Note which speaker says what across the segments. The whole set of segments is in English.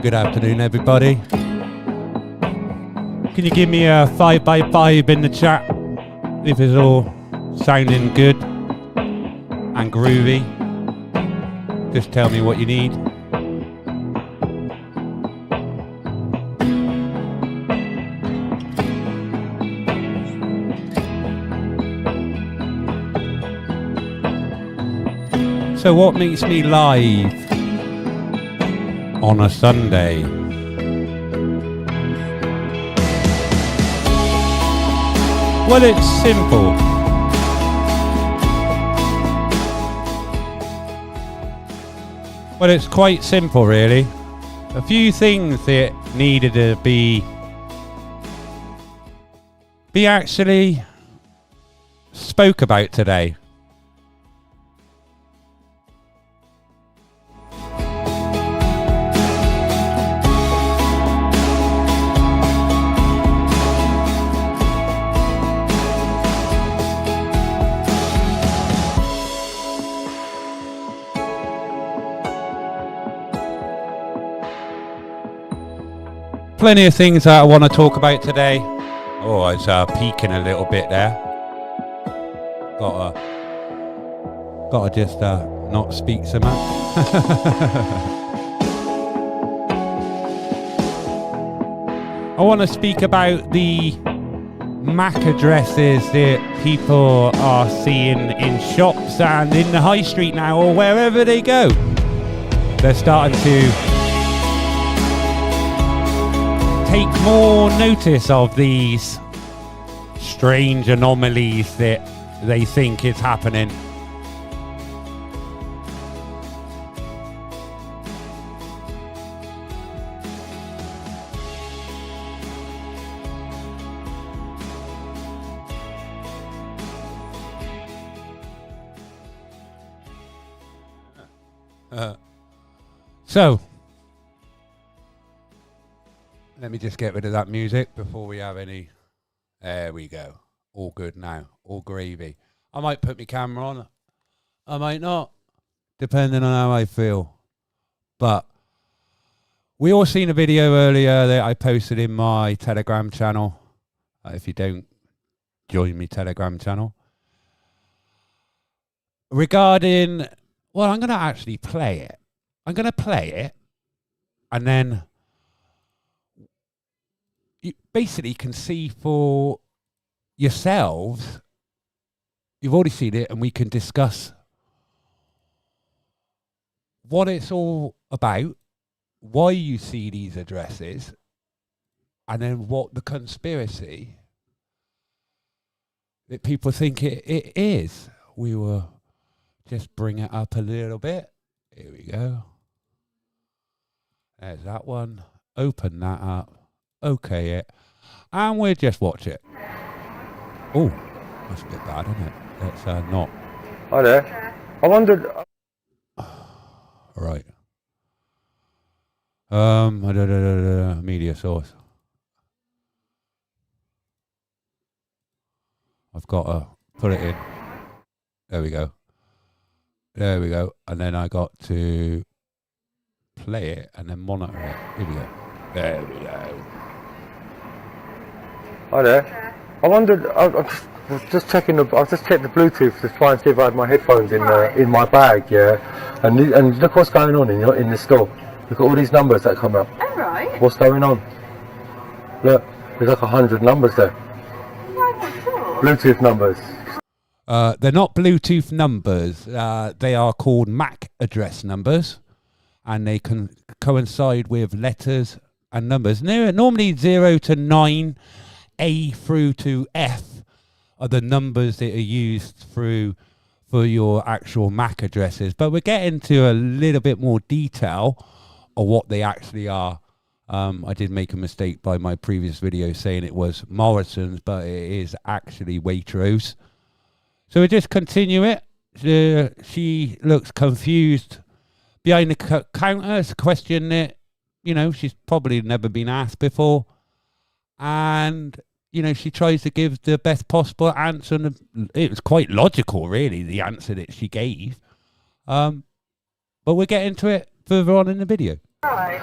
Speaker 1: Good afternoon, everybody. Can you give me a 5x5 in the chat if it's all sounding good and groovy? Just tell me what you need. So what makes me live on a Sunday? Well, it's simple. Well, it's quite simple, really. A few things that needed to be actually spoke about today. Plenty of things that I want to talk about today. Oh, I was peeking a little bit there. Gotta just not speak so much. I want to speak about the MAC addresses that people are seeing in shops and in the high street now, or wherever they go. They're starting to take more notice of these strange anomalies that they think is happening. So let me just get rid of that music before we have any. There we go. All good now. All gravy. I might put my camera on. I might not. Depending on how I feel. But we all seen a video earlier that I posted in my Telegram channel. If you don't join me Telegram channel. Regarding, well, I'm going to actually play it. I'm going to play it. And then you basically can see for yourselves, you've already seen it, and we can discuss what it's all about, why you see these addresses, and then what the conspiracy that people think it is. We will just bring it up a little bit. Here we go. There's that one. Open that up. Okay, it. And we'll just watch it. Oh, that's a bit bad, isn't it? Let's not.
Speaker 2: Hi there. I wondered.
Speaker 1: Right. Media source. I've got to put it in. There we go. There we go. And then I got to play it and then monitor it. Here we go. There we go.
Speaker 2: Hi there. I wondered. I was just checking. I just checked the Bluetooth to try and see if I had my headphones in my bag. Yeah. And look what's going on in the store. Look at all these numbers that come up.
Speaker 3: Oh right.
Speaker 2: What's going on? Look, there's like 100 numbers there. Bluetooth numbers.
Speaker 1: They're not Bluetooth numbers. They are called MAC address numbers, and they can coincide with letters and numbers. And they're normally 0 to 9, A through to F are the numbers that are used for your actual MAC addresses. But we're getting to a little bit more detail of what they actually are. I did make a mistake by my previous video saying it was Morrison's, but it is actually Waitrose. So we just continue it. She looks confused behind the counter. It's a question that, she's probably never been asked before. And, she tries to give the best possible answer. And it was quite logical, really, the answer that she gave. But we'll get into it further on in the video.
Speaker 3: Right.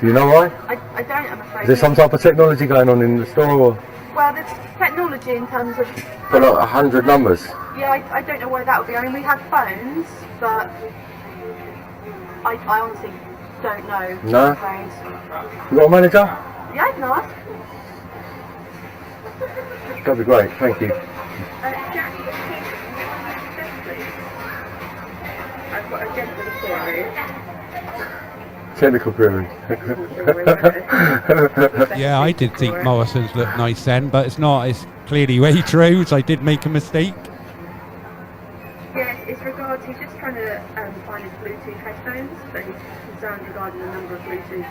Speaker 2: Do you know why?
Speaker 3: I don't, I'm afraid.
Speaker 2: Is there some type of technology going on in the store? Or?
Speaker 3: Well, there's technology in terms of...
Speaker 2: For like 100 numbers?
Speaker 3: Yeah, I don't know why that would be. I mean, we have phones, but I honestly don't know.
Speaker 2: No?
Speaker 3: I'm afraid.
Speaker 2: You got a manager?
Speaker 3: Yeah, I can ask.
Speaker 2: That'd be great, thank you.
Speaker 3: Jack, please. I've got a gentleman query.
Speaker 2: Technical query.
Speaker 1: Yeah, I did think Morrison's looked nice then, but it's not. It's clearly Waitrose. I did make a mistake.
Speaker 3: Yeah, it's regards. He's just trying to find his Bluetooth headphones, but he's concerned regarding the number of Bluetooth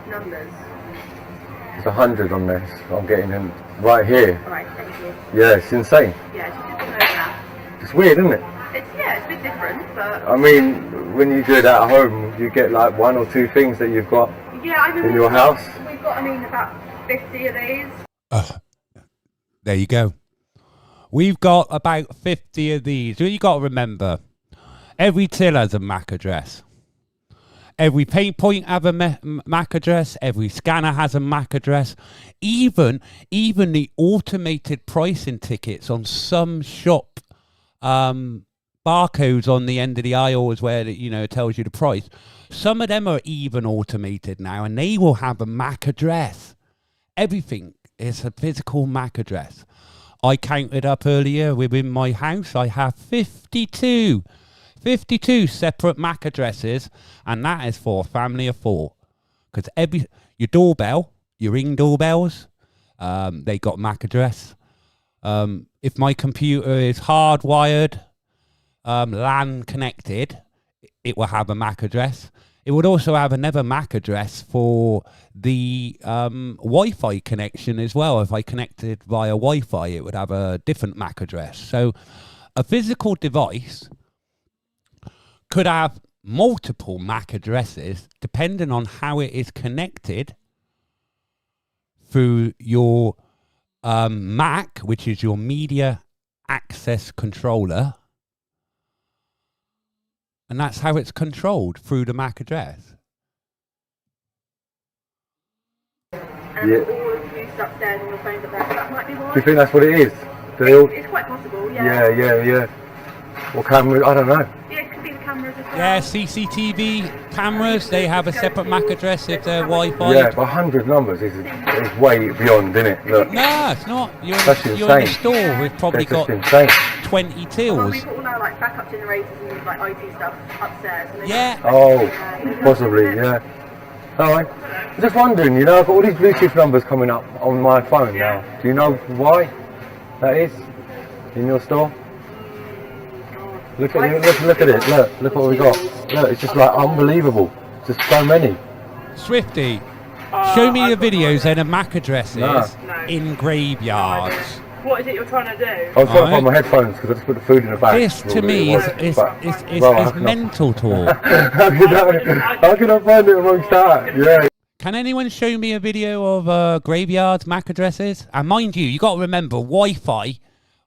Speaker 3: numbers.
Speaker 2: There's 100 on this. I'm getting in right here.
Speaker 3: Alright, thank you.
Speaker 2: Yeah, it's insane.
Speaker 3: Yeah, it's just know that.
Speaker 2: It's weird, isn't it?
Speaker 3: It's a bit different, but...
Speaker 2: I mean, when you do it at home, you get like 1 or 2 things that you've got in your house.
Speaker 3: We've got, about 50 of these.
Speaker 1: There you go. We've got about 50 of these. You got to remember, every till has a MAC address. Every paint point has a MAC address. Every scanner has a MAC address. Even the automated pricing tickets on some shop barcodes on the end of the aisle where it tells you the price. Some of them are even automated now, and they will have a MAC address. Everything is a physical MAC address. I counted up earlier within my house. I have 52 separate MAC addresses, and that is for a family of 4. Because your doorbell, your Ring doorbells, they got MAC address. If my computer is hardwired, LAN connected, it will have a MAC address. It would also have another MAC address for the Wi-Fi connection as well. If I connected via Wi-Fi, it would have a different MAC address. So a physical device could have multiple MAC addresses depending on how it is connected through your MAC, which is your media access controller. And that's how it's controlled, through the MAC address.
Speaker 3: And all of you upstairs on your phones upstairs, that might be why.
Speaker 2: Do you think that's what it is?
Speaker 3: It's quite possible, yeah.
Speaker 2: Yeah. Or camera, I don't know.
Speaker 3: Yeah, it could be the cameras as well.
Speaker 1: Yeah, CCTV cameras, they have a separate MAC address if they're Wi-Fi.
Speaker 2: Yeah, but 100 numbers is way beyond, isn't it? Look.
Speaker 1: No, it's not. You're in the store. We've probably got 20 tills.
Speaker 3: Well, we've got all our backup generators and IT stuff upstairs. And
Speaker 1: yeah.
Speaker 2: Oh, possibly, yeah. Alright. I'm just wondering, I've got all these Bluetooth numbers coming up on my phone now. Do you know why that is in your store? Look at it. Look what we got. Look, it's just unbelievable. Just so many.
Speaker 1: Swifty, show me the videos then of MAC addresses in graveyards.
Speaker 3: What is it you're trying to do?
Speaker 2: I was trying to find my headphones because I just put the food in a bag.
Speaker 1: This to me is mental talk.
Speaker 2: How can I find it amongst that? Yeah.
Speaker 1: Can anyone show me a video of graveyards MAC addresses? And mind you got to remember Wi-Fi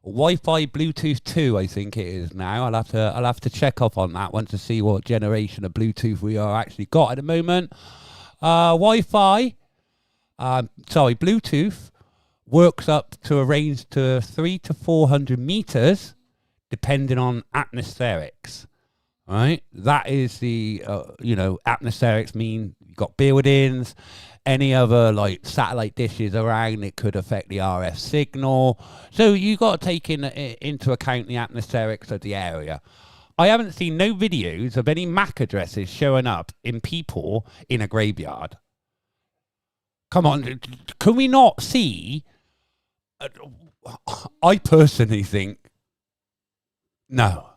Speaker 1: Bluetooth 2, I think it is now. I'll have to check up on that one to see what generation of Bluetooth we are actually got at the moment. Bluetooth works up to a range to 300 to 400 meters, depending on atmospherics. Right, that is the atmospherics mean you've got buildings. Any other satellite dishes around, it could affect the RF signal. So you got to take into account the atmospherics of the area. I haven't seen no videos of any MAC addresses showing up in people in a graveyard. Come on, can we not see? I personally think no.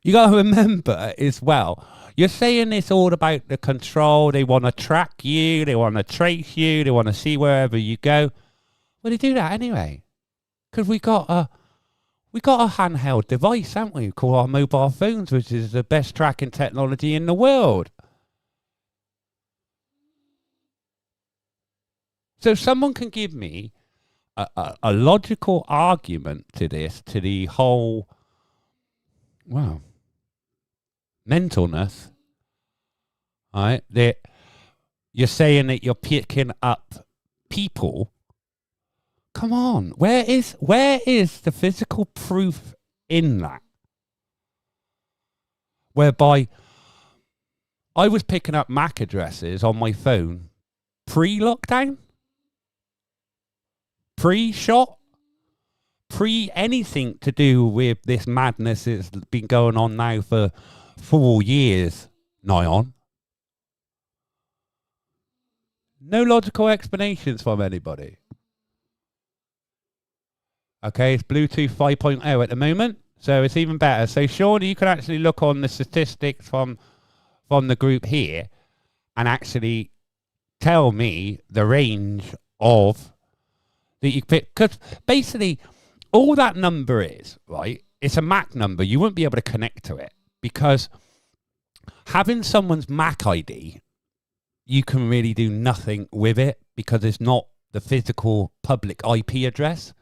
Speaker 1: You got to remember as well, you're saying it's all about the control. They want to track you. They want to trace you. They want to see wherever you go. Well, they do that anyway. Because we got a handheld device, haven't we? Called our mobile phones, which is the best tracking technology in the world. So someone can give me a logical argument to this, to the whole Wow. Mentalness. All right. That you're saying that you're picking up people. Come on. Where is the physical proof in that? Whereby I was picking up MAC addresses on my phone pre-lockdown, pre-shot, pre-anything to do with this madness that's been going on now for 4 years, nigh on. No logical explanations from anybody. Okay, it's Bluetooth 5.0 at the moment, so it's even better. So surely you can actually look on the statistics from the group here and actually tell me the range of that you pick. Because basically, all that number is, right, it's a MAC number. You won't be able to connect to it because having someone's MAC ID, you can really do nothing with it because it's not the physical public IP address.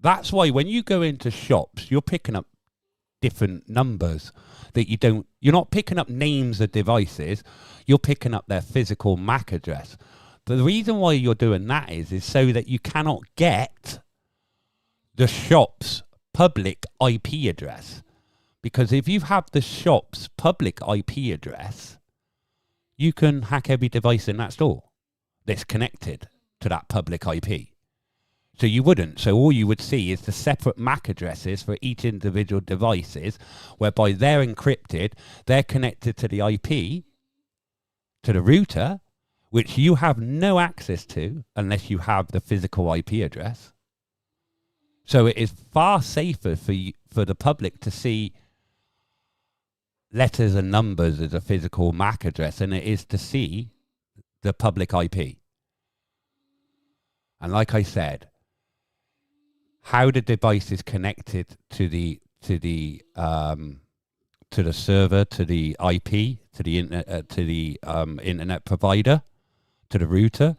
Speaker 1: That's why when you go into shops, you're picking up different numbers that you're not picking up names of devices, you're picking up their physical MAC address. But the reason why you're doing that is so that you cannot get the shop's public IP address. Because if you have the shop's public IP address, you can hack every device in that store that's connected to that public IP. So you wouldn't. So all you would see is the separate MAC addresses for each individual devices, whereby they're encrypted, they're connected to the IP, to the router, which you have no access to unless you have the physical IP address. So it is far safer for the public to see letters and numbers as a physical MAC address than it is to see the public IP. And like I said, how the device is connected to the server, to the IP, to the internet provider, to the router,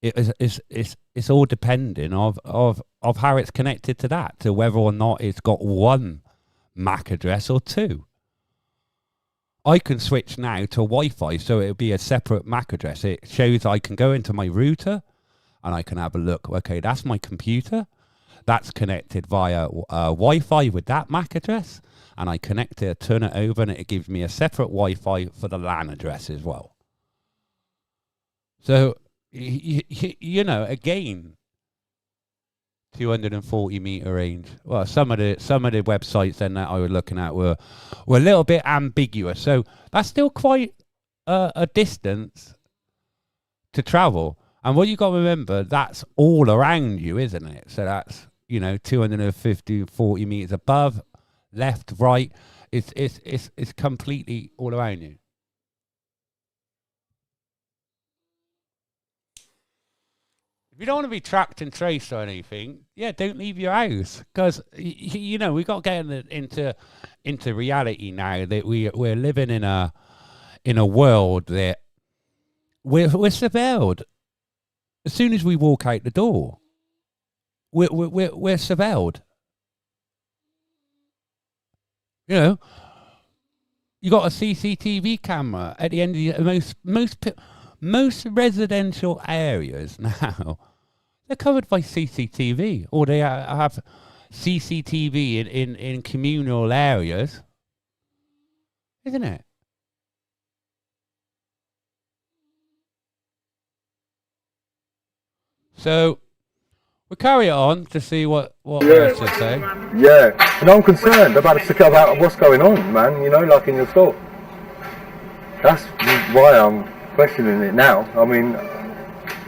Speaker 1: it's all depending of how it's connected to that, to whether or not it's got one MAC address or two. I can switch now to Wi-Fi, so it'll be a separate MAC address. It shows I can go into my router and I can have a look. Okay, that's my computer. That's connected via Wi-Fi with that MAC address. And I connect it, turn it over, and it gives me a separate Wi-Fi for the LAN address as well. So, you know, again, 240 meter range. Well, some of the websites then that I was looking at were a little bit ambiguous. So that's still quite a distance to travel. And what you got to remember, that's all around you, isn't it? So that's, 250, 40 meters above, left, right. It's completely all around you. If you don't want to be tracked and traced or anything, don't leave your house. Because, we got to get into reality now that we're living in a world that we're surveilled. As soon as we walk out the door, we're surveilled. You got a CCTV camera at the end of the most residential areas now. They're covered by CCTV, or they have CCTV in communal areas, isn't it? So we'll carry it on to see what else to say.
Speaker 2: Yeah, and I'm concerned about what's going on, man. Like in your store. That's why I'm questioning it now. I mean,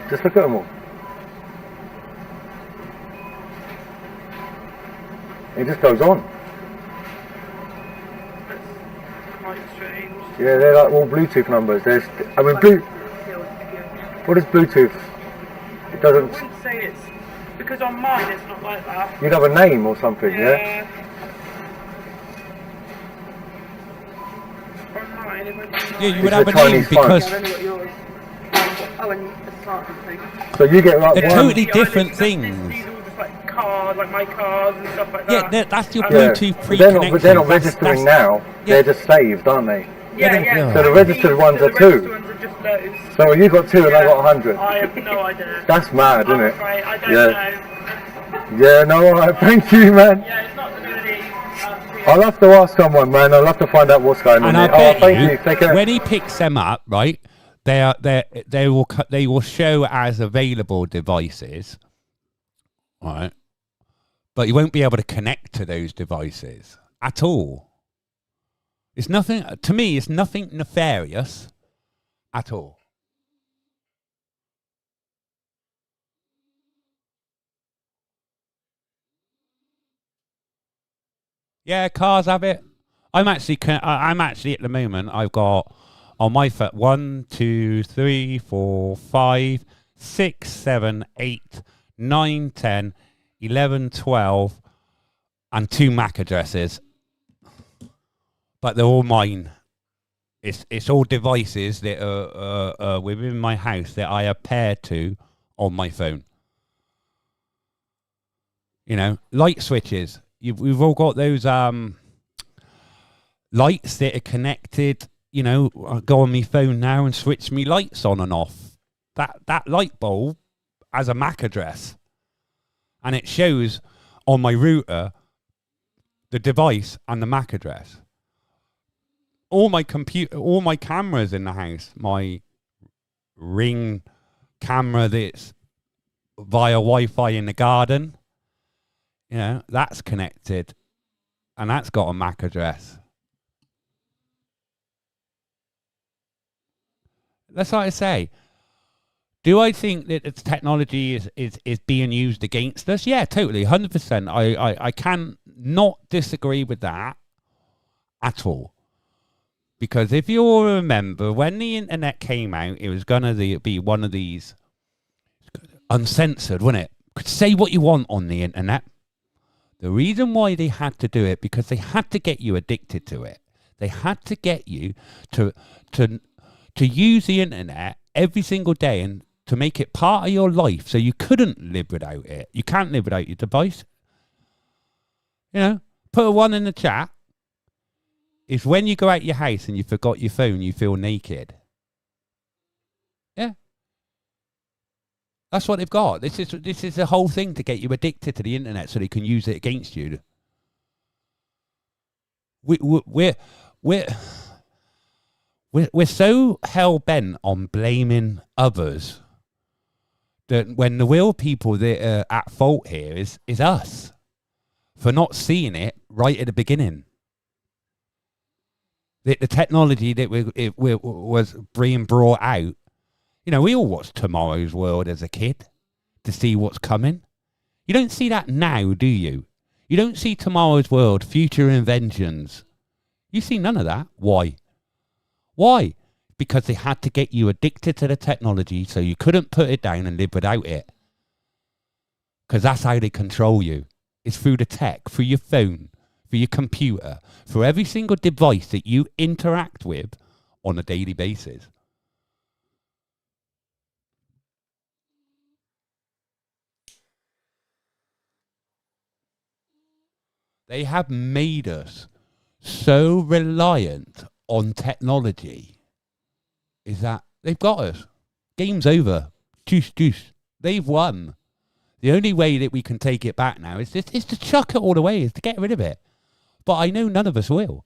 Speaker 2: just look at them all. It just goes on.
Speaker 4: That's quite strange.
Speaker 2: Yeah, they're like all Bluetooth numbers. What is Bluetooth? It doesn't.
Speaker 4: I wouldn't say it's because on mine it's not like that.
Speaker 2: You'd have a name or something, yeah?
Speaker 4: On mine it would be like,
Speaker 1: You would have a name because
Speaker 3: I've only got yours. Oh, and the smartphone thing.
Speaker 2: So you get like
Speaker 1: they're
Speaker 2: one.
Speaker 1: totally different things.
Speaker 4: These are all just like cars, like my cars and stuff like
Speaker 1: Yeah,
Speaker 4: that.
Speaker 1: that's your
Speaker 4: And
Speaker 1: Bluetooth
Speaker 2: but
Speaker 1: pre-connection.
Speaker 2: they're not registering now.
Speaker 1: yeah.
Speaker 2: They're just saved, aren't they?
Speaker 4: Yeah.
Speaker 2: So the registered ones are
Speaker 4: The
Speaker 2: two.
Speaker 4: registered ones are just those.
Speaker 2: So you got 2 and I got 100.
Speaker 4: I have no idea.
Speaker 2: That's mad, isn't
Speaker 4: I'm
Speaker 2: it?
Speaker 4: afraid, I don't know.
Speaker 2: Yeah, no, alright, thank you, man.
Speaker 4: Yeah, it's not really.
Speaker 2: I'll have to ask someone, man. I'll have to find out what's going on.
Speaker 1: And I
Speaker 2: there.
Speaker 1: bet
Speaker 2: Thank you. Take care.
Speaker 1: when he picks them up, right, they will show as available devices, right, but you won't be able to connect to those devices at all. It's nothing, to me, it's nothing nefarious at all. Yeah, cars have it. I'm actually at the moment, I've got on my phone 1, 2, 3, 4, 5, 6, 7, 8, 9, 10, 11, 12, and 2 MAC addresses. But they're all mine. It's all devices that are within my house that I are paired to on my phone. You know, light switches. We've all got those lights that are connected. You know, I go on my phone now and switch me lights on and off. That light bulb has a MAC address, and it shows on my router the device and the MAC address. All my cameras in the house, my Ring camera that's via Wi-Fi in the garden, you know, that's connected, and that's got a MAC address. That's what I say. Do I think that its technology is being used against us? Yeah, totally, 100%. I can not disagree with that at all. Because if you all remember, when the internet came out, it was going to be one of these uncensored, wasn't it? Could say what you want on the internet. The reason why they had to do it, because they had to get you addicted to it. They had to get you to use the internet every single day and to make it part of your life, so you couldn't live without it. You can't live without your device. You know, put a 1 in the chat. If when you go out your house and you forgot your phone, you feel naked. Yeah. That's what they've got. This is the whole thing to get you addicted to the internet so they can use it against you. We're so hell-bent on blaming others that when the real people that are at fault here is us for not seeing it right at the beginning. The technology that was being brought out. You know, we all watched Tomorrow's World as a kid to see what's coming. You don't see that now, do you? You don't see Tomorrow's World, Future Inventions. You see none of that. Why? Why? Because they had to get you addicted to the technology so you couldn't put it down and live without it. Because that's how they control you. It's through the tech, through your phone, for your computer, for every single device that you interact with on a daily basis. They have made us so reliant on technology is that they've got us. Game's over. Juice. They've won. The only way that we can take it back now is to chuck it all away, is to get rid of it. But I know none of us will.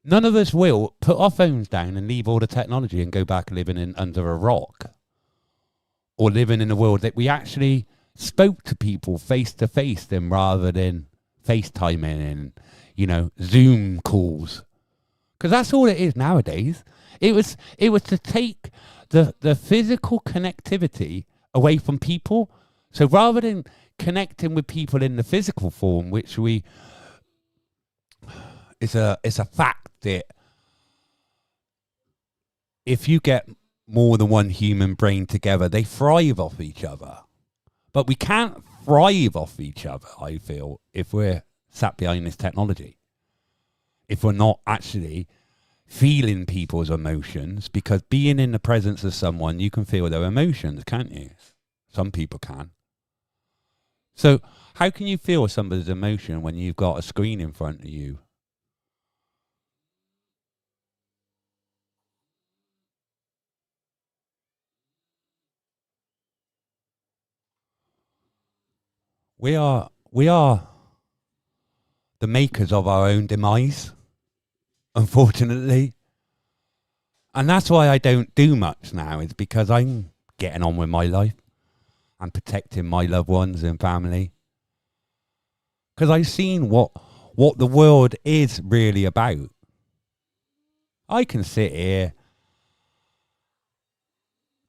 Speaker 1: None of us will put our phones down and leave all the technology and go back living under a rock. Or living in a world that we actually spoke to people face to face then rather than FaceTiming and, you know, Zoom calls. Because that's all it is nowadays. It was to take the physical connectivity away from people. So rather than connecting with people in the physical form, which it's a fact that if you get more than one human brain together, they thrive off each other. But we can't thrive off each other, I feel, if we're sat behind this technology. If we're not actually feeling people's emotions, because being in the presence of someone, you can feel their emotions, can't you? Some people can. So how can you feel somebody's emotion when you've got a screen in front of you? We are the makers of our own demise, unfortunately. And that's why I don't do much now, is because I'm getting on with my life and protecting my loved ones and family. Because I've seen what the world is really about. I can sit here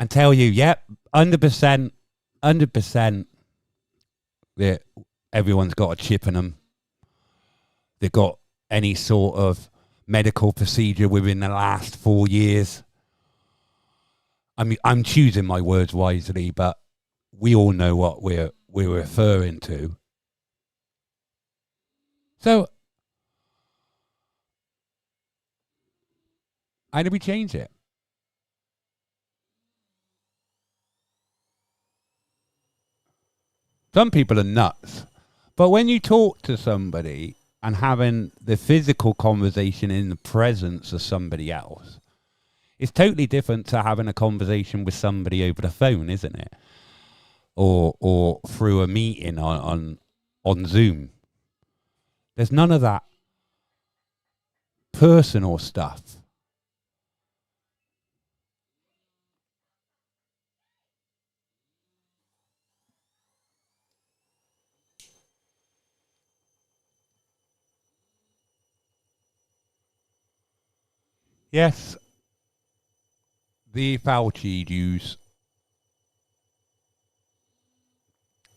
Speaker 1: and tell you, yep, 100%, that everyone's got a chip in them. They've got any sort of medical procedure within the last 4 years. I mean, I'm choosing my words wisely, but we all know what we're referring to. So, how do we change it? Some people are nuts. But when you talk to somebody and having the physical conversation in the presence of somebody else, it's totally different to having a conversation with somebody over the phone, isn't it? Or through a meeting on Zoom. There's none of that personal stuff. Yes, the Fauci Jews.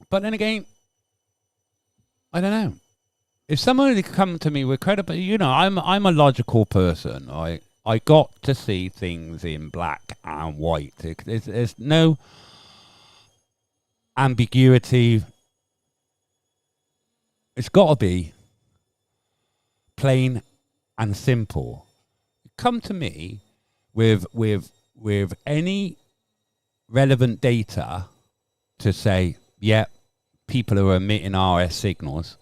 Speaker 1: But then again, I don't know. If somebody could come to me with credible, I'm a logical person. I got to see things in black and white. There's no ambiguity. It's got to be plain and simple. Come to me with any relevant data to say, yeah, people are emitting RS signals,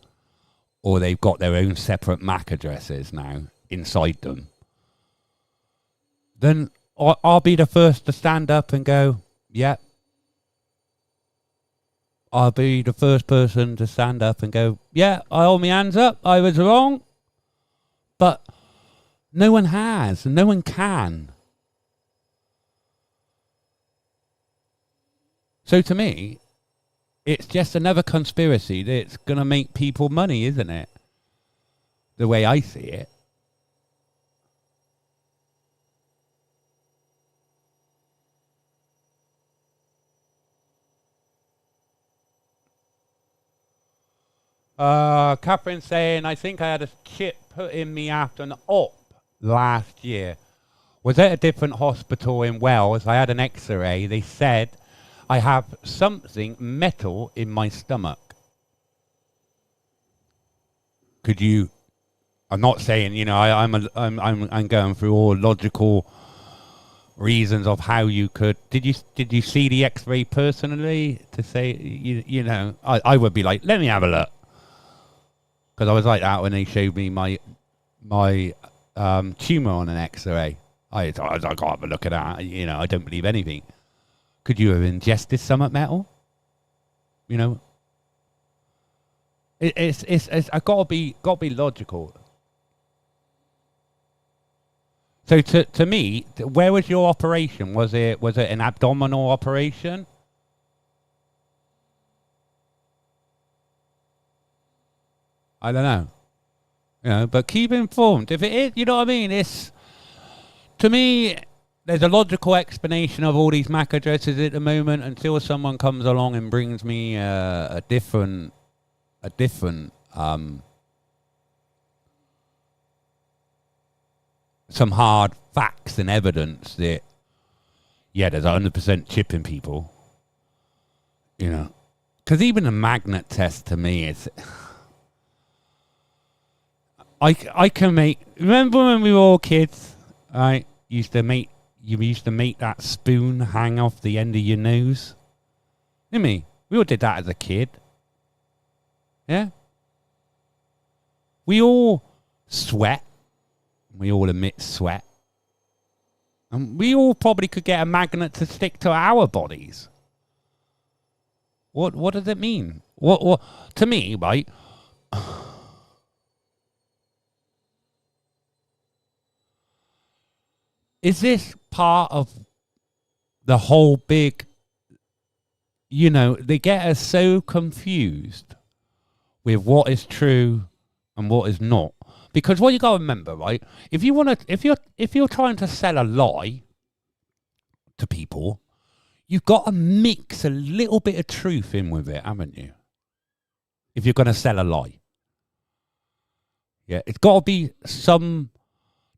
Speaker 1: or they've got their own separate MAC addresses now inside them, then I'll be the first to stand up and go, yeah. I'll be the first person to stand up and go, yeah, I hold my hands up, I was wrong. But no one has, no one can. So to me, it's just another conspiracy that's going to make people money, isn't it? The way I see it. Catherine saying, I think I had a chip put in me after an op last year. Was at a different hospital in Wales. I had an x-ray. They said I have something metal in my stomach. Could you? I'm not saying, I'm going through all logical reasons of how you could. Did you see the x-ray personally to say, I would be like, let me have a look. Because I was like that when they showed me my tumour on an x-ray. I can't have a look at that. I don't believe anything. Could you have ingested some metal? It's I gotta be logical. So to me, where was your operation? Was it an abdominal operation? I don't know. But keep informed. If it is, you know what I mean? It's, to me, there's a logical explanation of all these MAC addresses at the moment until someone comes along and brings me a different some hard facts and evidence that, yeah, there's 100% chipping people. Because even a magnet test to me is... I can make... Remember when we were all kids? I used to make that spoon hang off the end of your nose. Didn't we? We all did that as a kid. Yeah? We all sweat. We all emit sweat. And we all probably could get a magnet to stick to our bodies. What does it mean? What to me, right? Is this part of the whole big, they get us so confused with what is true and what is not. Because what you got to remember, right? If you're trying to sell a lie to people, you've got to mix a little bit of truth in with it, haven't you? If you're going to sell a lie. Yeah, it's got to be some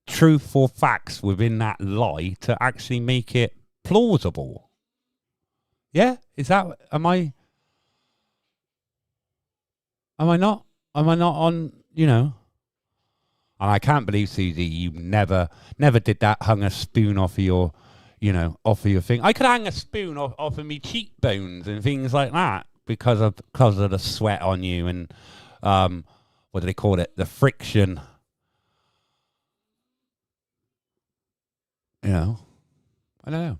Speaker 1: truth or facts within that lie to actually make it plausible. Yeah? Am I not on, And I can't believe, Susie, you never did that, hung a spoon off of your, off of your thing. I could hang a spoon off of me cheekbones and things like that because of the sweat on you and, what do they call it? The friction. I don't know.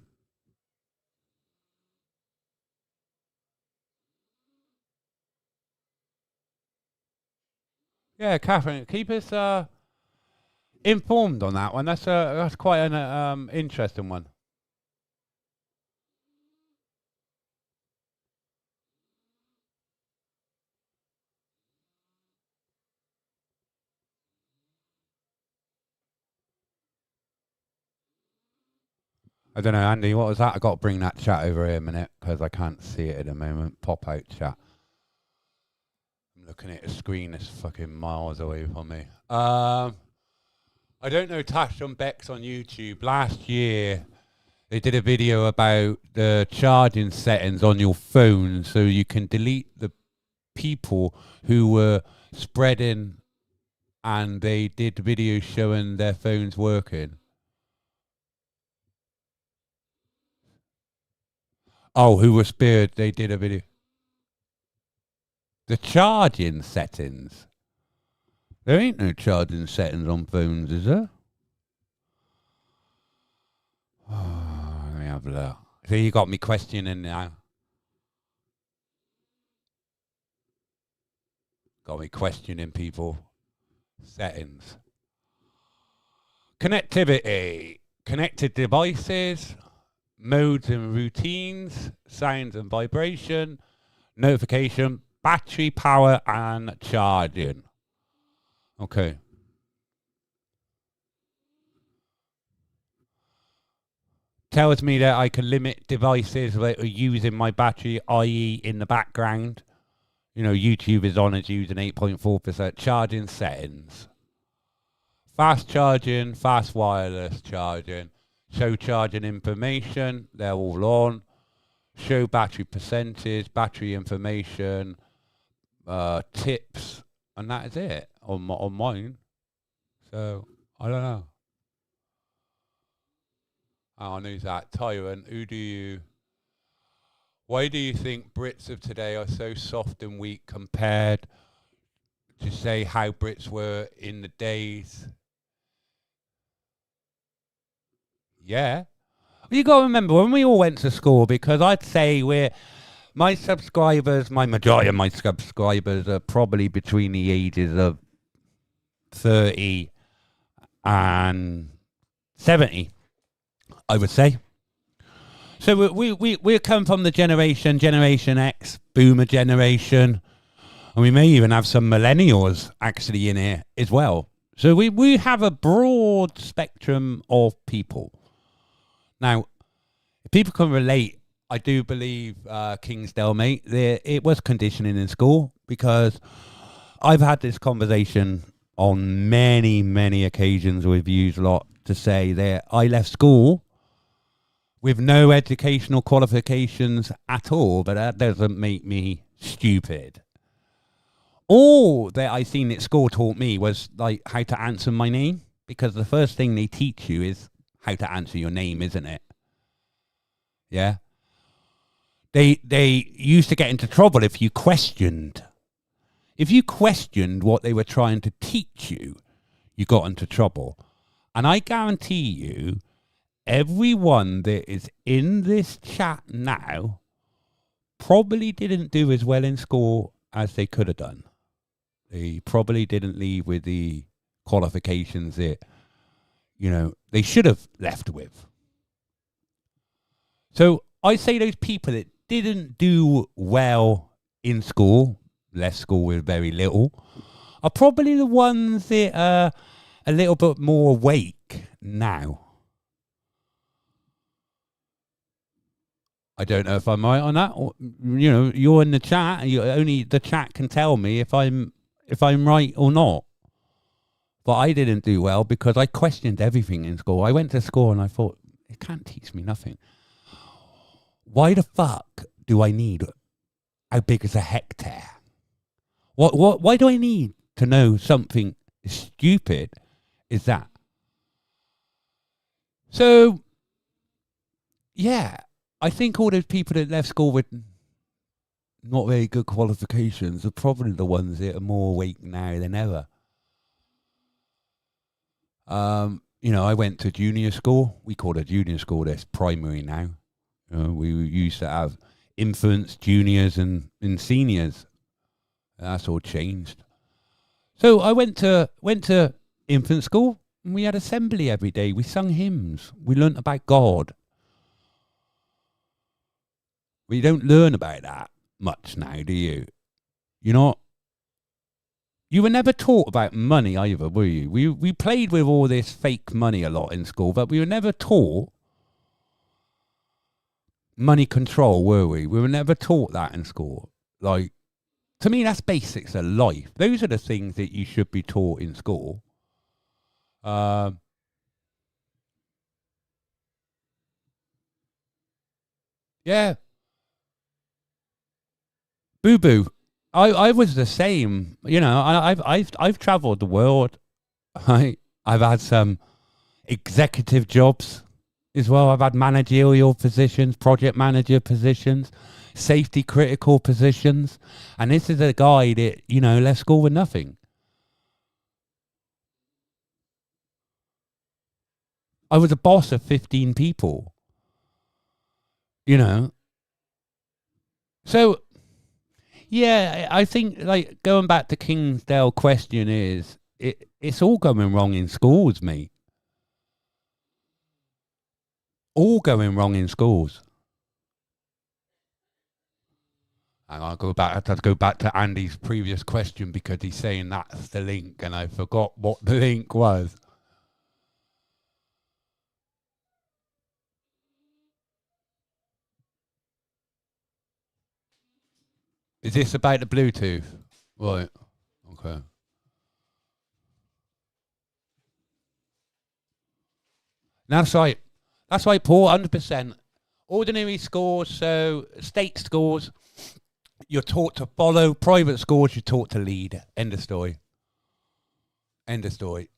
Speaker 1: Yeah, Catherine, keep us informed on that one. That's quite an interesting one. I don't know, Andy, what was that? I got to bring that chat over here a minute because I can't see it at the moment. Pop out chat. I'm looking at a screen that's fucking miles away from me. I don't know, Tash on Bex on YouTube. Last year, they did a video about the charging settings on your phone so you can delete the people who were spreading, and they did videos showing their phones working. Oh, who were spared? They did a video. The charging settings. There ain't no charging settings on phones, is there? Oh, let me have a look. So you got me questioning now. Got me questioning people. Settings. Connectivity. Connected devices. Modes and routines. Sounds and vibration. Notification. Battery power and charging. Okay. Tells me that I can limit devices that are using my battery, i.e. in the background. YouTube is on, it's using 8.4%. Charging settings. Fast charging, fast wireless charging. Show charging information, they're all on. Show battery percentage, battery information, tips, and that is it on mine. So, I don't know. Oh, who's that? Tyrant, why do you think Brits of today are so soft and weak compared to, say, how Brits were in the days? Yeah. You got to remember, when we all went to school, because I'd say my majority of my subscribers are probably between the ages of 30 and 70, I would say. So we come from the Generation X, Boomer generation, and we may even have some millennials actually in here as well. So we have a broad spectrum of people. Now, if people can relate, I do believe Kingsdale, mate, it was conditioning in school, because I've had this conversation on many, many occasions with you lot to say that I left school with no educational qualifications at all, but that doesn't make me stupid. All that I seen at school taught me was like how to answer my name, because the first thing they teach you is how to answer your name, isn't it? Yeah. They used to get into trouble if you questioned. If you questioned what they were trying to teach you, you got into trouble. And I guarantee you, everyone that is in this chat now probably didn't do as well in school as they could have done. They probably didn't leave with the qualifications that, you know, they should have left with. So I say those people that didn't do well in school, left school with very little, are probably the ones that are a little bit more awake now. I don't know if I'm right on that. Or, you know, you're in the chat, and only the chat can tell me if I'm right or not. But I didn't do well because I questioned everything in school. I went to school and I thought, it can't teach me nothing. Why the fuck do I need how big is a hectare? Why do I need to know something as stupid as that? So, yeah, I think all those people that left school with not very good qualifications are probably the ones that are more awake now than ever. You know, I went to junior school. We call it junior school. That's primary now. We used to have infants, juniors, and seniors. That's all changed. So I went to infant school, and we had assembly every day. We sung hymns. We learnt about God. We don't learn about that much now, do you? You know, you were never taught about money either, were you? We played with all this fake money a lot in school, but we were never taught money control, were we? We were never taught that in school. Like, to me, that's basics of life. Those are the things that you should be taught in school. Yeah. Boo boo. I was the same. You know, I've travelled the world. I've had some executive jobs as well. I've had managerial positions, project manager positions, safety critical positions. And this is a guy that, you know, left school with nothing. I was a boss of 15 people. You know. So, yeah, I think, like, going back to Kingsdale question is, it's all going wrong in schools, mate. All going wrong in schools. And I'll go back. I have to go back to Andy's previous question because he's saying that's the link, and I forgot what the link was. Is this about the Bluetooth? Right. Okay. That's right. That's right, Paul. 100%. Ordinary schools, so state schools, you're taught to follow. Private schools, you're taught to lead. End of story. End of story.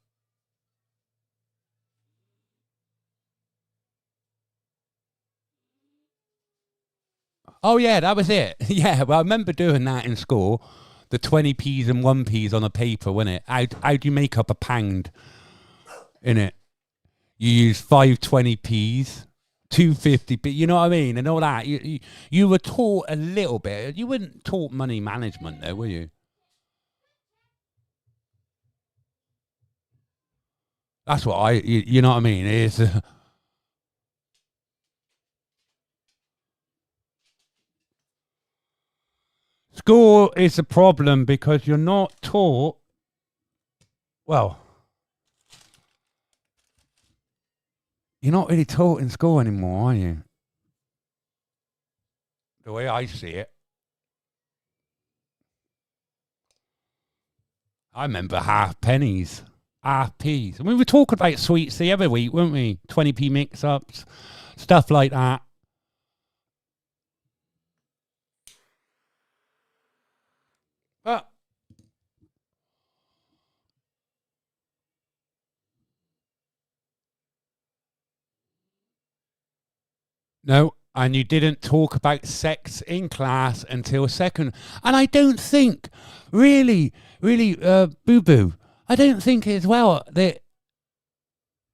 Speaker 1: Oh, yeah, that was it. Yeah, well, I remember doing that in school. The 20p's and 1p's on a paper, wasn't it? How do you make up a pound in it? You use 520p's, 250p, you know what I mean? And all that. You were taught a little bit. You weren't taught money management, though, were you? That's what you know what I mean? It's... School is a problem because you're not taught, well, you're not really taught in school anymore, are you? The way I see it. I remember half pennies, half p's. And we were talking about sweets the other week, weren't we? 20p mix-ups, stuff like that. But no, And you didn't talk about sex in class until second. And I don't think, really, boo-boo, I don't think as well that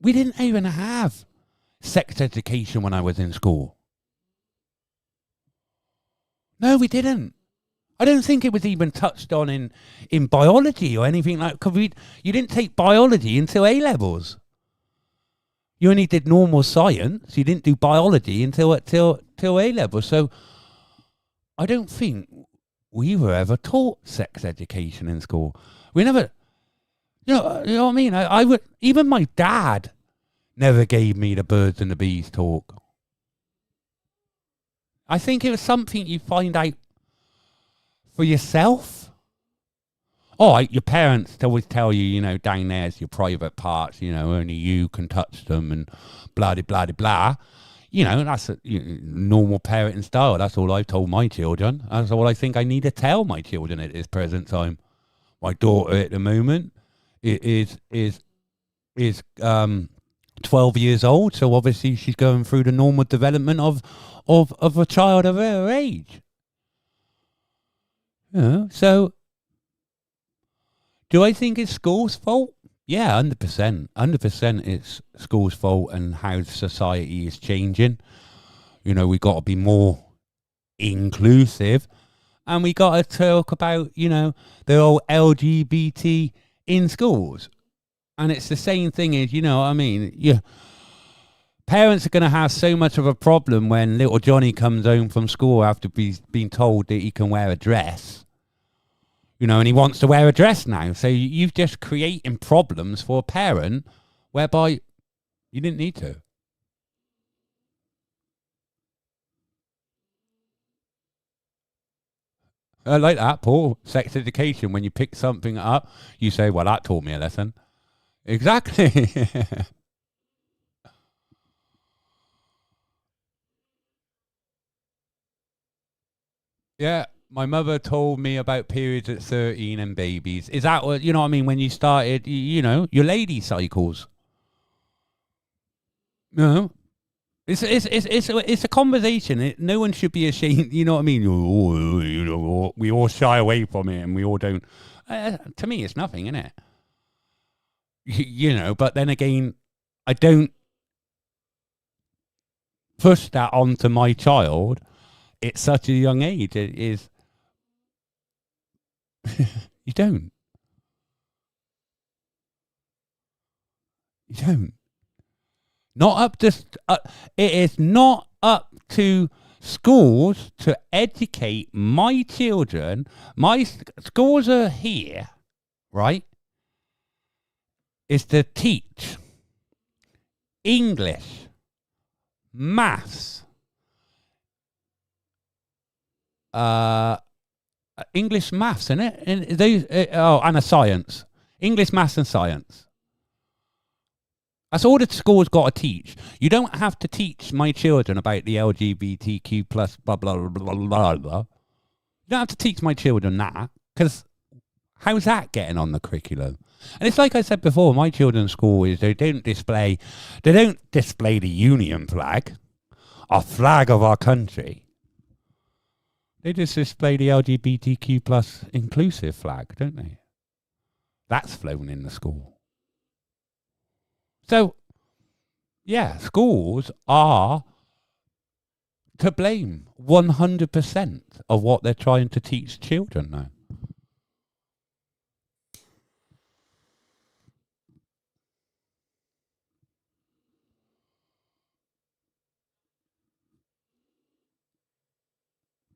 Speaker 1: we didn't even have sex education when I was in school. No, we didn't. I don't think it was even touched on in biology or anything like. Cause you didn't take biology until A levels. You only did normal science. You didn't do biology until A levels. So I don't think we were ever taught sex education in school. We never. You know what I mean? I would. Even my dad never gave me the birds and the bees talk. I think it was something you find out for yourself. Oh, your parents always tell you, you know, down there's your private parts, you know, only you can touch them and blah, blah, blah. You know, that's a normal parenting style. That's all I've told my children. That's all I think I need to tell my children at this present time. My daughter at the moment is 12 years old, so obviously she's going through the normal development of a child of her age. So do I think it's school's fault? Yeah, 100%. 100% it's school's fault and how society is changing. You know, we got to be more inclusive, and we got to talk about, you know, the whole LGBT in schools. And it's the same thing as, you know what I mean? Yeah. Parents are going to have so much of a problem when little Johnny comes home from school after being told that he can wear a dress. You know, and he wants to wear a dress now. So you've just creating problems for a parent whereby you didn't need to. I like that, Paul. Sex education. When you pick something up, you say, well, that taught me a lesson. Exactly. Yeah. My mother told me about periods at 13 and babies. Is that what, you know what I mean? When you started, you know, your lady cycles. No. It's a conversation. No one should be ashamed. You know what I mean? You know, we all shy away from it and we all don't. To me, it's nothing, isn't it? You know, but then again, I don't push that onto my child at such a young age. It is. You don't. You don't. Not up to. It is not up to schools to educate my children. My schools are here, right? Is to teach English, maths, English, maths, isn't it? And those, and a science. English, maths, and science. That's all the school's got to teach. You don't have to teach my children about the LGBTQ plus blah, blah, blah, blah, blah. You don't have to teach my children that, because how's that getting on the curriculum? And it's like I said before, my children's school is they don't display the Union flag, a flag of our country. They just display the LGBTQ plus inclusive flag, don't they? That's flown in the school. So, yeah, schools are to blame 100% of what they're trying to teach children now.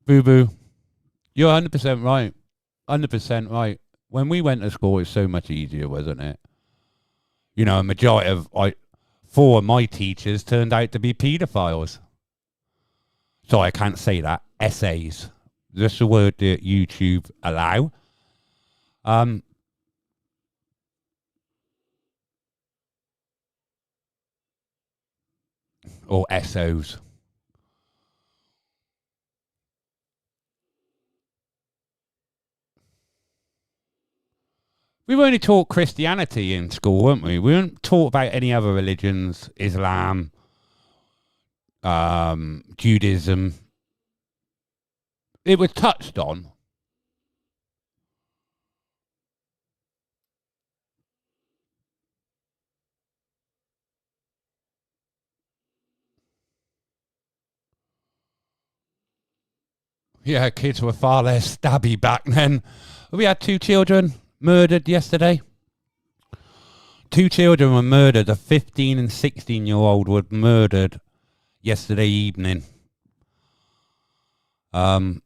Speaker 1: Boo-boo. You're 100% right. 100% right. When we went to school, it was so much easier, wasn't it? You know, a majority of, 4 of my teachers turned out to be paedophiles. So I can't say that. Essays. That's the word that YouTube allow. Or SOs. We were only taught Christianity in school, weren't we? We weren't taught about any other religions, Islam, Judaism. It was touched on. Yeah, kids were far less stabby back then. We had 2 children murdered yesterday. 2 children were murdered. A 15 and 16-year-old were murdered yesterday evening. Both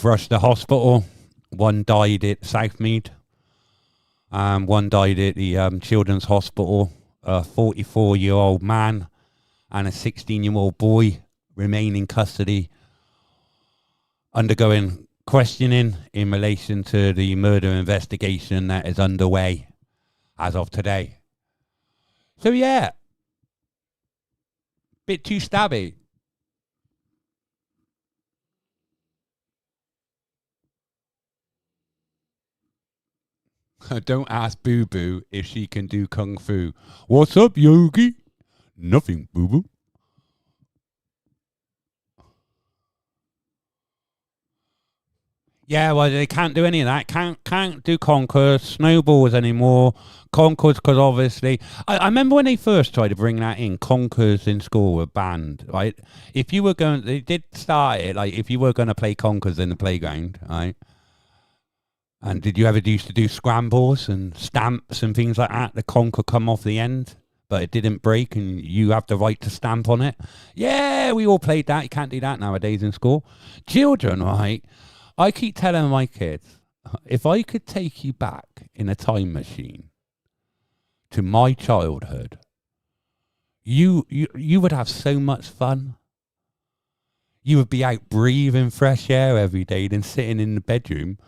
Speaker 1: rushed to hospital. One died at Southmead. One died at the Children's Hospital. A 44-year-old man and a 16-year-old boy remain in custody, undergoing questioning in relation to the murder investigation that is underway as of today. So yeah, bit too stabby. Don't ask Boo Boo if she can do kung fu. What's up, Yogi? Nothing, Boo Boo. Yeah, well, they can't do any of that. Can't do concours, snowballs anymore. Concours, because obviously, I remember when they first tried to bring that in. Concours in school were banned, right? If you were going, they did start it like if you were going to play concours in the playground, right? And did you ever used to do scrambles and stamps and things like that? The conch would come off the end, but it didn't break, and you have the right to stamp on it. Yeah, we all played that. You can't do that nowadays in school. Children, right? I keep telling my kids, if I could take you back in a time machine to my childhood, you would have so much fun. You would be out breathing fresh air every day than sitting in the bedroom.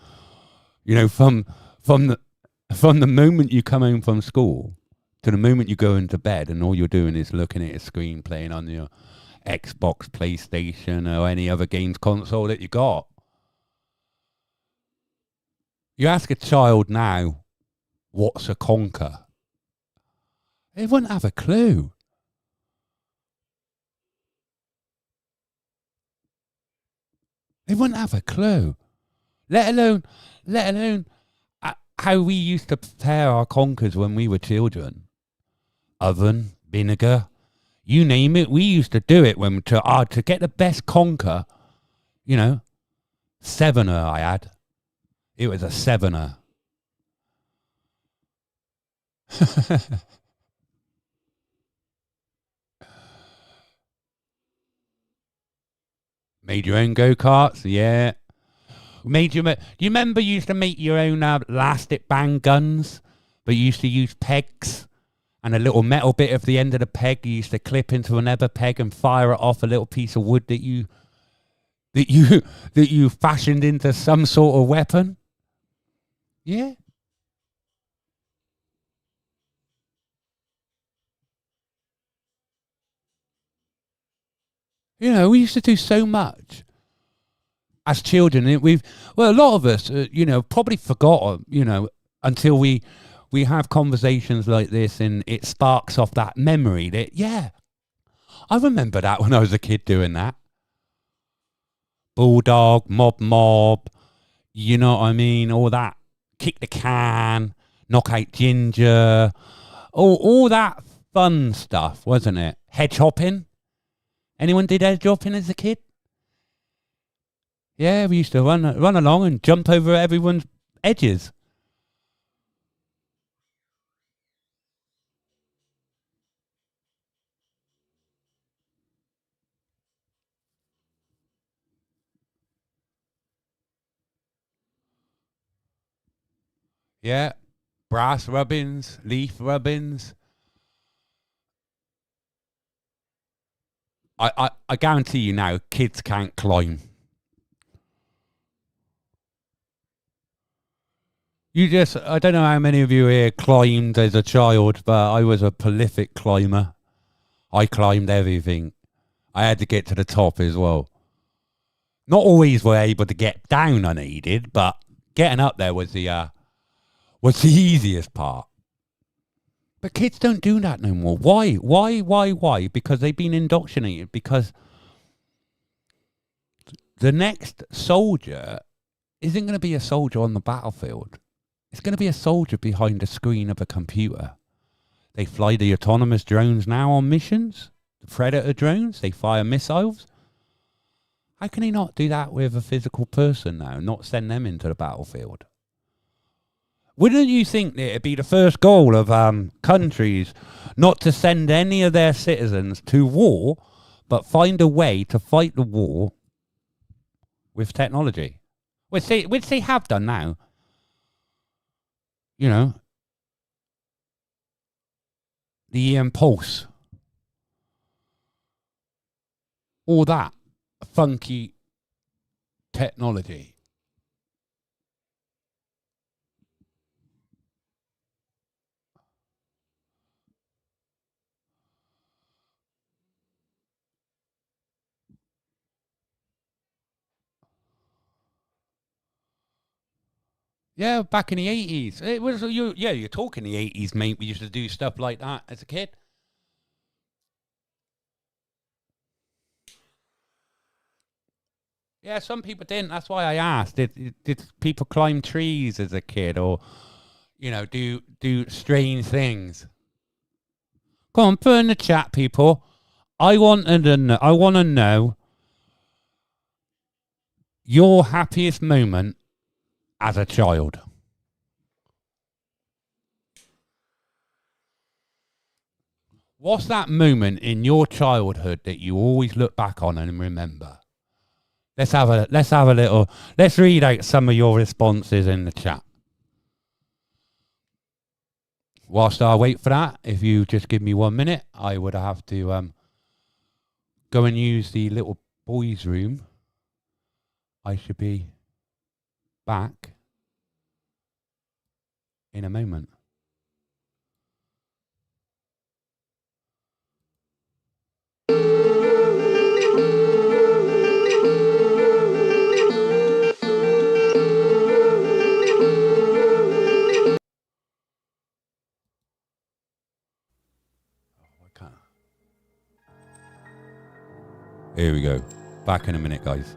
Speaker 1: You know, from the moment you come home from school to the moment you go into bed, and all you're doing is looking at a screen, playing on your Xbox, PlayStation, or any other games console that you got. You ask a child now, what's a conker? They wouldn't have a clue. They wouldn't have a clue. Let alone how we used to prepare our conkers when we were children. Oven, vinegar, you name it. We used to do it when to get the best conker. You know, 7er I had. It was a 7er. Made your own go-karts, yeah. Do you remember you used to make your own elastic band guns, but you used to use pegs, and a little metal bit of the end of the peg you used to clip into another peg and fire it off a little piece of wood that you fashioned into some sort of weapon? Yeah. You know, we used to do so much as children. A lot of us, probably forgot, until we have conversations like this, and it sparks off that memory that, yeah, I remember that when I was a kid doing that. Bulldog, mob, you know what I mean? All that. Kick the can, knock out ginger, all that fun stuff, wasn't it? Hedge hopping. Anyone did hedge hopping as a kid? Yeah, we used to run along and jump over everyone's edges. Yeah, brass rubbings, leaf rubbings. I guarantee you now, kids can't climb. I don't know how many of you here climbed as a child, but I was a prolific climber. I climbed everything. I had to get to the top as well. Not always were able to get down unaided, but getting up there was the easiest part. But kids don't do that no more. Why? Why? Because they've been indoctrinated. Because the next soldier isn't going to be a soldier on the battlefield. It's going to be a soldier behind the screen of a computer. They fly the autonomous drones now on missions. The Predator drones. They fire missiles. How can he not do that with a physical person now? Not send them into the battlefield? Wouldn't you think that it'd be the first goal of countries not to send any of their citizens to war, but find a way to fight the war with technology? Which they have done now. You know, the Pulse. All that funky technology. Yeah, back in the 80s. It was you're talking the 80s, mate. We used to do stuff like that as a kid. Yeah, some people didn't. That's why I asked. Did people climb trees as a kid, or do strange things? Go on, put in the chat, people. I want to know your happiest moment as a child. What's that moment in your childhood that you always look back on and remember? Let's read out some of your responses in the chat. Whilst I wait for that, if you just give me 1 minute, I would have to go and use the little boys' room. I should be back in a moment. Here we go. Back in a minute, guys.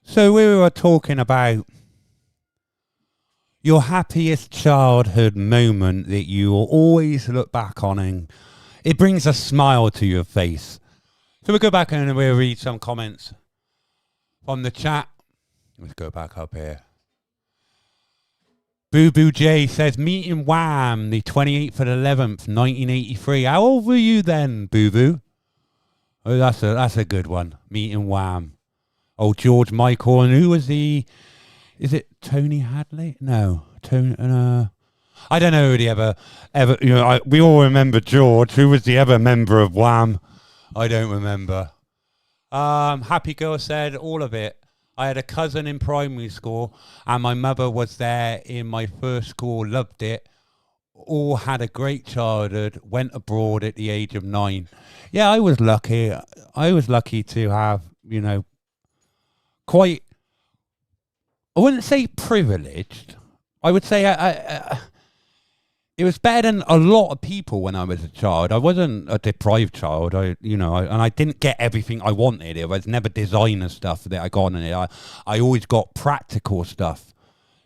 Speaker 1: So we were talking about your happiest childhood moment that you will always look back on and it brings a smile to your face. So we'll go back and we'll read some comments from the chat. Let's go back up here. Boo Boo J says, meeting Wham, the 28th of the 11th, 1983. How old were you then, Boo Boo? Oh, that's a good one. Meeting Wham. Oh, George Michael, and who was is it Tony Hadley? No, Tony. I don't know who the ever. We all remember George. Who was the other member of Wham? I don't remember. Happy Girl said all of it. I had a cousin in primary school, and my mother was there in my first school. Loved it. All had a great childhood. Went abroad at the age of 9. Yeah, I was lucky. I was lucky to have, quite, I wouldn't say privileged. I would say it was better than a lot of people when I was a child. I wasn't a deprived child. And I didn't get everything I wanted. It was never designer stuff that I got in it. I always got practical stuff,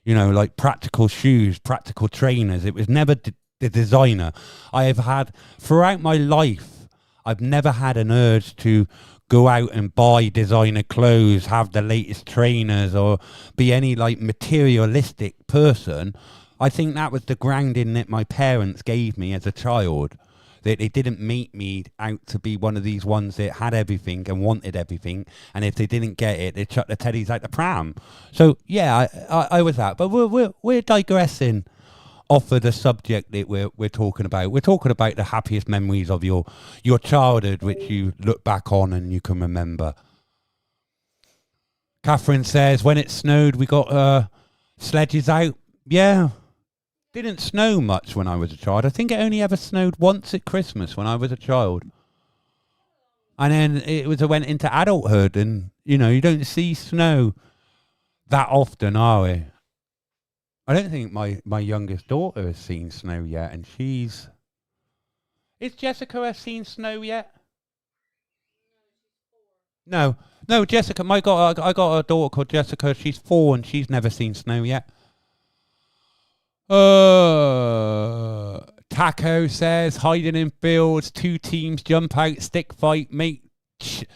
Speaker 1: like practical shoes, practical trainers. It was never the designer. I have had throughout my life, I've never had an urge to go out and buy designer clothes, have the latest trainers, or be any like materialistic person. I think that was the grounding that my parents gave me as a child, that they didn't make me out to be one of these ones that had everything and wanted everything, and if they didn't get it, they chucked the teddies out the pram. So yeah, I was that. But we're digressing off of the subject that we're talking about. We're talking about the happiest memories of your childhood, which you look back on and you can remember. Catherine says, when it snowed, we got sledges out. Yeah. Didn't snow much when I was a child. I think it only ever snowed once at Christmas when I was a child. And then I went into adulthood, and, you don't see snow that often, are we? I don't think my youngest daughter has seen snow yet, and is Jessica has seen snow yet? No, Jessica. I got a daughter called Jessica. She's 4 and she's never seen snow yet. Taco says, hiding in fields, 2 teams jump out, stick fight, make chirp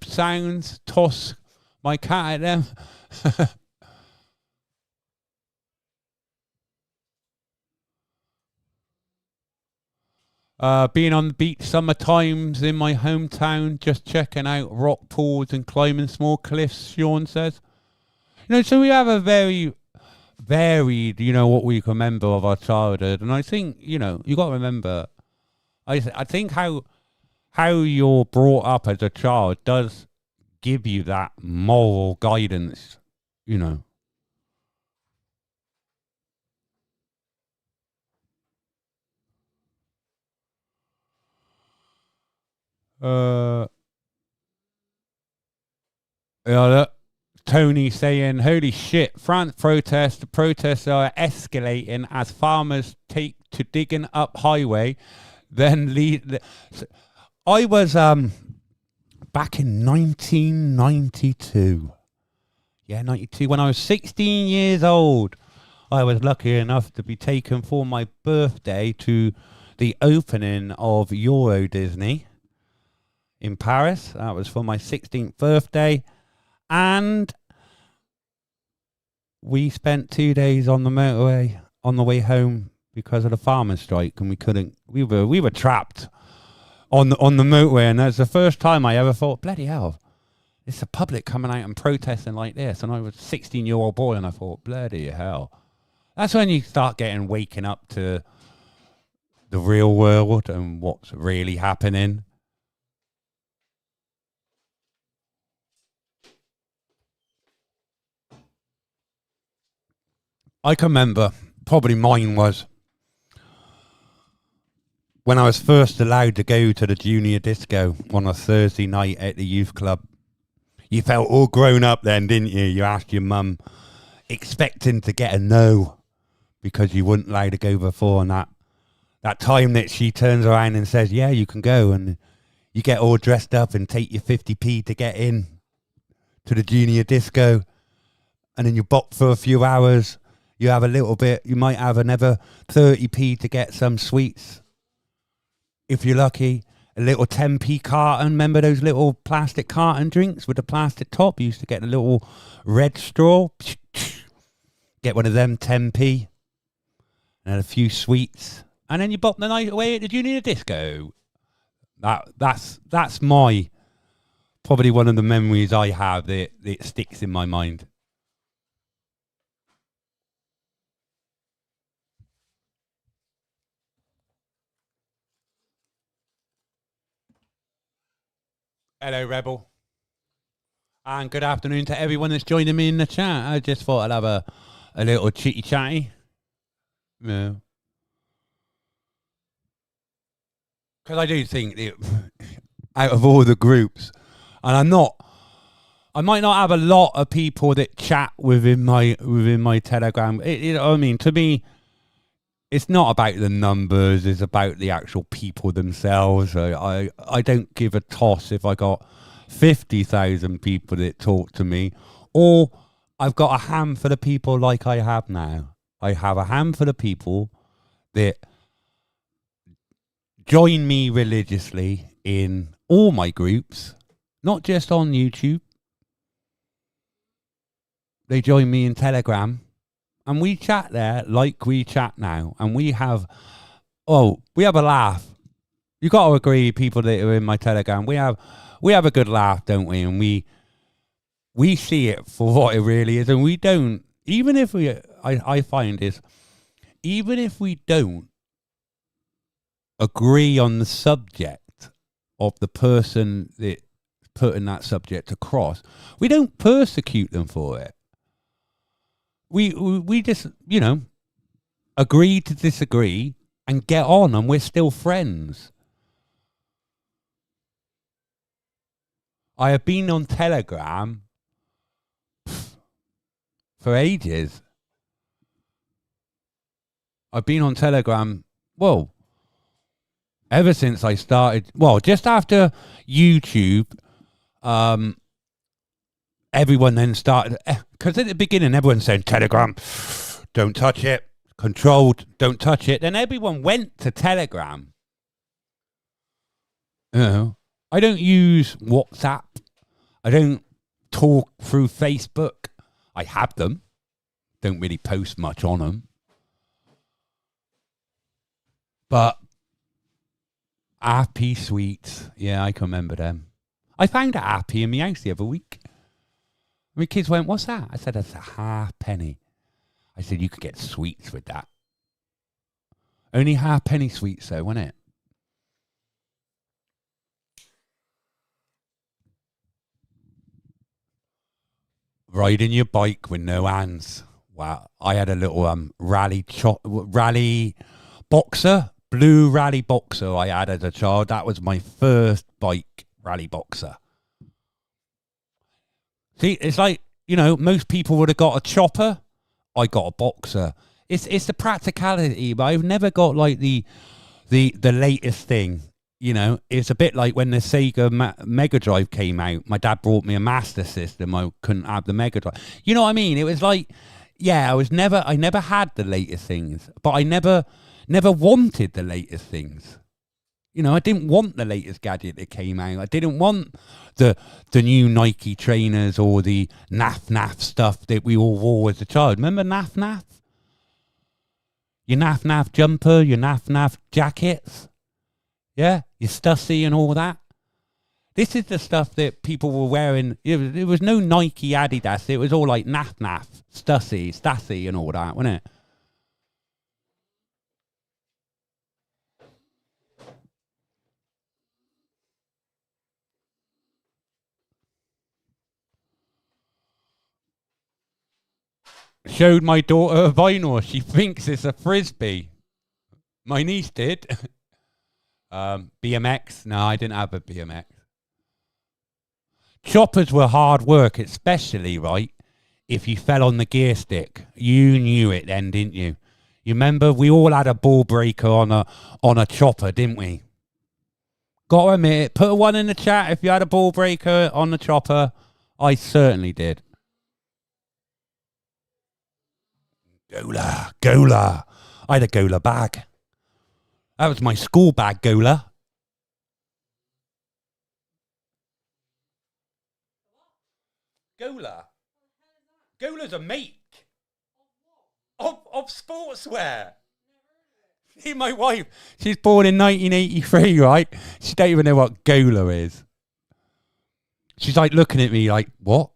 Speaker 1: sounds, toss my cat at them. Being on the beach summer times in my hometown, just checking out rock pools and climbing small cliffs, Sean says. So we have a very varied, what we can remember of our childhood. And I think, you got to remember, I think how you're brought up as a child does give you that moral guidance, Tony saying, holy shit, France protests. The protests are escalating as farmers take to digging up highway. Then I was back in 1992. Yeah, 92. When I was 16 years old, I was lucky enough to be taken for my birthday to the opening of Euro Disney in Paris. That was for my 16th birthday. And we spent 2 days on the motorway on the way home because of the farmers' strike, and we were trapped on the motorway, and that's the first time I ever thought, bloody hell, it's the public coming out and protesting like this. And I was a 16-year-old boy, and I thought, bloody hell. That's when you start waking up to the real world and what's really happening. I can remember, probably mine was when I was first allowed to go to the junior disco on a Thursday night at the youth club. You felt all grown up then, didn't you? You asked your mum, expecting to get a no, because you weren't allowed to go before, and that time that she turns around and says, yeah, you can go, and you get all dressed up and take your 50p to get in to the junior disco, and then you bop for a few hours. You have a little bit, you might have another 30p to get some sweets. If you're lucky, a little 10p carton. Remember those little plastic carton drinks with the plastic top? You used to get a little red straw. Get one of them, 10p. And a few sweets. And then you bop the night away at the junior disco. That's my, probably one of the memories I have that sticks in my mind. Hello, Rebel. And good afternoon to everyone that's joining me in the chat. I just thought I'd have a little chitty chatty. Yeah. Because I do think that out of all the groups, and I'm not I might not have a lot of people that chat within my Telegram. I mean, to me, it's not about the numbers. It's about the actual people themselves. I don't give a toss if I got 50,000 people that talk to me, or I've got a handful of people like I have now. I have a handful of people that join me religiously in all my groups, not just on YouTube. They join me in Telegram, and we chat there like we chat now, and we have a laugh. You got to agree, people that are in my Telegram, we have a good laugh, don't we? And we see it for what it really is, and we don't. Even if I find is, even if we don't agree on the subject of the person that putting that subject across, we don't persecute them for it. We just, agree to disagree and get on, and we're still friends. I have been on Telegram for ages. I've been on Telegram, ever since I started, just after YouTube, everyone then started, because at the beginning everyone saying Telegram, don't touch it, controlled, don't touch it. Then everyone went to Telegram. I don't use WhatsApp. I don't talk through Facebook. I have them. Don't really post much on them. But Happy Sweets, yeah, I can remember them. I found a Happy in my house the other week. My kids went, "What's that?" I said, "That's a halfpenny." I said, "You could get sweets with that." Only halfpenny sweets though, wasn't it? Riding your bike with no hands. Wow, I had a little rally boxer, blue rally boxer I had as a child. That was my first bike, rally boxer. See, it's like, most people would have got a chopper. I got a boxer. It's the practicality, but I've never got like the latest thing. It's a bit like when the Sega Mega Drive came out. My dad brought me a Master System. I couldn't have the Mega Drive. You know what I mean? It was like, yeah, I never had the latest things, but I never wanted the latest things. I didn't want the latest gadget that came out. I didn't want the new Nike trainers or the naff stuff that we all wore as a child. Remember naff? Your naff jumper, your naff jackets. Yeah, your Stussy and all that. This is the stuff that people were wearing. There was no Nike, Adidas. It was all like naff, Stussy and all that, wasn't it? Showed my daughter a vinyl. She thinks it's a frisbee. My niece did. BMX? No, I didn't have a BMX. Choppers were hard work, especially, right, if you fell on the gear stick. You knew it then, didn't you? You remember we all had a ball breaker on a chopper, didn't we? Got to admit it. Put a one in the chat if you had a ball breaker on the chopper. I certainly did. Gola. I had a Gola bag. That was my school bag, Gola. Gola's a make of sportswear. See, my wife, she's born in 1983, right? She don't even know what Gola is. She's like looking at me like, what?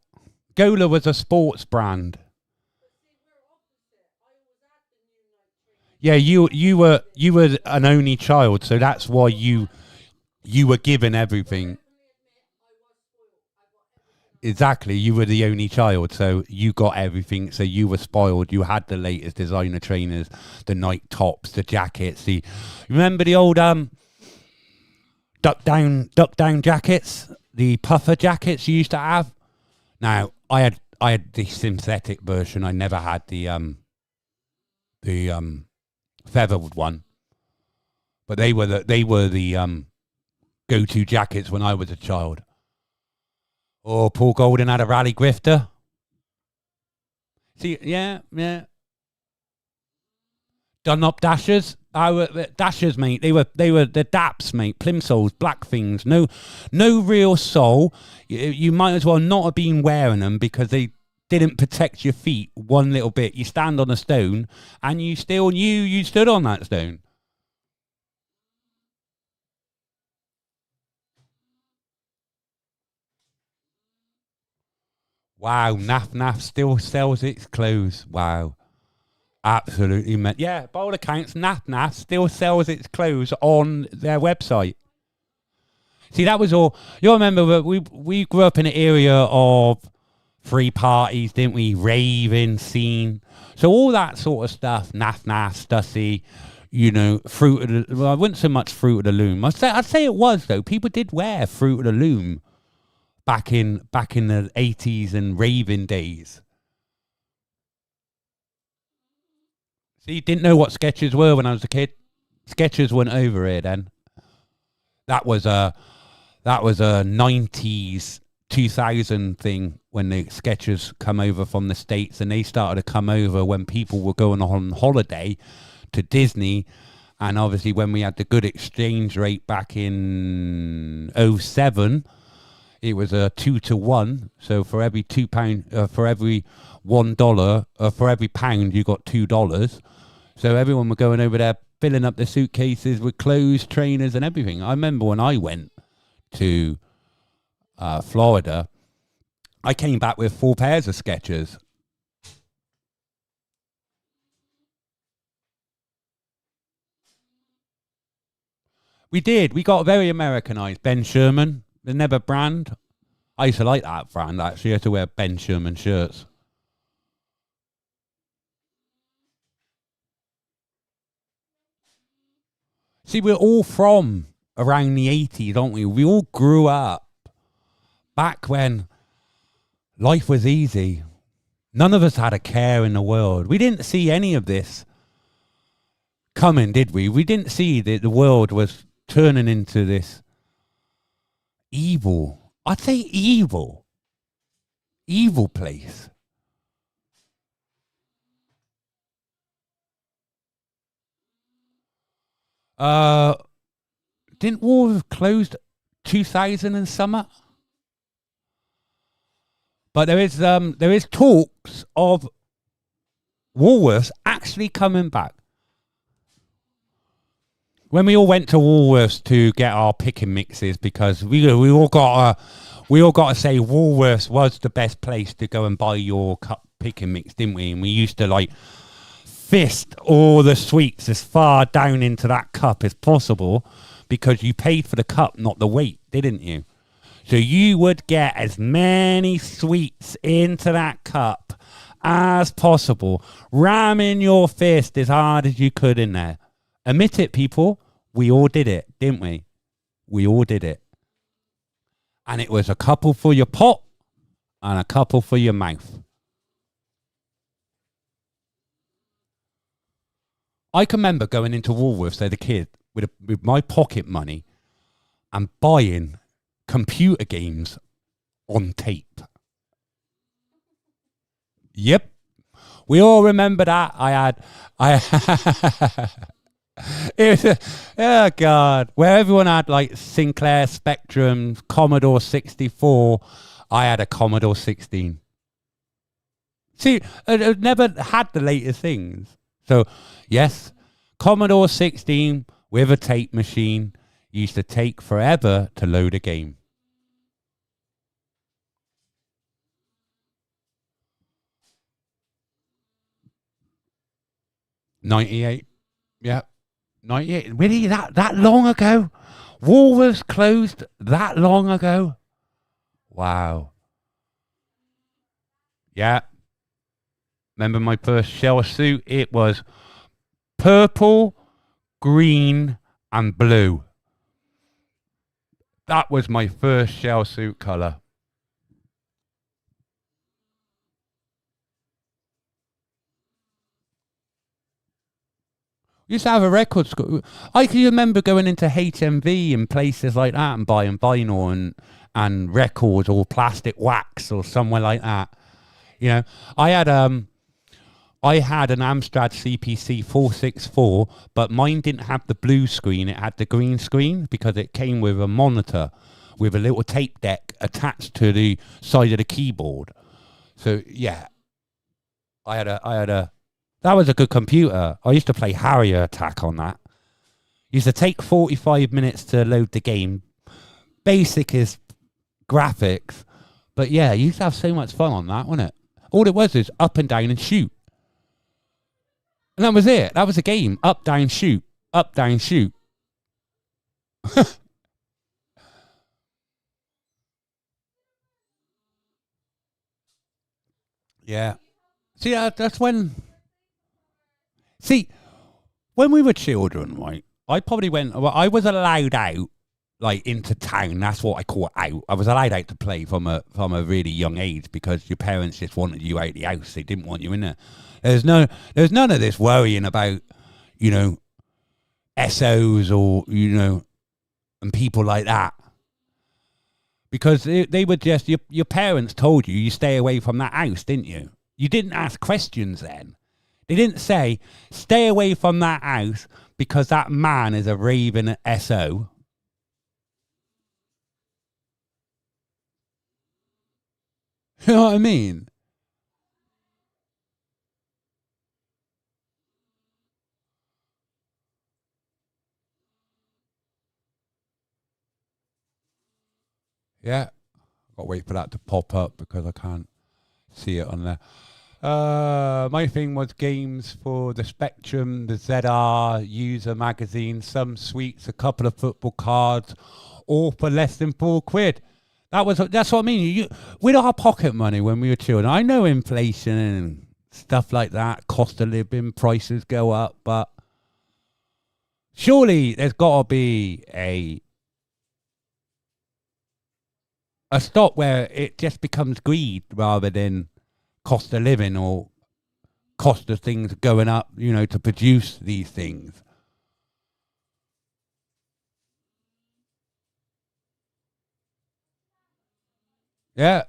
Speaker 1: Gola was a sports brand. Yeah, you were an only child, so that's why you were given everything. Exactly, you were the only child, so you got everything. So you were spoiled. You had the latest designer trainers, the Nike tops, the jackets. Remember the old duck down jackets, the puffer jackets you used to have. Now, I had the synthetic version. I never had the feathered one. But they were the go-to jackets when I was a child. Oh, Paul Golden had a rally grifter. See, yeah. Dunlop Dashers. Dashers, mate. They were the Daps, mate. Plimsolls, black things. No real sole. You might as well not have been wearing them because they didn't protect your feet one little bit. You stand on a stone and you still knew you stood on that stone. Wow, Naf still sells its clothes. Wow. Absolutely, man. Yeah, by all accounts, Naf still sells its clothes on their website. See, that was all. You remember we grew up in an area of free parties, didn't we? Raving scene. So all that sort of stuff, Naf, Stussy, you know, Fruit of the... Well, I wouldn't so much Fruit of the Loom. I'd say it was, though. People did wear Fruit of the Loom back in the 80s and raving days. See, didn't know what Skechers were when I was a kid. Skechers weren't over here then. That was a 90s 2000 thing when the Skechers come over from the States, and they started to come over when people were going on holiday to Disney. And obviously when we had the good exchange rate back in 07, it was a 2 to 1. So for every £2, for every $1, for every pound, you got $2. So everyone were going over there, filling up their suitcases with clothes, trainers, and everything. I remember when I went to Florida, I came back with 4 pairs of Skechers. We did. We got very Americanized. Ben Sherman. The Never brand. I used to like that brand, actually. I used to wear Ben Sherman shirts. See, we're all from around the 80s, aren't we? We all grew up back when life was easy. None of us had a care in the world. We didn't see any of this coming, did we? We didn't see that the world was turning into this evil... I'd say evil place. Didn't Woolworths closed 2000 and summer? But there is talks of Woolworths actually coming back. When we all went to Woolworths to get our picking mixes, because we all got to say Woolworths was the best place to go and buy your cup picking mix, didn't we? And we used to like fist all the sweets as far down into that cup as possible, because you paid for the cup, not the weight, didn't you? So you would get as many sweets into that cup as possible, ramming your fist as hard as you could in there. Admit it, people. We all did it, didn't we? We all did it. And it was a couple for your pot and a couple for your mouth. I can remember going into Woolworths as a kid with my pocket money and buying computer games on tape. Yep. We all remember that. It was oh God, where everyone had like Sinclair Spectrum, Commodore 64, I had a Commodore 16. See, I never had the latest things. So yes, Commodore 16 with a tape machine used to take forever to load a game. '98, yeah. 98, really? That long ago? Woolworths closed that long ago? Wow. Yeah. Remember my first shell suit? It was purple, green, and blue. That was my first shell suit colour. We used to have a record store. I can remember going into HMV and places like that and buying vinyl and records or plastic wax or somewhere like that. You know, I had an Amstrad CPC 464, but mine didn't have the blue screen. It had the green screen because it came with a monitor with a little tape deck attached to the side of the keyboard. So yeah, I had a. That was a good computer. I used to play Harrier Attack on that. Used to take 45 minutes to load the game. Basic is graphics. But yeah, you used to have so much fun on that, wasn't it? All it was is up and down and shoot. And that was it. That was the game. Up, down, shoot. Up, down, shoot. Yeah. See, that's when... See, when we were children, right, I probably went... Well, I was allowed out, like, into town. That's what I call out. I was allowed out to play from a really young age because your parents just wanted you out the house. They didn't want you in there. There's none of this worrying about, you know, SOs or, you know, and people like that. Because they were just... Your parents told you stay away from that house, didn't you? You didn't ask questions then. They didn't say, stay away from that house because that man is a raving SO. You know what I mean? Yeah. I've got to wait for that to pop up because I can't see it on there. My thing was games for the Spectrum, the ZR, user magazine, some sweets, a couple of football cards, all for less than £4. That's what I mean. With our pocket money when we were children, I know inflation and stuff like that, cost of living, prices go up, but surely there's got to be a stop where it just becomes greed rather than cost of living or cost of things going up, you know, to produce these things. Yeah.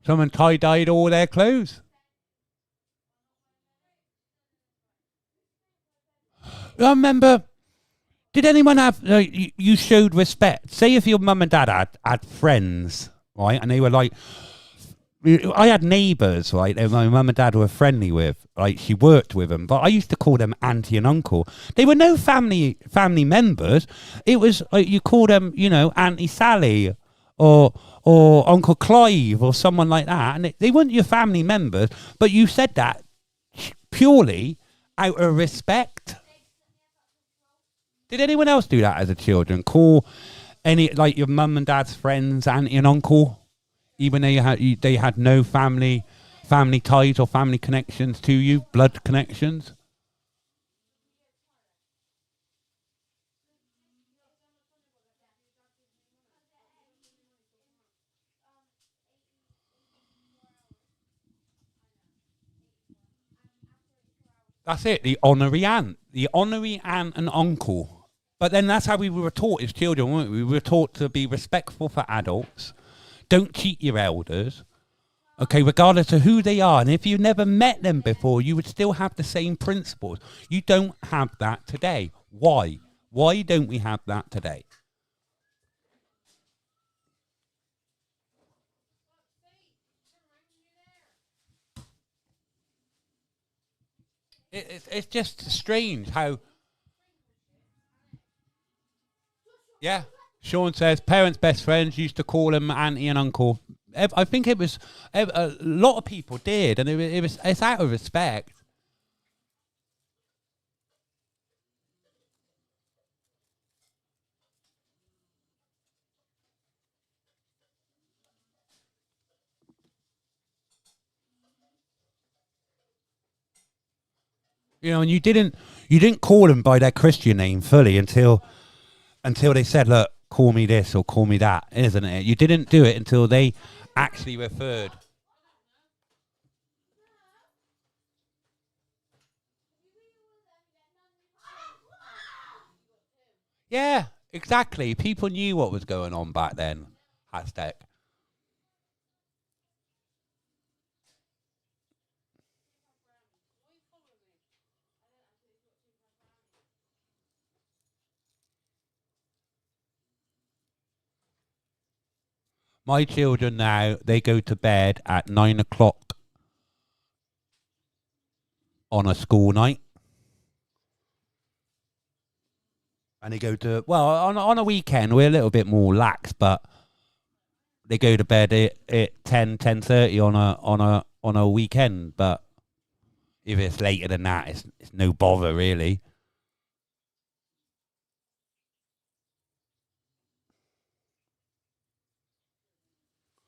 Speaker 1: Someone tie-dyed all their clothes. I remember, did anyone have, you showed respect. Say if your mum and dad had friends, right, and they were like, I had neighbours, right, that my mum and dad were friendly with. Like, she worked with them, but I used to call them auntie and uncle. They were no family members. It was, like, you called them, you know, Auntie Sally or Uncle Clive or someone like that. And they weren't your family members, but you said that purely out of respect. Did anyone else do that as a children? Call any, like, your mum and dad's friends auntie and uncle? Even though they had no family ties or family connections to you, blood connections. That's it, the honorary aunt and uncle. But then that's how we were taught as children, weren't we? We were taught to be respectful for adults. Don't cheat your elders, okay, regardless of who they are. And if you never met them before, you would still have the same principles. You don't have that today. Why? Why don't we have that today? It's just strange how... Yeah. Sean says parents' best friends used to call them auntie and uncle. I think it was a lot of people did, and it's out of respect. You know, and you didn't call them by their Christian name fully until they said, look, call me this or call me that, isn't it? You didn't do it until they actually referred. Yeah, exactly. People knew what was going on back then. Hashtag. My children now, they go to bed at 9 o'clock on a school night. And they go to, well, on a weekend, we're a little bit more lax, but they go to bed at 10:30 on a weekend. But if it's later than that, it's no bother, really.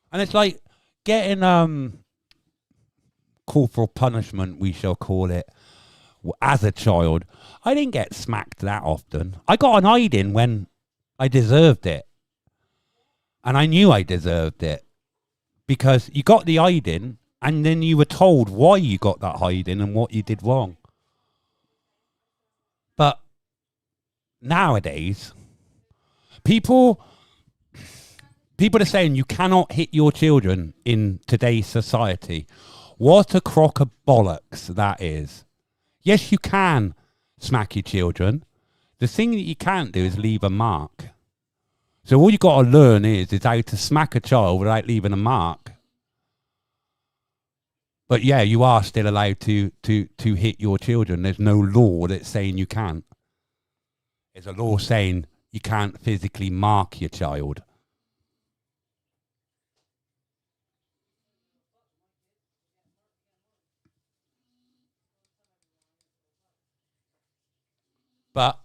Speaker 1: And it's like getting corporal punishment, we shall call it, as a child. I didn't get smacked that often. I got an hiding when I deserved it. And I knew I deserved it. Because you got the hiding, and then you were told why you got that hiding and what you did wrong. But nowadays, people are saying you cannot hit your children in today's society. What a crock of bollocks that is. Yes, you can smack your children. The thing that you can't do is leave a mark. So all you got to learn is how to smack a child without leaving a mark. But yeah, you are still allowed to hit your children. There's no law that's saying you can't. There's a law saying you can't physically mark your child. But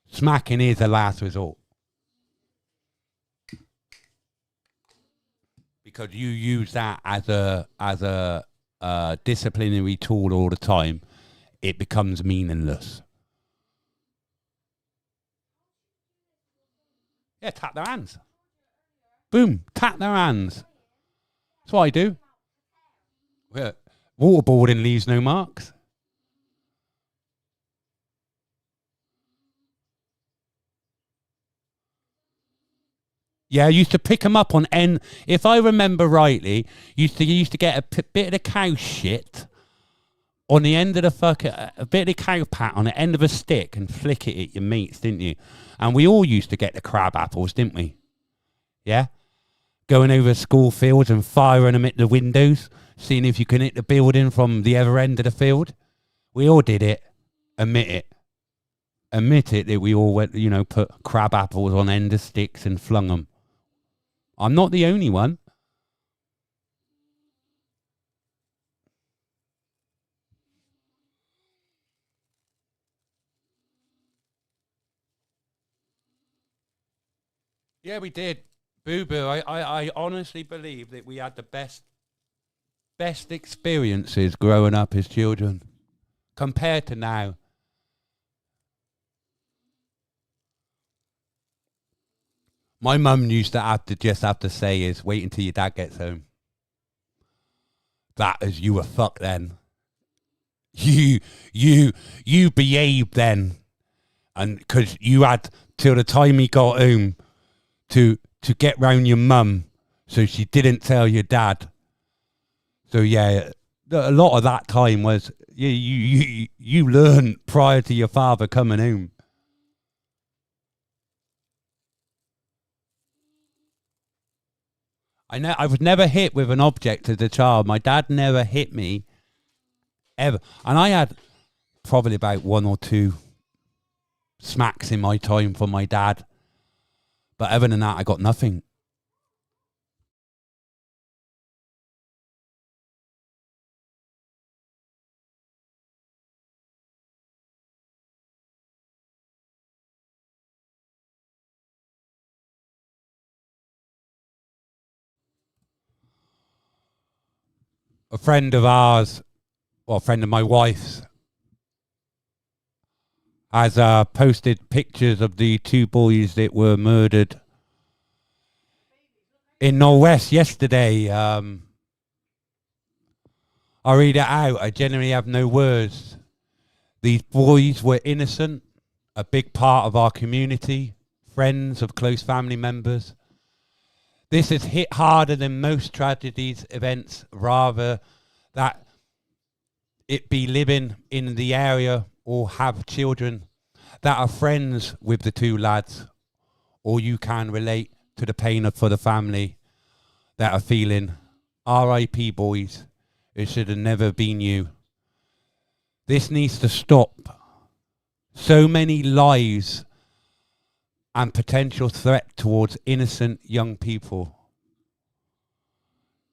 Speaker 1: smacking is a last resort. Because you use that as a disciplinary tool all the time, it becomes meaningless. Yeah, tap their hands. Boom, tap their hands. That's what I do. Yeah. Waterboarding leaves no marks. Yeah, I used to pick them up on end. If I remember rightly, you used to get a bit of the cow shit on the end of the a bit of the cow pat on the end of a stick and flick it at your mates, didn't you? And we all used to get the crab apples, didn't we? Yeah? Going over school fields and firing them at the windows, seeing if you can hit the building from the other end of the field. We all did it. Admit it. Admit it that we all went, put crab apples on end of sticks and flung them. I'm not the only one. Yeah, we did. Boo-boo. I honestly believe that we had the best experiences growing up as children compared to now. My mum used to just have to say is wait until your dad gets home. That as you were fucked then. You behaved then. And because you had till the time he got home to get round your mum so she didn't tell your dad. So yeah, a lot of that time was you learned prior to your father coming home. I was never hit with an object as a child. My dad never hit me ever. And I had probably about 1 or 2 smacks in my time from my dad. But other than that, I got nothing. A friend of ours, or a friend of my wife's, has posted pictures of the 2 boys that were murdered in Norwest yesterday. I'll read it out. I generally have no words. These boys were innocent, a big part of our community, friends, of close family members. This has hit harder than most tragedies, events, rather that it be living in the area or have children that are friends with the two lads, or you can relate to the pain for the family that are feeling, R.I.P. boys, it should have never been you. This needs to stop. So many lies and potential threat towards innocent young people.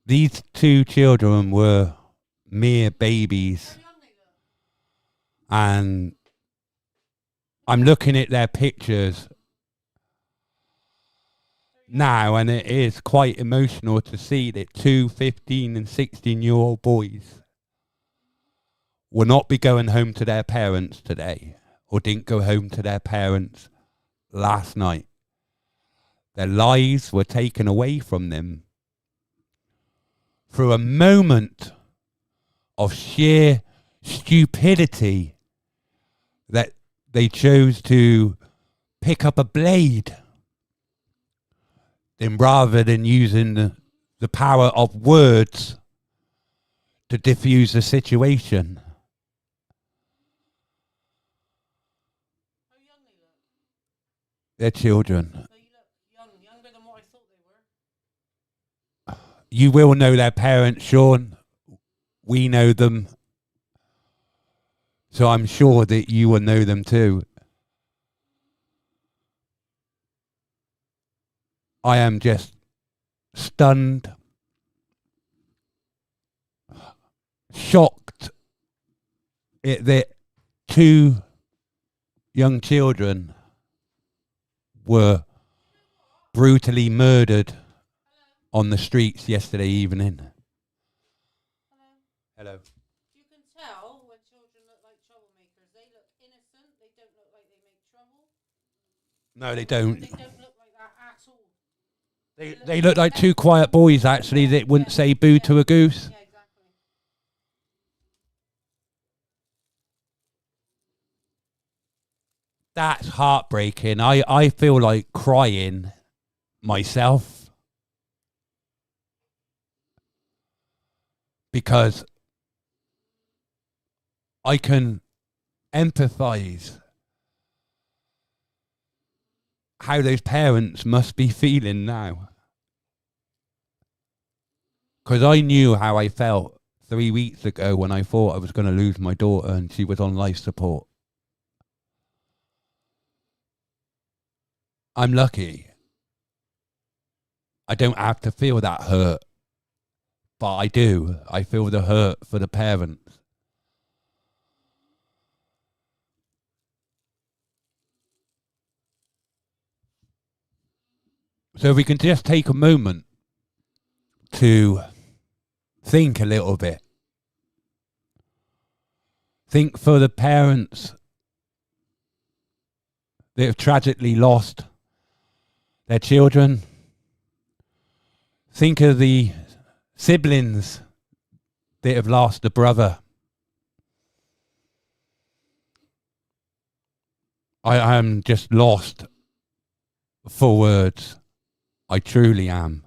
Speaker 1: These two children were mere babies, and I'm looking at their pictures now, and it is quite emotional to see that two 15 and 16-year-old boys will not be going home to their parents today, or didn't go home to their parents last night. Their lives were taken away from them through a moment of sheer stupidity that they chose to pick up a blade, then rather than using the power of words to diffuse the situation.
Speaker 5: How young they look?
Speaker 1: Their children.
Speaker 5: They look young, younger than what I thought they were.
Speaker 1: You will know their parents, Sean. We know them. So I'm sure that you will know them too. I am just stunned, shocked that two young children were brutally murdered on the streets yesterday evening. Hello.
Speaker 5: You can tell when children look like troublemakers. They look innocent. They don't look like they make trouble.
Speaker 1: No, they don't.
Speaker 5: They don't look like that at all.
Speaker 1: They look like two quiet boys, actually, that wouldn't say boo to a goose.
Speaker 5: Yeah, exactly.
Speaker 1: That's heartbreaking. I feel like crying myself, because I can empathize how those parents must be feeling now. Because I knew how I felt 3 weeks ago when I thought I was going to lose my daughter and she was on life support. I'm lucky. I don't have to feel that hurt. But I do. I feel the hurt for the parents. So if we can just take a moment to think a little bit. Think for the parents that have tragically lost their children. Think of the siblings that have lost a brother. I am just lost for words. I truly am.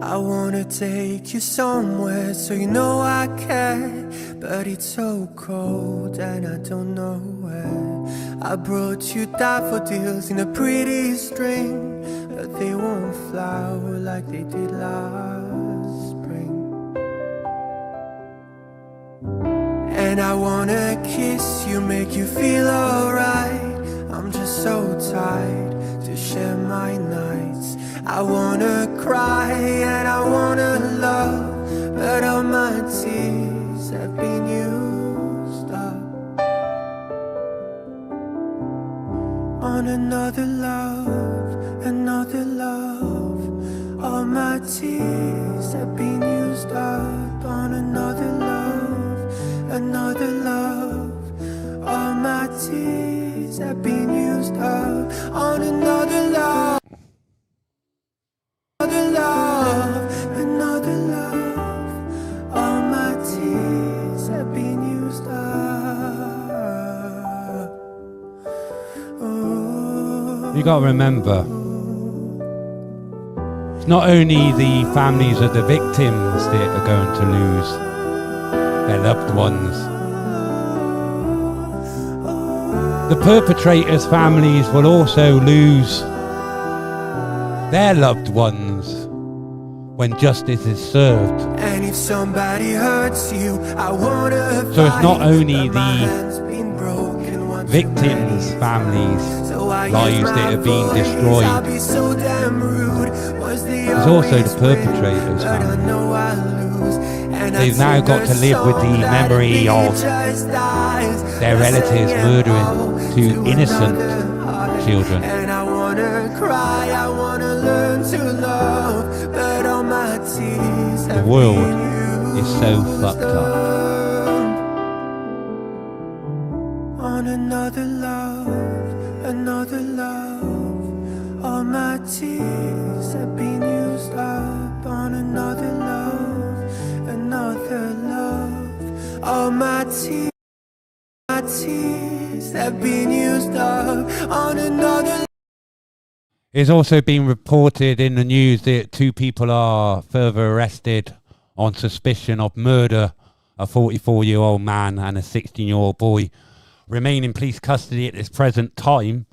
Speaker 6: I wanna take you somewhere so you know I care, but it's so cold and I don't know where. I brought you daffodils in a pretty string, but they won't flower like they did last spring. And I wanna kiss you, make you feel alright. I'm just so tired to share my nights. I wanna cry and I wanna love, but all my tears have been used up. another love, another love. All my tears have been used up on another love, another love. All my tears have been used up on another love, another love, another love. All my tears have been used up. Oh.
Speaker 1: You got to remember, it's not only the families of the victims that are going to lose their loved ones. The perpetrators' families will also lose their loved ones when justice is served.
Speaker 6: And if somebody hurts you, I wanna
Speaker 1: So it's not only
Speaker 6: but
Speaker 1: the
Speaker 6: my hand's been broken once
Speaker 1: victims'
Speaker 6: already.
Speaker 1: families'
Speaker 6: So I
Speaker 1: lives
Speaker 6: use
Speaker 1: that
Speaker 6: my
Speaker 1: have been
Speaker 6: voice,
Speaker 1: destroyed.
Speaker 6: I'll be so damn rude. Was they
Speaker 1: There's also
Speaker 6: always
Speaker 1: the perpetrators'
Speaker 6: win, but I
Speaker 1: family.
Speaker 6: know I lose. And I
Speaker 1: They've now
Speaker 6: sing
Speaker 1: got
Speaker 6: a
Speaker 1: to live with the
Speaker 6: song that
Speaker 1: memory
Speaker 6: it
Speaker 1: of
Speaker 6: just dies.
Speaker 1: their
Speaker 6: I
Speaker 1: relatives
Speaker 6: sing it
Speaker 1: murdering
Speaker 6: all
Speaker 1: two
Speaker 6: to
Speaker 1: innocent
Speaker 6: another heart.
Speaker 1: children.
Speaker 6: And I wanna cry, I wanna learn to love, but all my tears
Speaker 1: The
Speaker 6: have
Speaker 1: world
Speaker 6: been
Speaker 1: is so
Speaker 6: used
Speaker 1: fucked up.
Speaker 6: on another love, another love. All my tears have been used up on another love, another love. All my tears have been used up on another.
Speaker 1: It's also been reported in the news that 2 people are further arrested on suspicion of murder. A 44-year-old man and a 16-year-old boy remain in police custody at this present time.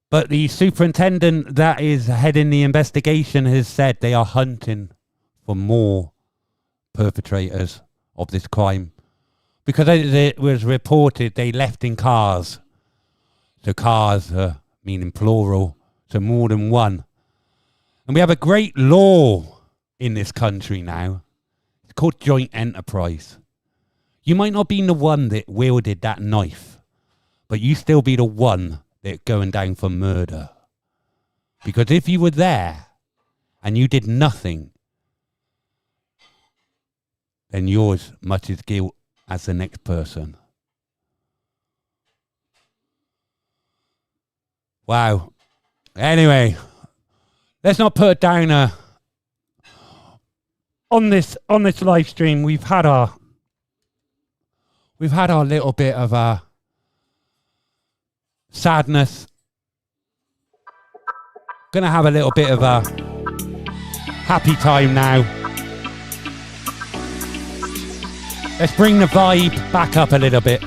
Speaker 1: But the superintendent that is heading the investigation has said they are hunting for more perpetrators of this crime. Because as it was reported, they left in cars. So cars meaning plural, so more than one. And we have a great law in this country now. It's called joint enterprise. You might not be the one that wielded that knife, but you still be the one that's going down for murder. Because if you were there and you did nothing, then you're as much as guilt as the next person. Wow. Anyway, let's not put a downer on this live stream. We've had our little bit of sadness. Gonna have a little bit of a happy time now. Let's bring the vibe back up a little bit.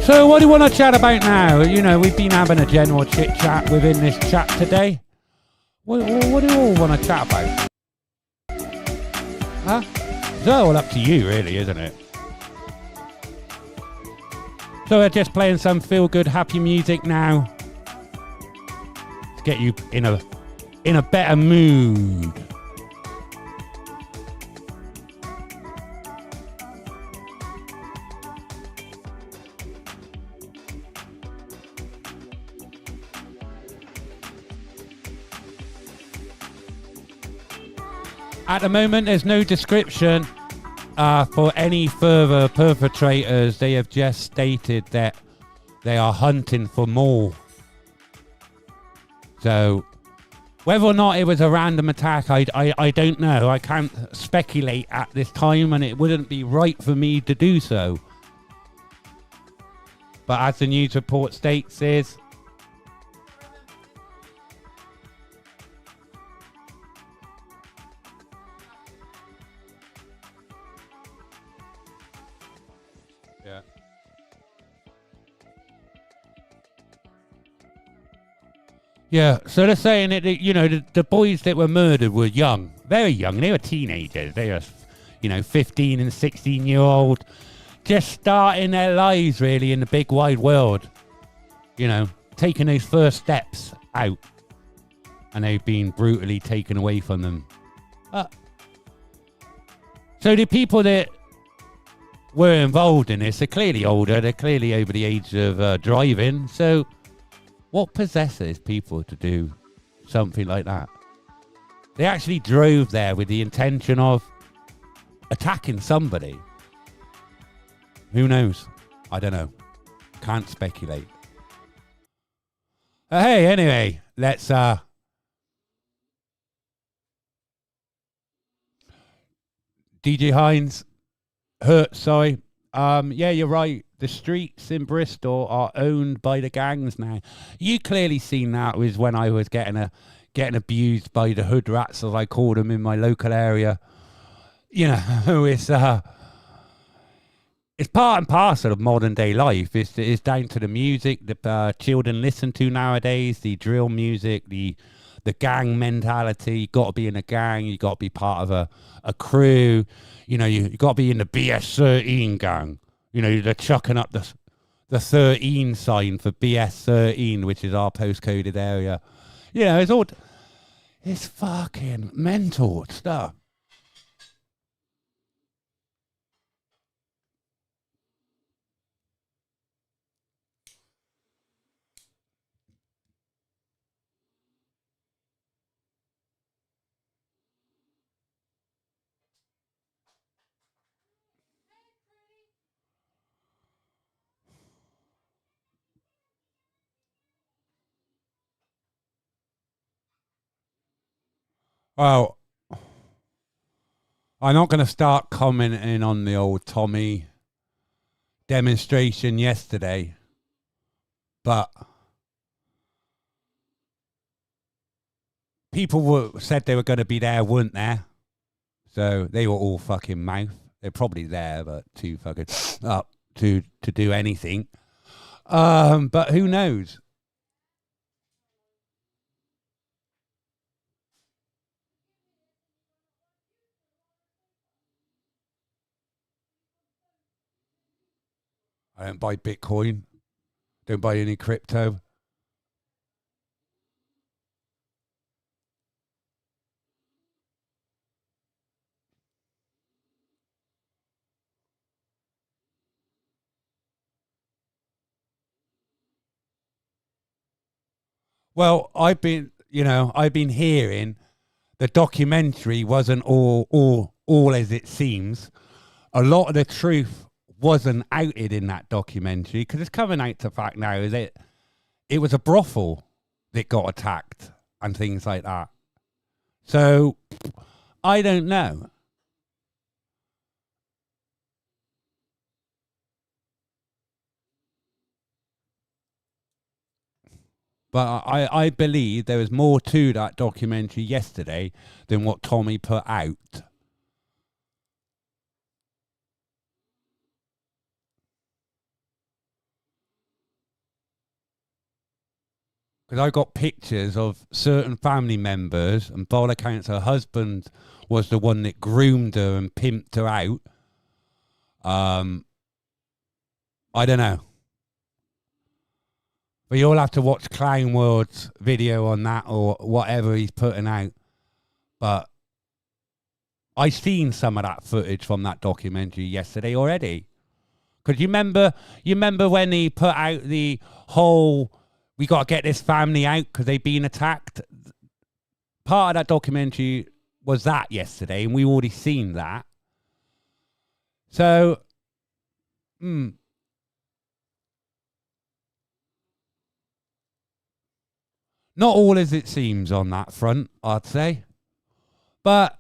Speaker 1: So what do you want to chat about now? You know, we've been having a general chit chat within this chat today. What do you all want to chat about? Huh? It's all up to you, really, isn't it? So we're just playing some feel-good, happy music now to get you in a better mood. At the moment, there's no description for any further perpetrators. They have just stated that they are hunting for more. So, whether or not it was a random attack, I don't know. I can't speculate at this time, and it wouldn't be right for me to do so. But as the news report states, is yeah, so they're saying that, you know, the boys that were murdered were young, very young. They were teenagers. They were, 15 and 16-year-old just starting their lives really in the big wide world. You know, taking those first steps out. And they've been brutally taken away from them. So the people that were involved in this are clearly older. They're clearly over the age of driving. So what possesses people to do something like that? They actually drove there with the intention of attacking somebody. Who knows? I don't know. Can't speculate. Hey, anyway, let's DJ Hines, hurt, sorry. Yeah, you're right. The streets in Bristol are owned by the gangs now. You clearly seen that was when I was getting abused by the hood rats, as I called them in my local area. You know, it's part and parcel of modern day life. It's down to the music that children listen to nowadays, the drill music, the gang mentality. You got to be in a gang. You got to be part of a crew. You know, you got to be in the BS13 gang. You know, they're chucking up the 13 sign for BS13, which is our postcoded area. You know, it's fucking mental stuff. Well, I'm not going to start commenting on the old Tommy demonstration yesterday, but people said they were going to be there, weren't there? So they were all fucking mouth. They're probably there, but too fucking up to do anything. But who knows? I don't buy Bitcoin. Don't buy any crypto. Well, I've been hearing the documentary wasn't all as it seems. A lot of the truth wasn't outed in that documentary, because it's coming out to fact now is it was a brothel that got attacked and things like that. So I don't know. But I believe there was more to that documentary yesterday than what Tommy put out. Because I got pictures of certain family members, and by all accounts her husband was the one that groomed her and pimped her out. I don't know. But you'll have to watch Clown World's video on that or whatever he's putting out. But I seen some of that footage from that documentary yesterday already. Because you remember when he put out the whole, we got to get this family out because they've been attacked. Part of that documentary was that yesterday, and we already seen that. So, not all as it seems on that front, I'd say. But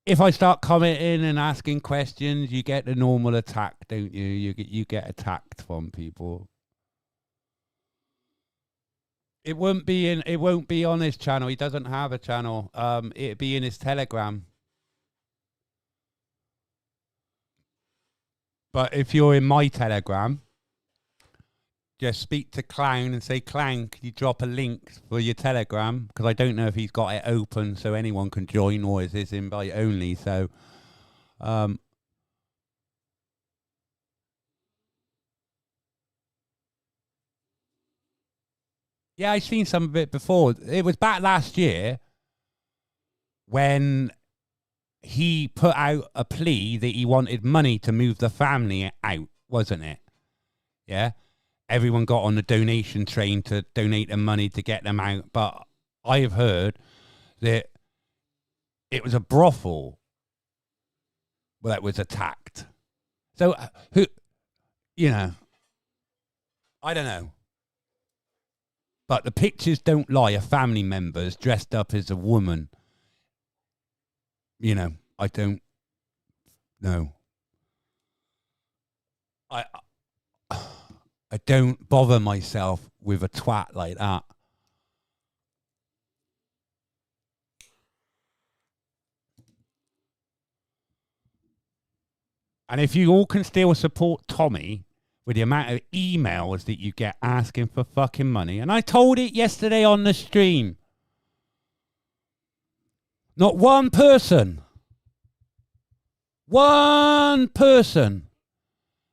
Speaker 1: if I start commenting and asking questions, you get the normal attack, don't you? You get attacked from people. It won't be on his channel. He doesn't have a channel. It'd be in his Telegram. But if you're in my Telegram, just speak to Clown and say, Clown, can you drop a link for your Telegram? Because I don't know if he's got it open so anyone can join, or is this invite only. So, Yeah, I've seen some of it before. It was back last year when he put out a plea that he wanted money to move the family out, wasn't it? Yeah. Everyone got on the donation train to donate the money to get them out. But I have heard that it was a brothel that was attacked. So, who, you know, I don't know. But the pictures don't lie. A family member's dressed up as a woman. You know, I don't know. I don't bother myself with a twat like that. And if you all can still support Tommy with the amount of emails that you get asking for fucking money, and I told it yesterday on the stream, not one person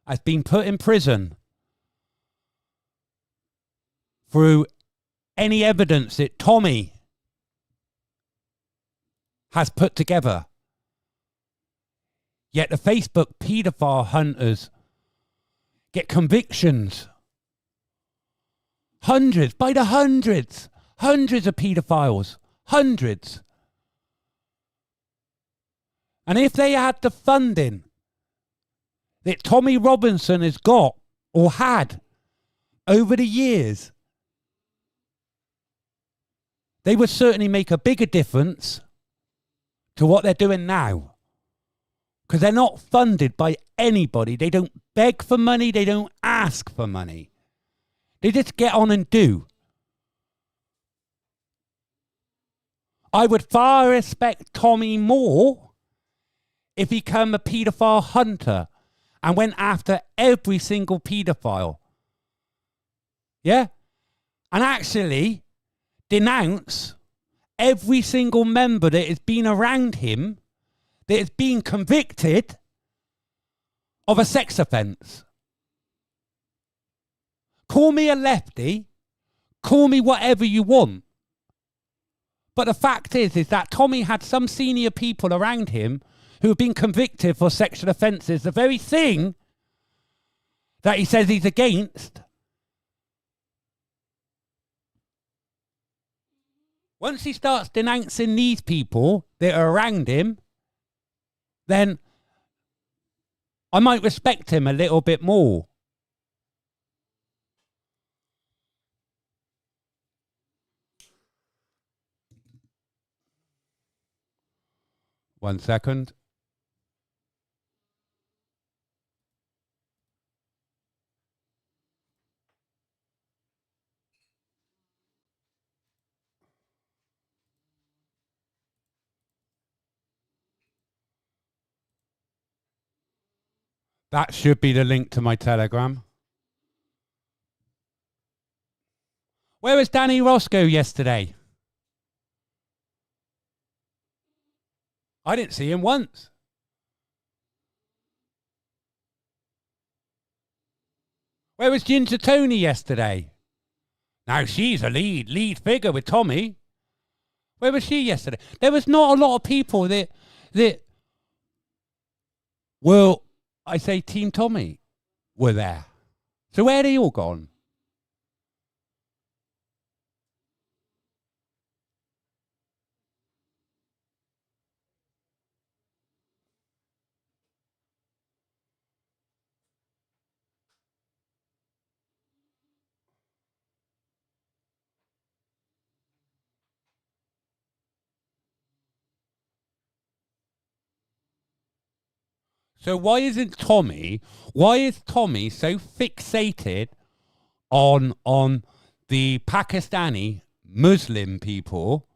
Speaker 1: has been put in prison through any evidence that Tommy has put together. Yet the Facebook paedophile hunters get convictions. Hundreds, by the hundreds. Hundreds of paedophiles. Hundreds. And if they had the funding that Tommy Robinson has got or had over the years, they would certainly make a bigger difference to what they're doing now. Because they're not funded by anybody. They don't beg for money. They don't ask for money. They just get on and do. I would far respect Tommy more if he became a paedophile hunter and went after every single paedophile. Yeah? And actually denounce every single member that has been around him that has been convicted of a sex offence. Call me a lefty, call me whatever you want. But the fact is that Tommy had some senior people around him who have been convicted for sexual offences, the very thing that he says he's against. Once he starts denouncing these people that are around him, then I might respect him a little bit more. One second. That should be the link to my Telegram. Where was Danny Roscoe yesterday? I didn't see him once. Where was Ginger Tony yesterday? Now she's a lead figure with Tommy. Where was she yesterday? There was not a lot of people that well, I say Team Tommy were there. So where are they all gone? So why is Tommy so fixated on the Pakistani Muslim people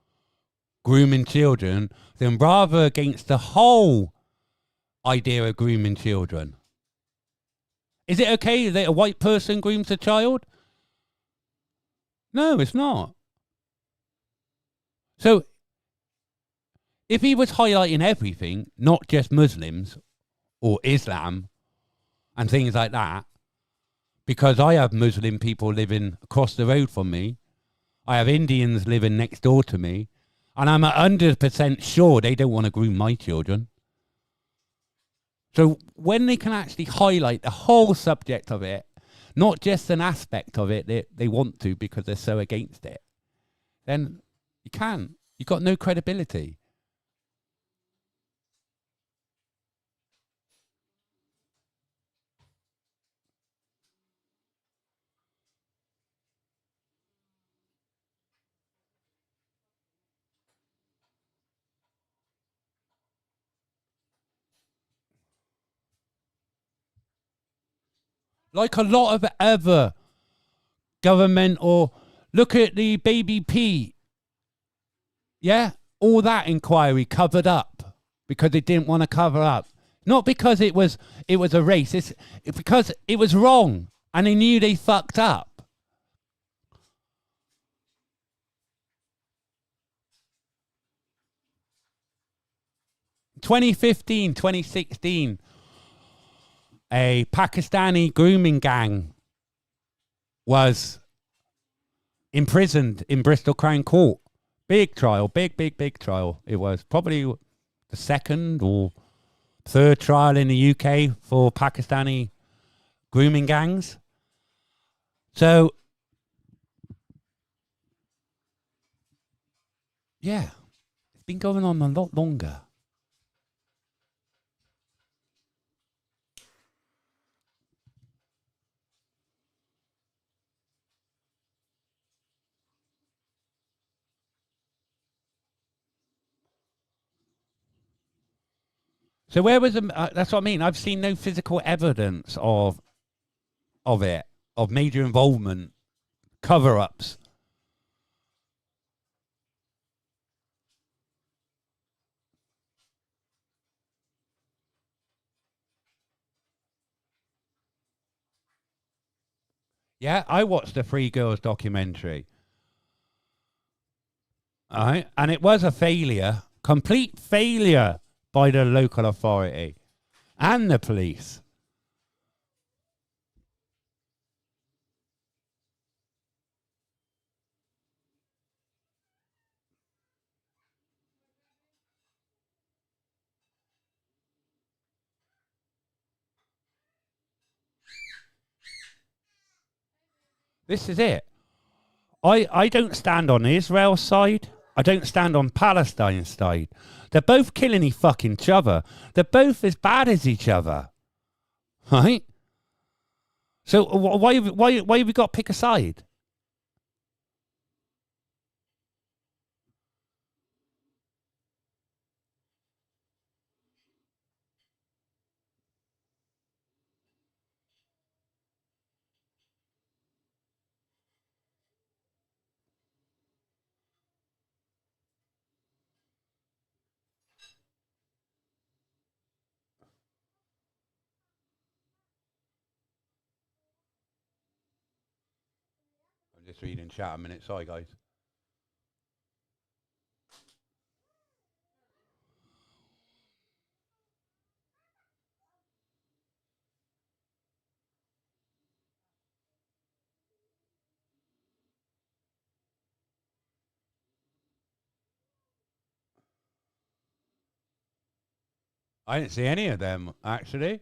Speaker 1: grooming children than rather against the whole idea of grooming children? Is it okay that a white person grooms a child? No, it's not. So if he was highlighting everything, not just Muslims or Islam and things like that, because I have Muslim people living across the road from me, I have Indians living next door to me, and I'm 100% sure they don't want to groom my children. So when they can actually highlight the whole subject of it, not just an aspect of it that they want to because they're so against it, then you can't. You've got no credibility. Like a lot of other government, or look at the baby P. Yeah, all that inquiry covered up because they didn't want to cover up. Not because it was a race. It's because it was wrong and they knew they fucked up. In 2015, 2016, a Pakistani grooming gang was imprisoned in Bristol Crown Court. Big trial, big trial. It was probably the second or third trial in the UK for Pakistani grooming gangs. So, yeah, it's been going on a lot longer. So where was the? That's what I mean. I've seen no physical evidence of it, of major involvement, cover-ups. Yeah, I watched the Three Girls documentary. All right, and it was a failure, complete failure by the local authority and the police. This is it. I don't stand on Israel's side. I don't stand on Palestine's side. They're both killing each other. They're both as bad as each other. Right? So why have we got to pick a side? I'm just reading chat a minute. Sorry, guys. I didn't see any of them, actually.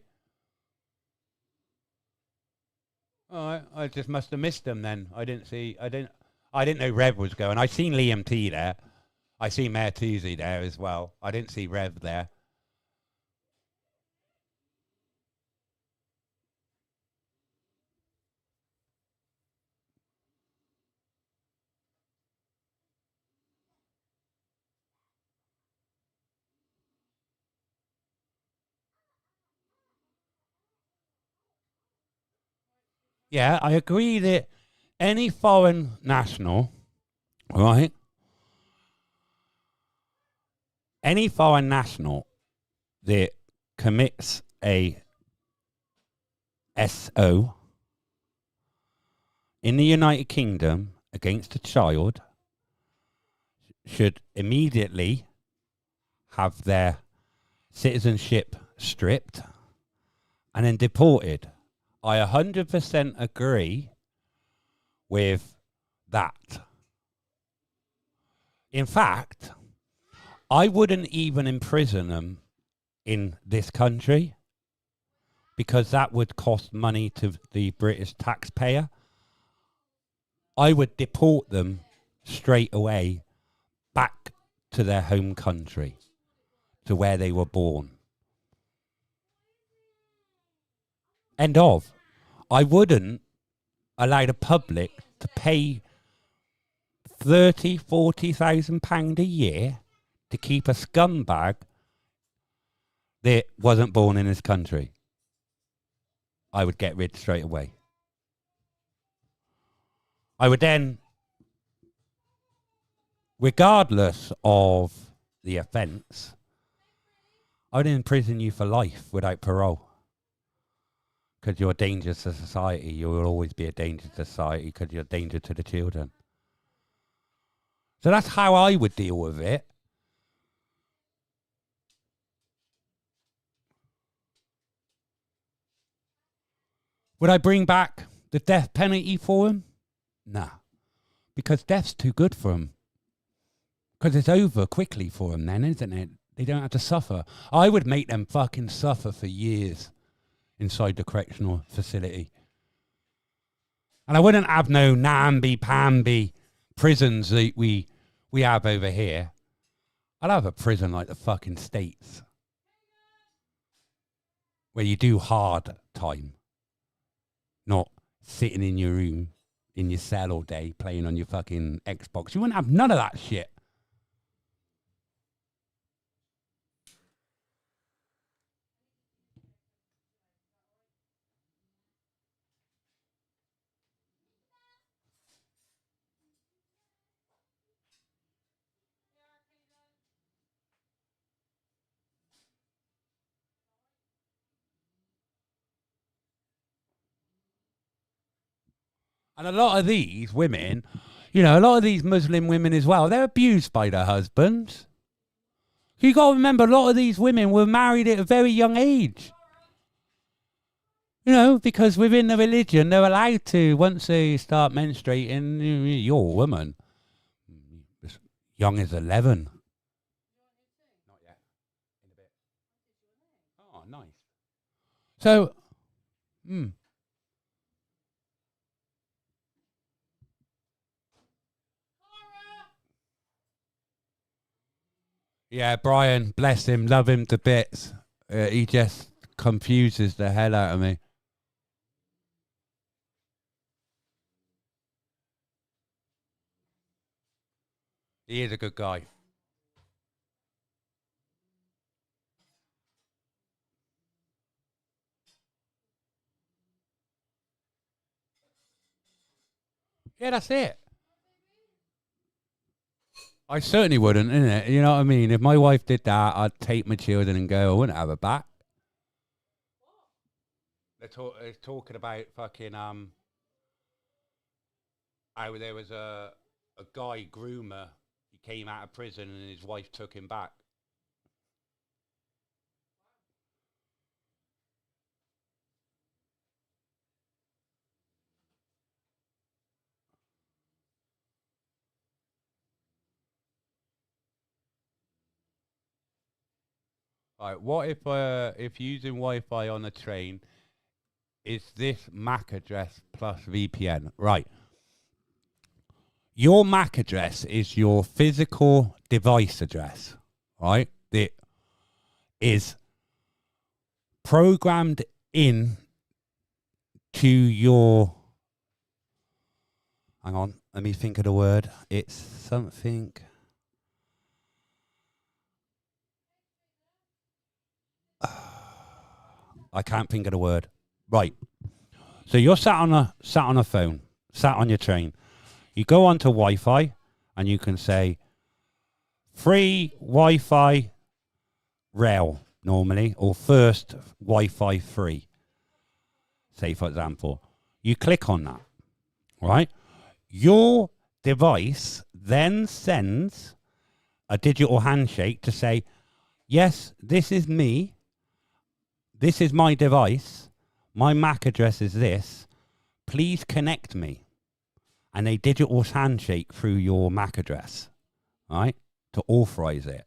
Speaker 1: Oh, I just must have missed them then. I didn't know Rev was going. I seen Liam T there. I see Mayor Toozy there as well. I didn't see Rev there. Yeah, I agree that any foreign national, right? Any foreign national that commits a SO in the United Kingdom against a child should immediately have their citizenship stripped and then deported. I 100% agree with that. In fact, I wouldn't even imprison them in this country because that would cost money to the British taxpayer. I would deport them straight away back to their home country, to where they were born. End of. I wouldn't allow the public to pay 40,000 pound a year to keep a scumbag that wasn't born in this country. I would get rid straight away. I would then, regardless of the offence, I would imprison you for life without parole. Because you're a danger to society. You will always be a danger to society because you're a danger to the children. So that's how I would deal with it. Would I bring back the death penalty for him? Nah. Because death's too good for him. Because it's over quickly for them then, isn't it? They don't have to suffer. I would make them fucking suffer for years inside the correctional facility. And I wouldn't have no namby-pamby prisons that we have over here. I'd have a prison like the fucking States. Where you do hard time. Not sitting in your room, in your cell all day, playing on your fucking Xbox. You wouldn't have none of that shit. And a lot of these women, you know, a lot of these Muslim women as well, they're abused by their husbands. You got to remember, a lot of these women were married at a very young age. You know, because within the religion, they're allowed to, once they start menstruating, you're a woman. As young as 11. Not yet. In a bit. Oh, nice. So, yeah, Brian, bless him, love him to bits. He just confuses the hell out of me. He is a good guy. Yeah, that's it. I certainly wouldn't, innit? You know what I mean? If my wife did that, I'd take my children and go, I wouldn't have her back. They're talking about fucking, how there was a guy groomer. He came out of prison and his wife took him back. Right, what if using Wi-Fi on a train is this MAC address plus VPN? Right. Your MAC address is your physical device address, right? That is programmed in to your... Hang on, let me think of the word. It's something... I can't think of the word. Right. So you're sat on a phone, sat on your train. You go onto Wi-Fi and you can say free Wi-Fi rail normally, or first Wi-Fi free. Say for example, you click on that, right? Your device then sends a digital handshake to say, yes, this is me. This is my device. My MAC address is this. Please connect me. And a digital handshake through your MAC address. right, to authorize it.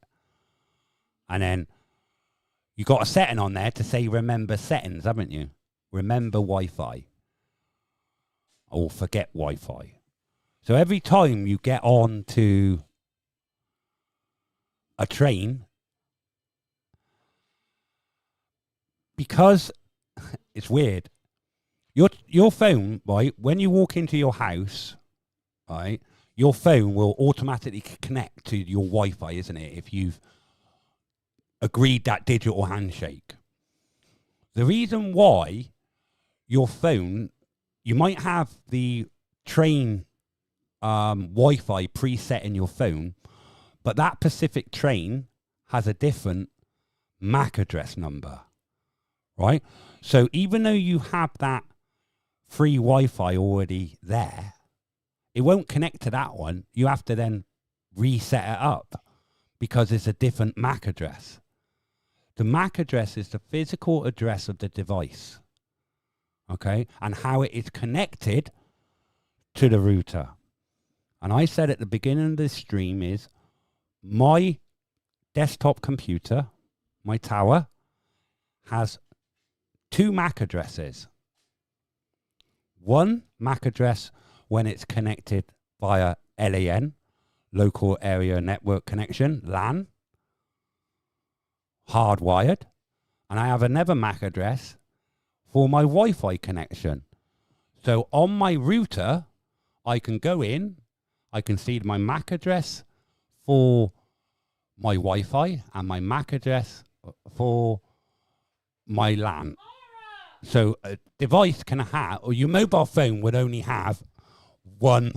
Speaker 1: And then you got a setting on there to say remember settings, haven't you? Remember Wi-Fi or forget Wi-Fi. So every time you get on to a train, because it's weird, your phone, right, when you walk into your house, right, your phone will automatically connect to your Wi-Fi, isn't it, if you've agreed that digital handshake. The reason why your phone, you might have the train Wi-Fi preset in your phone, but that specific train has a different MAC address number, right? So even though you have that free Wi-Fi already there, it won't connect to that one. You have to then reset it up because it's a different MAC address. The MAC address is the physical address of the device, okay, and how it is connected to the router. And I said at the beginning of this stream is my desktop computer, my tower, has 2 MAC addresses. One MAC address when it's connected via LAN, local area network connection, LAN, hardwired, and I have another MAC address for my Wi-Fi connection. So on my router, I can go in, I can see my MAC address for my Wi-Fi and my MAC address for my LAN. So a device can have, or your mobile phone would only have one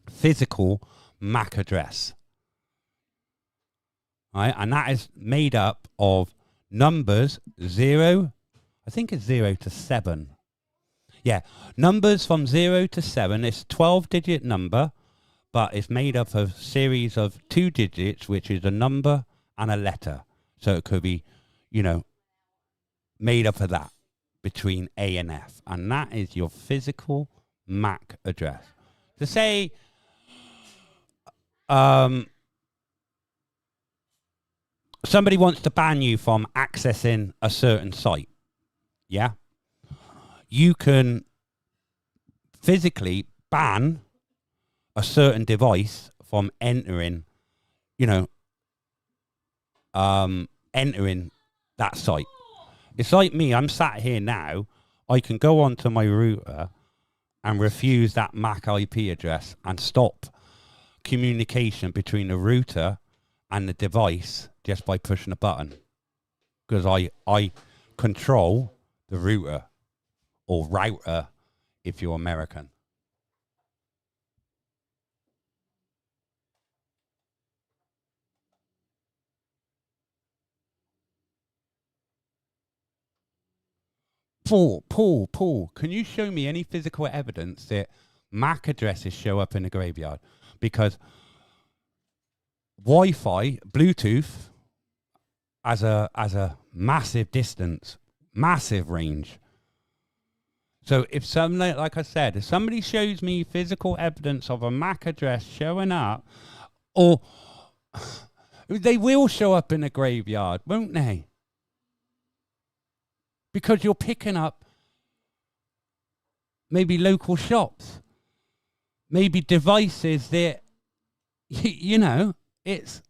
Speaker 1: physical MAC address. Right? And that is made up of numbers 0, I think it's 0 to 7. Yeah, numbers from 0 to 7. It's a 12-digit number, but it's made up of a series of 2 digits, which is a number and a letter. So it could be, you know, made up of that between A and F. And that is your physical MAC address. To say, somebody wants to ban you from accessing a certain site, yeah? You can physically ban a certain device from entering, you know, entering that site. It's like me, I'm sat here now, I can go onto my router and refuse that MAC IP address and stop communication between the router and the device just by pushing a button. Because I control the router, or router if you're American. Paul, can you show me any physical evidence that MAC addresses show up in a graveyard? Because Wi-Fi, Bluetooth, as a massive distance, massive range. So if somebody, like I said, if somebody shows me physical evidence of a MAC address showing up, or they will show up in a graveyard, won't they? Because you're picking up maybe local shops, maybe devices that, you know, it's,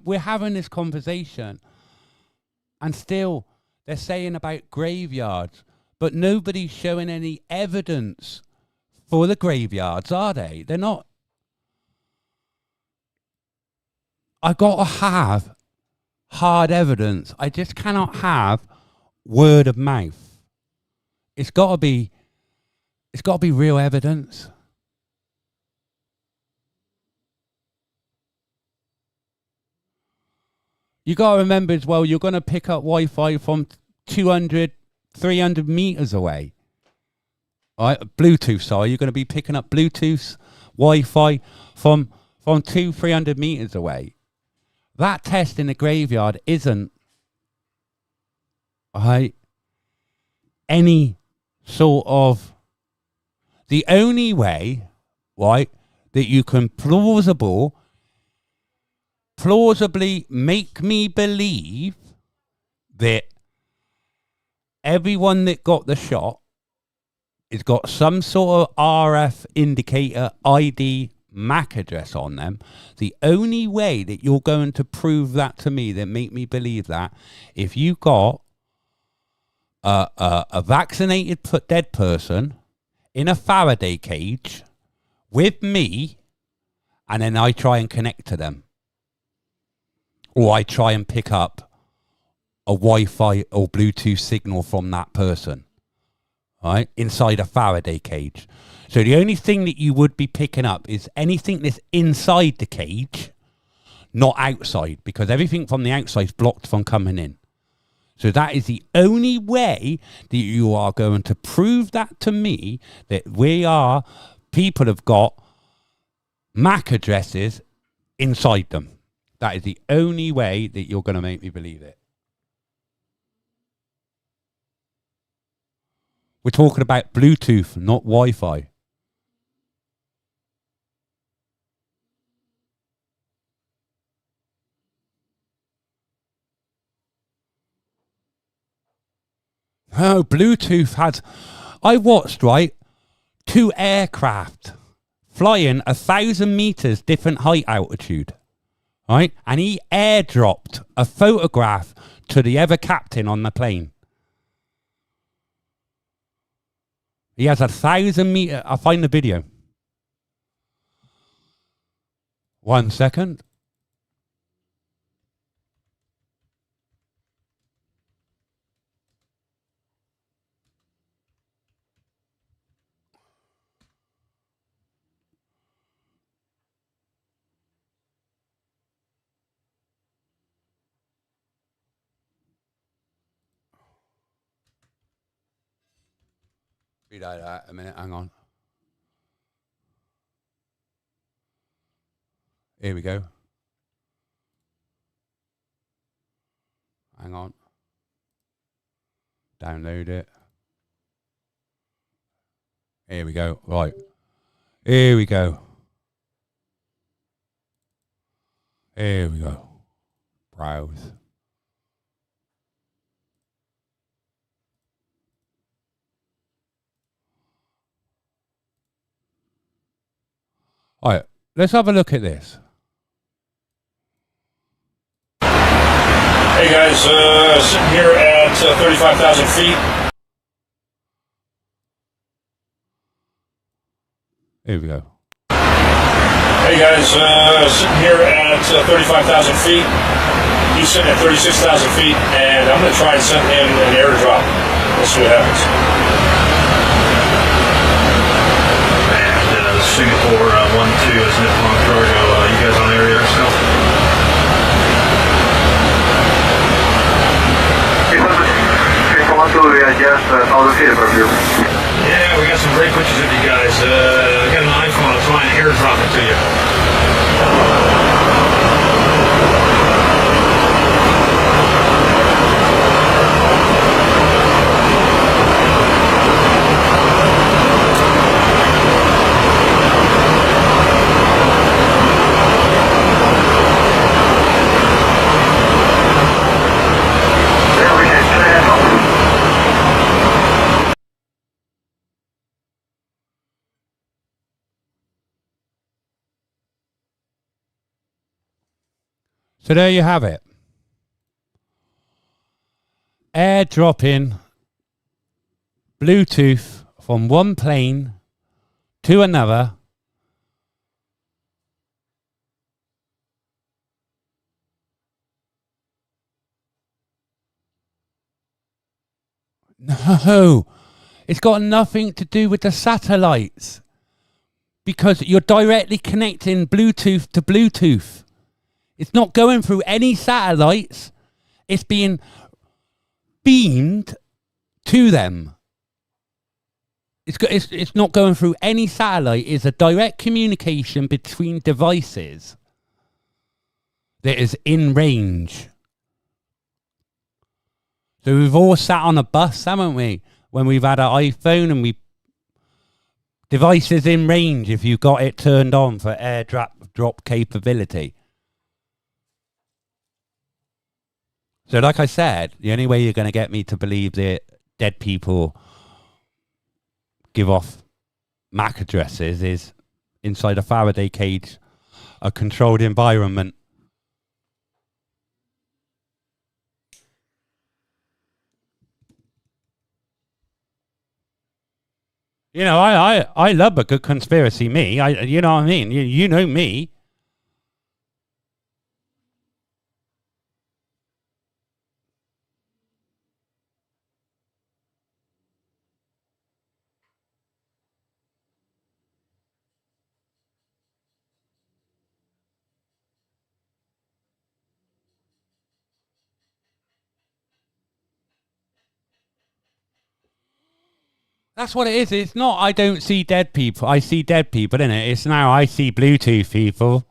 Speaker 1: we're having this conversation and still they're saying about graveyards, but nobody's showing any evidence for the graveyards, are they? They're not. I got to have hard evidence. I just cannot have word of mouth. It's got to be real evidence. You got to remember as well, you're going to pick up Wi-Fi from 200, 300 meters away. All right, Bluetooth, sorry. You're going to be picking up Bluetooth, Wi-Fi from 300 meters away. That test in the graveyard isn't, right, any sort of, the only way, right, that you can plausible plausibly make me believe that everyone that got the shot has got some sort of RF indicator ID MAC address on them. The only way that you're going to prove that to me, that make me believe that, if you got a vaccinated dead person in a Faraday cage with me, and then I try and connect to them, or I try and pick up a Wi-Fi or Bluetooth signal from that person, right, inside a Faraday cage. So the only thing that you would be picking up is anything that's inside the cage, not outside, because everything from the outside is blocked from coming in. So that is the only way that you are going to prove that to me, that people have got MAC addresses inside them. That is the only way that you're going to make me believe it. We're talking about Bluetooth, not Wi-Fi. Oh, Bluetooth has... I watched, right, 2 aircraft flying 1,000 meters different height altitude, right? And he airdropped a photograph to the other captain on the plane. He has 1,000 meter... I'll find the video. 1 second. Be like that a minute, hang on. Here we go. Hang on. Download it. Here we go. Right. Here we go. Here we go. Browse. All right, let's have a look at this.
Speaker 7: Hey guys, sitting here at 35,000 feet.
Speaker 1: Here we go.
Speaker 7: Hey guys, sitting here at 35,000 feet. He's sitting at 36,000 feet, and I'm going to try and send him an airdrop. Let's see what happens. Singapore 1-2 is Nippon Cargo. You guys on area yourself? Yeah, we got some great pictures of you guys. I got an iPhone. I'll try and airdrop it to you.
Speaker 1: So there you have it. Airdropping Bluetooth from one plane to another. No, it's got nothing to do with the satellites, because you're directly connecting Bluetooth to Bluetooth. It's not going through any satellites. It's being beamed to them. It's not going through any satellite. It's a direct communication between devices that is in range. So we've all sat on a bus, haven't we? When we've had an iPhone and devices in range if you got it turned on for airdrop capability. So like I said, the only way you're going to get me to believe that dead people give off MAC addresses is inside a Faraday cage, a controlled environment. You know, I love a good conspiracy, me. You know what I mean? You know me. That's what it is. It's not I don't see dead people. I see dead people, innit? It's now I see Bluetooth people.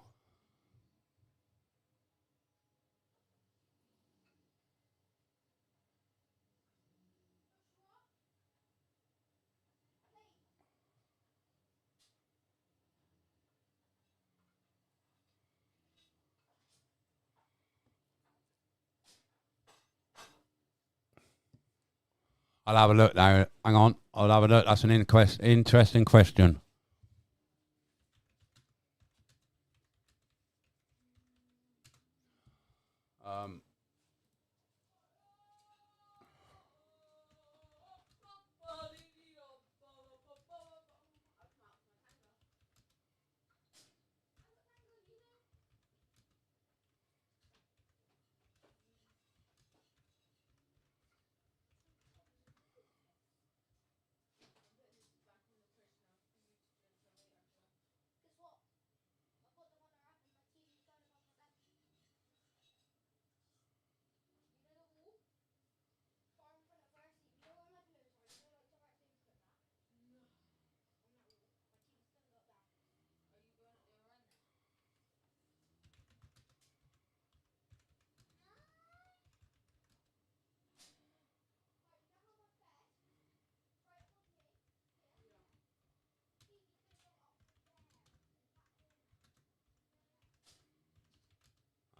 Speaker 1: I'll have a look now. Hang on. I'll have a look. That's an interesting question.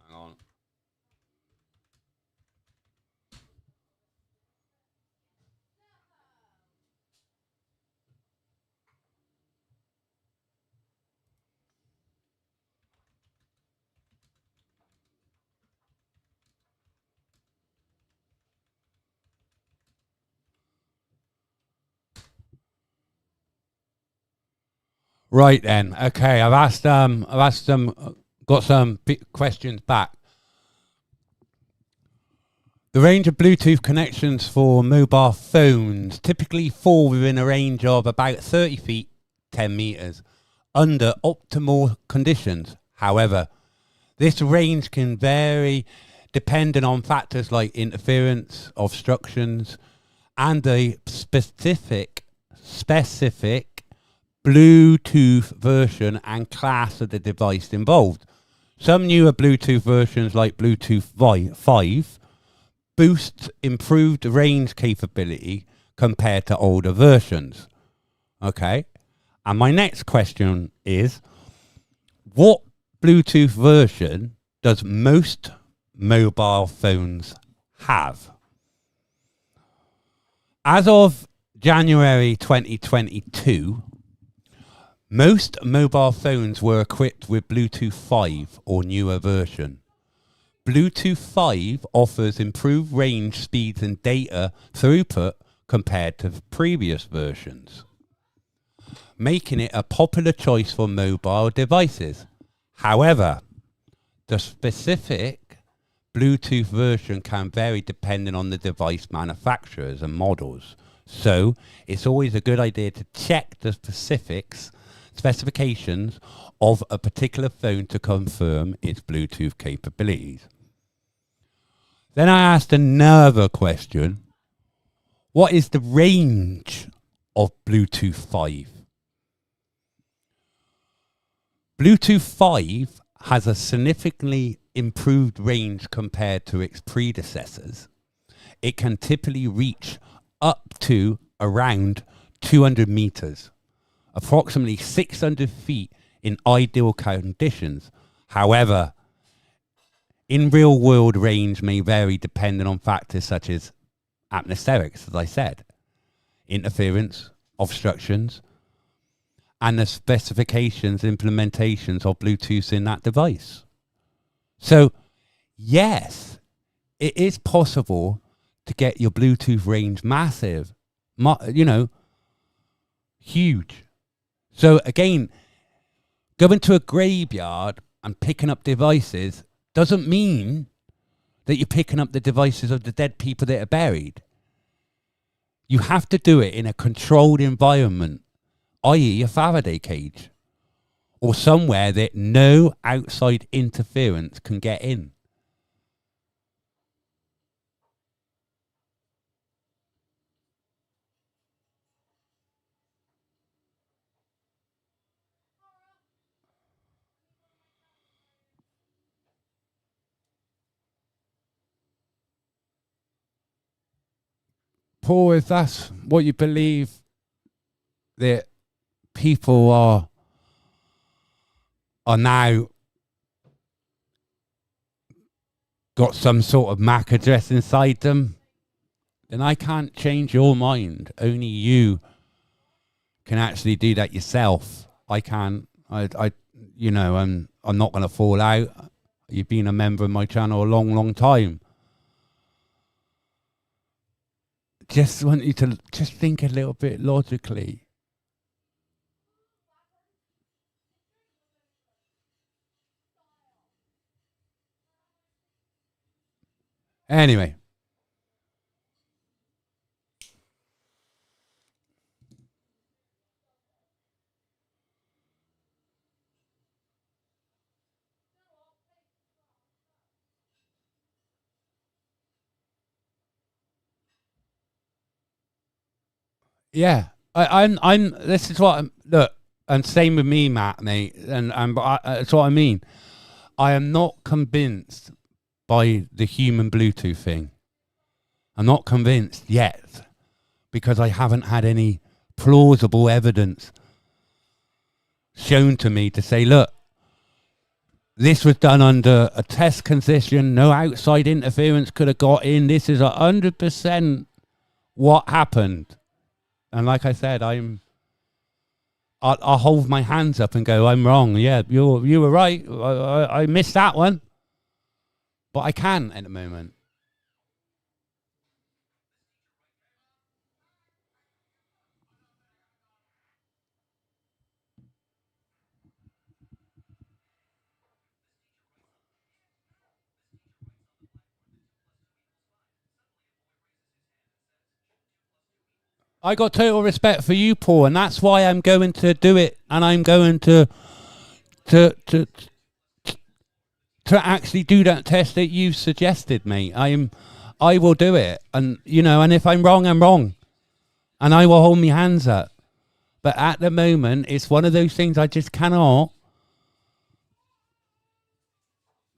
Speaker 1: Hang on. Right then. Okay, I've asked them, got some questions back. The range of Bluetooth connections for mobile phones typically fall within a range of about 30 feet, 10 meters, under optimal conditions. However, this range can vary depending on factors like interference, obstructions, and the specific Bluetooth version and class of the device involved. Some newer Bluetooth versions like Bluetooth 5 boost improved range capability compared to older versions. Okay. And my next question is, what Bluetooth version does most mobile phones have? As of January 2022, most mobile phones were equipped with Bluetooth 5 or newer version. Bluetooth 5 offers improved range speeds and data throughput compared to previous versions, making it a popular choice for mobile devices. However, the specific Bluetooth version can vary depending on the device manufacturers and models. So it's always a good idea to check the specifications of a particular phone to confirm its Bluetooth capabilities. Then I asked another question. What is the range of Bluetooth 5? Bluetooth 5 has a significantly improved range compared to its predecessors. It can typically reach up to around 200 meters, approximately 600 feet in ideal conditions. However, in real world range may vary depending on factors such as atmospherics, as I said, interference, obstructions, and the specifications, implementations of Bluetooth in that device. So, yes, it is possible to get your Bluetooth range massive, huge. So again, going to a graveyard and picking up devices doesn't mean that you're picking up the devices of the dead people that are buried. You have to do it in a controlled environment, i.e. a Faraday cage, or somewhere that no outside interference can get in. Paul, if that's what you believe, that people are now got some sort of MAC address inside them, then I can't change your mind. Only you can actually do that yourself. I can't. I'm not going to fall out. You've been a member of my channel a long, long time. Just want you to just think a little bit logically. Anyway. Yeah, I'm. This is what look, and same with me, Matt, mate. And that's what I mean. I am not convinced by the human Bluetooth thing. I'm not convinced yet because I haven't had any plausible evidence shown to me to say, look, this was done under a test condition. No outside interference could have got in. This is 100% what happened. And like I said, I'll hold my hands up and go, I'm wrong. Yeah, you were right. I missed that one. But I can't at the moment. I got total respect for you, Paul, and that's why I'm going to do it, and I'm going to actually do that test that you've suggested, mate. I will do it, and and if I'm wrong, I'm wrong, and I will hold my hands up. But at the moment, it's one of those things I just cannot.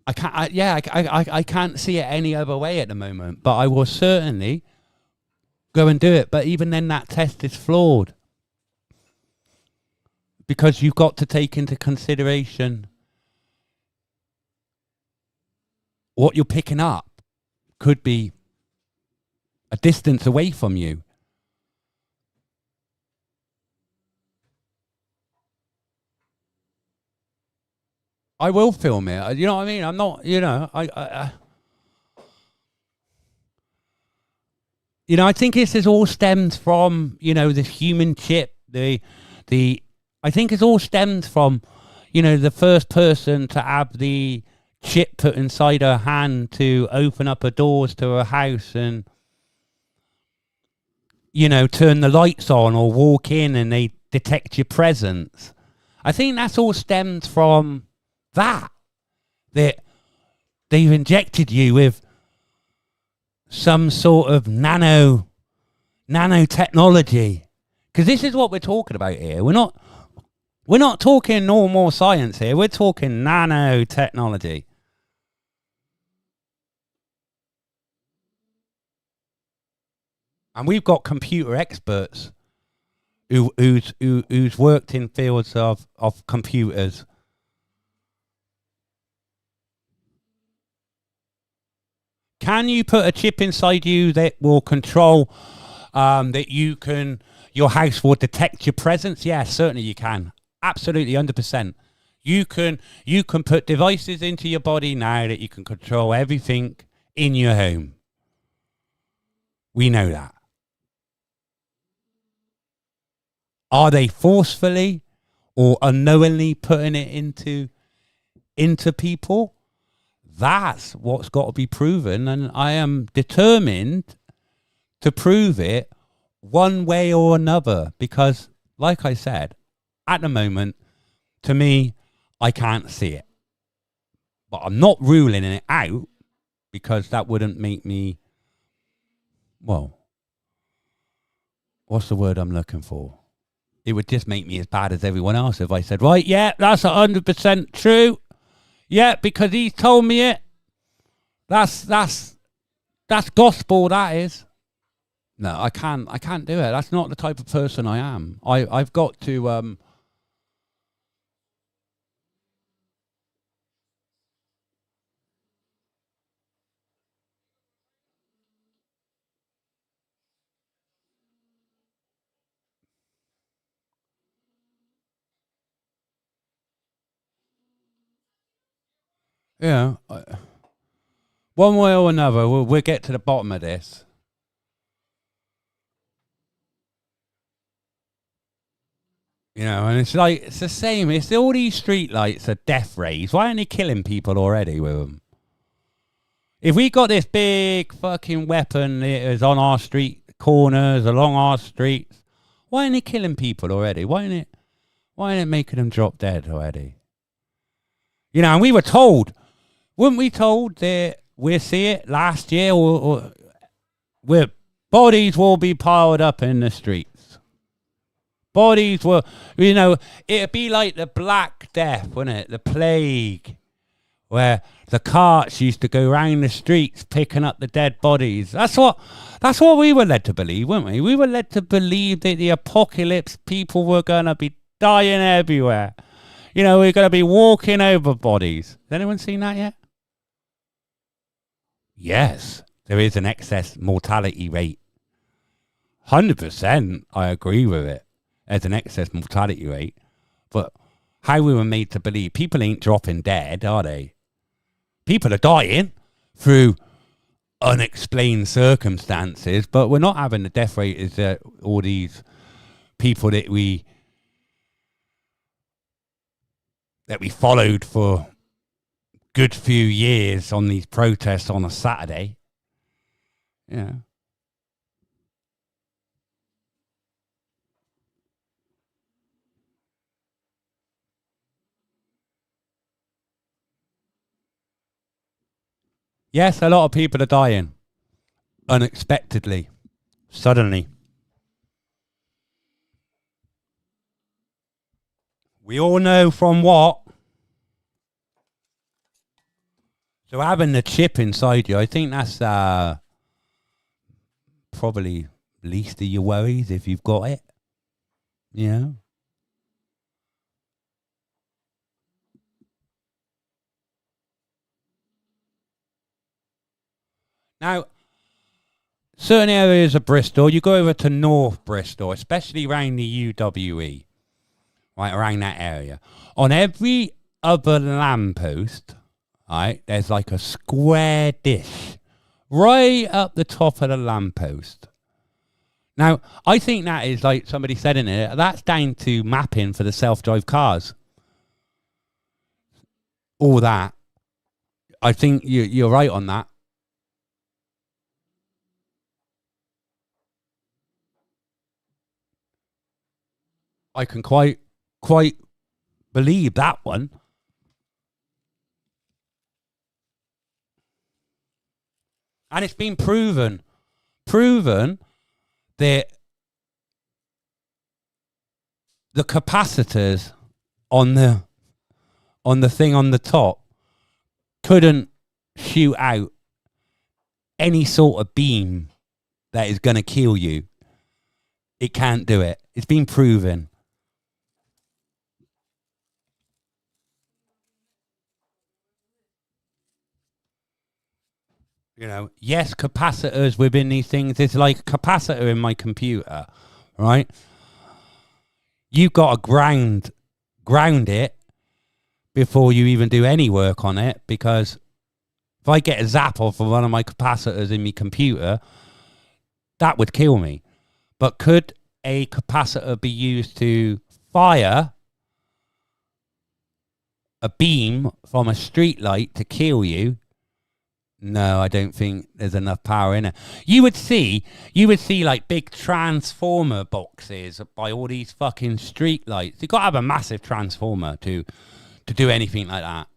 Speaker 1: I can't. I can't see it any other way at the moment. But I will certainly go and do it. But even then, that test is flawed because you've got to take into consideration what you're picking up could be a distance away from you. I will film it. You know what I mean? I'm not. I think this is all stemmed from, the human chip, I think it's all stemmed from, the first person to have the chip put inside her hand to open up her doors to her house and, turn the lights on or walk in and they detect your presence. I think that's all stemmed from that they've injected you with some sort of nanotechnology, because this is what we're talking about here. We're not talking normal science here. We're talking nanotechnology. And we've got computer experts who's worked in fields of computers. Can you put a chip inside you that will control that your house will detect your presence? Yeah, certainly you can. Absolutely, 100%. You can put devices into your body now that you can control everything in your home. We know that. Are they forcefully or unknowingly putting it into people? That's what's got to be proven, and I am determined to prove it one way or another, because like I said, at the moment, to me, I can't see it. But I'm not ruling it out, because that wouldn't make me, well, what's the word I'm looking for? It would just make me as bad as everyone else if I said, right, yeah, that's 100% true. Yeah, because he's told me it. That's gospel, that is. No, I can't do it. That's not the type of person I am. I've got to one way or another, we'll get to the bottom of this. And it's like, it's the same. It's all these street lights are death rays. Why aren't they killing people already with them? If we got this big fucking weapon that is on our street corners, along our streets, why aren't they killing people already? Why ain't it making them drop dead already? And we were told, weren't we told that we'll see it last year, or where bodies will be piled up in the streets? Bodies will, it'd be like the Black Death, wouldn't it? The plague, where the carts used to go round the streets picking up the dead bodies. That's what we were led to believe, weren't we? We were led to believe that the apocalypse, people were going to be dying everywhere. We're going to be walking over bodies. Has anyone seen that yet? Yes, there is an excess mortality rate. 100%, I agree with it. There's an excess mortality rate. But how we were made to believe, people ain't dropping dead, are they? People are dying through unexplained circumstances, but we're not having the death rate as all these people that we followed for good few years on these protests on a Saturday. Yeah. Yes, a lot of people are dying unexpectedly, suddenly. We all know from what. So having the chip inside you, I think that's probably least of your worries if you've got it. Now, certain areas of Bristol, you go over to North Bristol, especially around the UWE, right, around that area. On every other lamppost, right, there's like a square dish right up the top of the lamppost. Now, I think that is, like somebody said in it, that's down to mapping for the self-drive cars. All that. I think you're right on that. I can quite believe that one. And it's been proven that the capacitors on the thing on the top couldn't shoot out any sort of beam that is going to kill you. It can't do it. It's been proven. You know, yes, capacitors within these things. It's like a capacitor in my computer, right? You've got to ground it before you even do any work on it, because if I get a zap off of one of my capacitors in my computer, that would kill me. But could a capacitor be used to fire a beam from a street light to kill you? No, I don't think there's enough power in it. You would see like big transformer boxes by all these fucking street lights. You've got to have a massive transformer to do anything like that.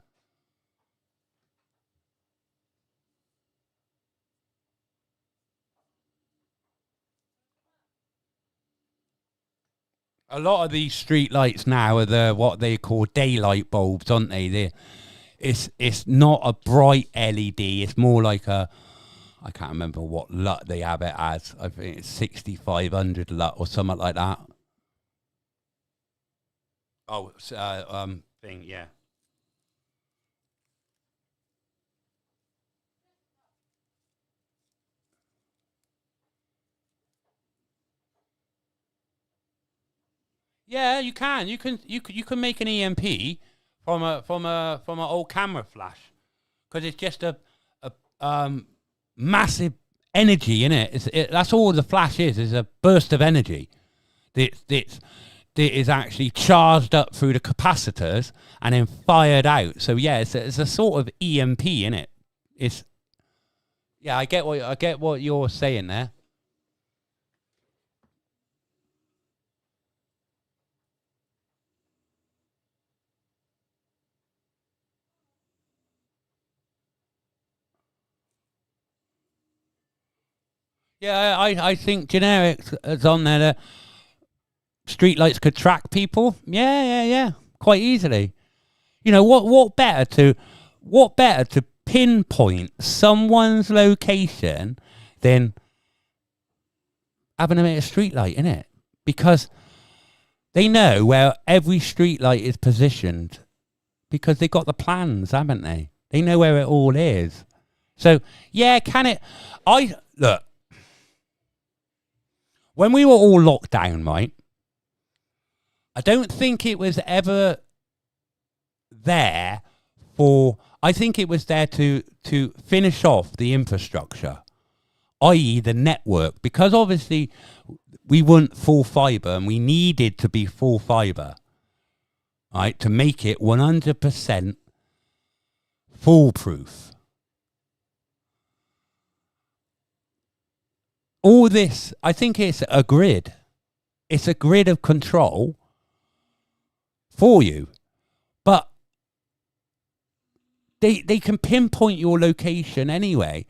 Speaker 1: A lot of these street lights now are what they call daylight bulbs, aren't they? It's not a bright LED. It's more like I can't remember what LUT they have it as. I think it's 6500 LUT or something like that. Oh, thing, yeah. Yeah, you can. You can make an EMP from an old camera flash, because it's just a massive energy in it. That's all the flash is a burst of energy. That is actually charged up through the capacitors and then fired out. So yeah, it's a sort of EMP in it. It's I get what you're saying there. Yeah, I think generics is on there that streetlights could track people. Yeah, quite easily. You know, what better to pinpoint someone's location than having a streetlight in it? Because they know where every streetlight is positioned, because they got the plans, haven't they? They know where it all is. So yeah, can it? Look. When we were all locked down, right, I don't think it was ever there I think it was there to finish off the infrastructure, i.e. the network, because obviously we weren't full fibre and we needed to be full fibre, right, to make it 100% foolproof. All this, I think it's a grid. It's a grid of control for you. But they can pinpoint your location anyway.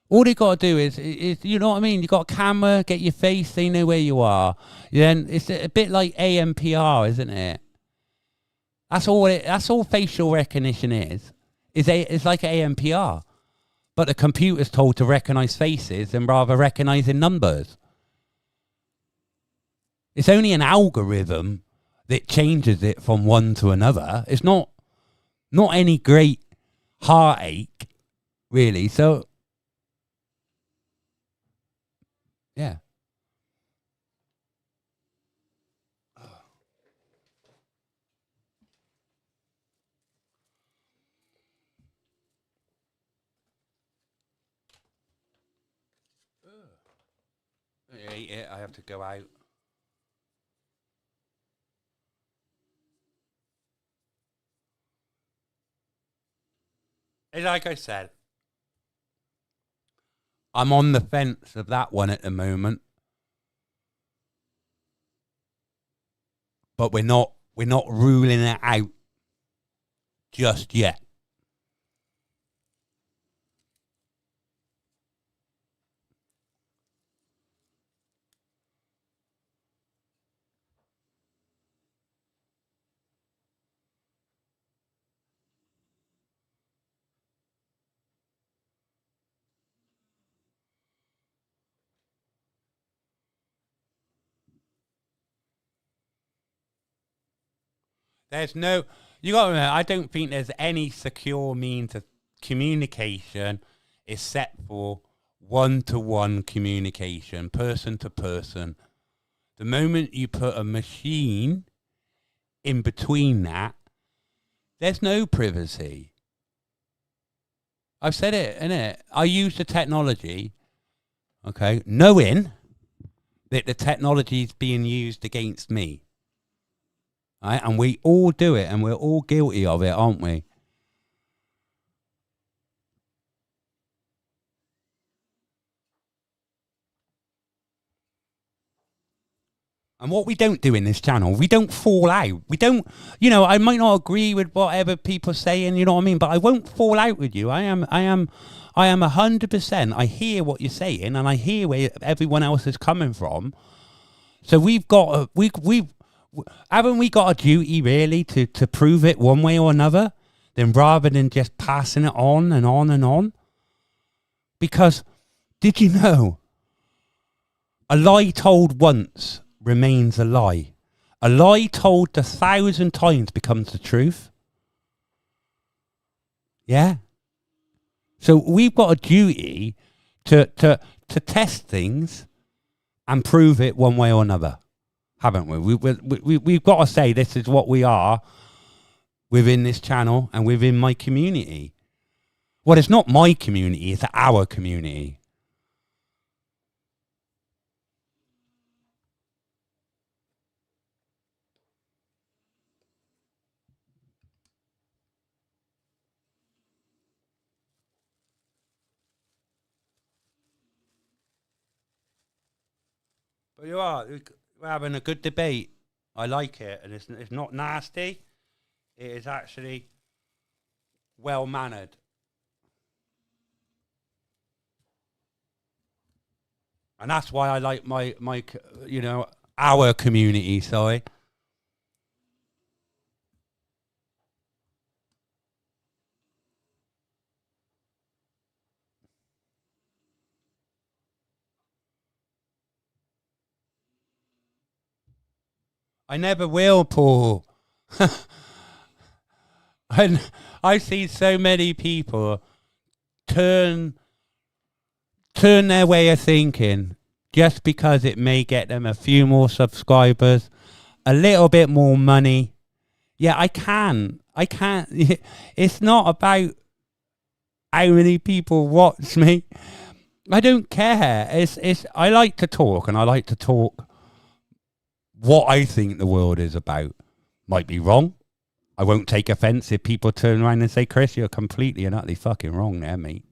Speaker 1: All they got to do is, you know what I mean? You got a camera, get your face, they know where you are. Then it's a bit like AMPR, isn't it? That's all facial recognition is. It's like AMPR. But the computer's told to recognise faces and rather recognising numbers. It's only an algorithm that changes it from one to another. It's not any great heartache, really. So, yeah. I have to go out. Like I said, I'm on the fence of that one at the moment. But we're not ruling it out just yet. There's you got to remember, I don't think there's any secure means of communication is set for one-to-one communication, person to person. The moment you put a machine in between that, there's no privacy. I've said it, innit? I use the technology, okay, knowing that the technology is being used against me. Right? And we all do it, and we're all guilty of it, aren't we? And what we don't do in this channel, we don't fall out. We don't, you know, I might not agree with whatever people are saying, you know what I mean? But I won't fall out with you. I am 100%. I hear what you're saying, and I hear where everyone else is coming from. So we've got, haven't we got a duty really to prove it one way or another? Then rather than just passing it on and on and on? Because, did you know, a lie told once remains a lie. A lie told 1,000 times becomes the truth. Yeah? So we've got a duty to test things and prove it one way or another, haven't we? We've got to say this is what we are within this channel and within my community. Well, it's not my community, it's our community. But you are, we're having a good debate. I like it, and it's not nasty. It is actually well mannered. And that's why I like my you know, our community, sorry. I never will, Paul. And I see so many people turn their way of thinking just because it may get them a few more subscribers, a little bit more money. Yeah, I can't. It's not about how many people watch me. I don't care. I like to talk, and I like to talk what I think the world is about. Might be wrong. I won't take offense if people turn around and say, Chris, you're completely and utterly fucking wrong there, mate.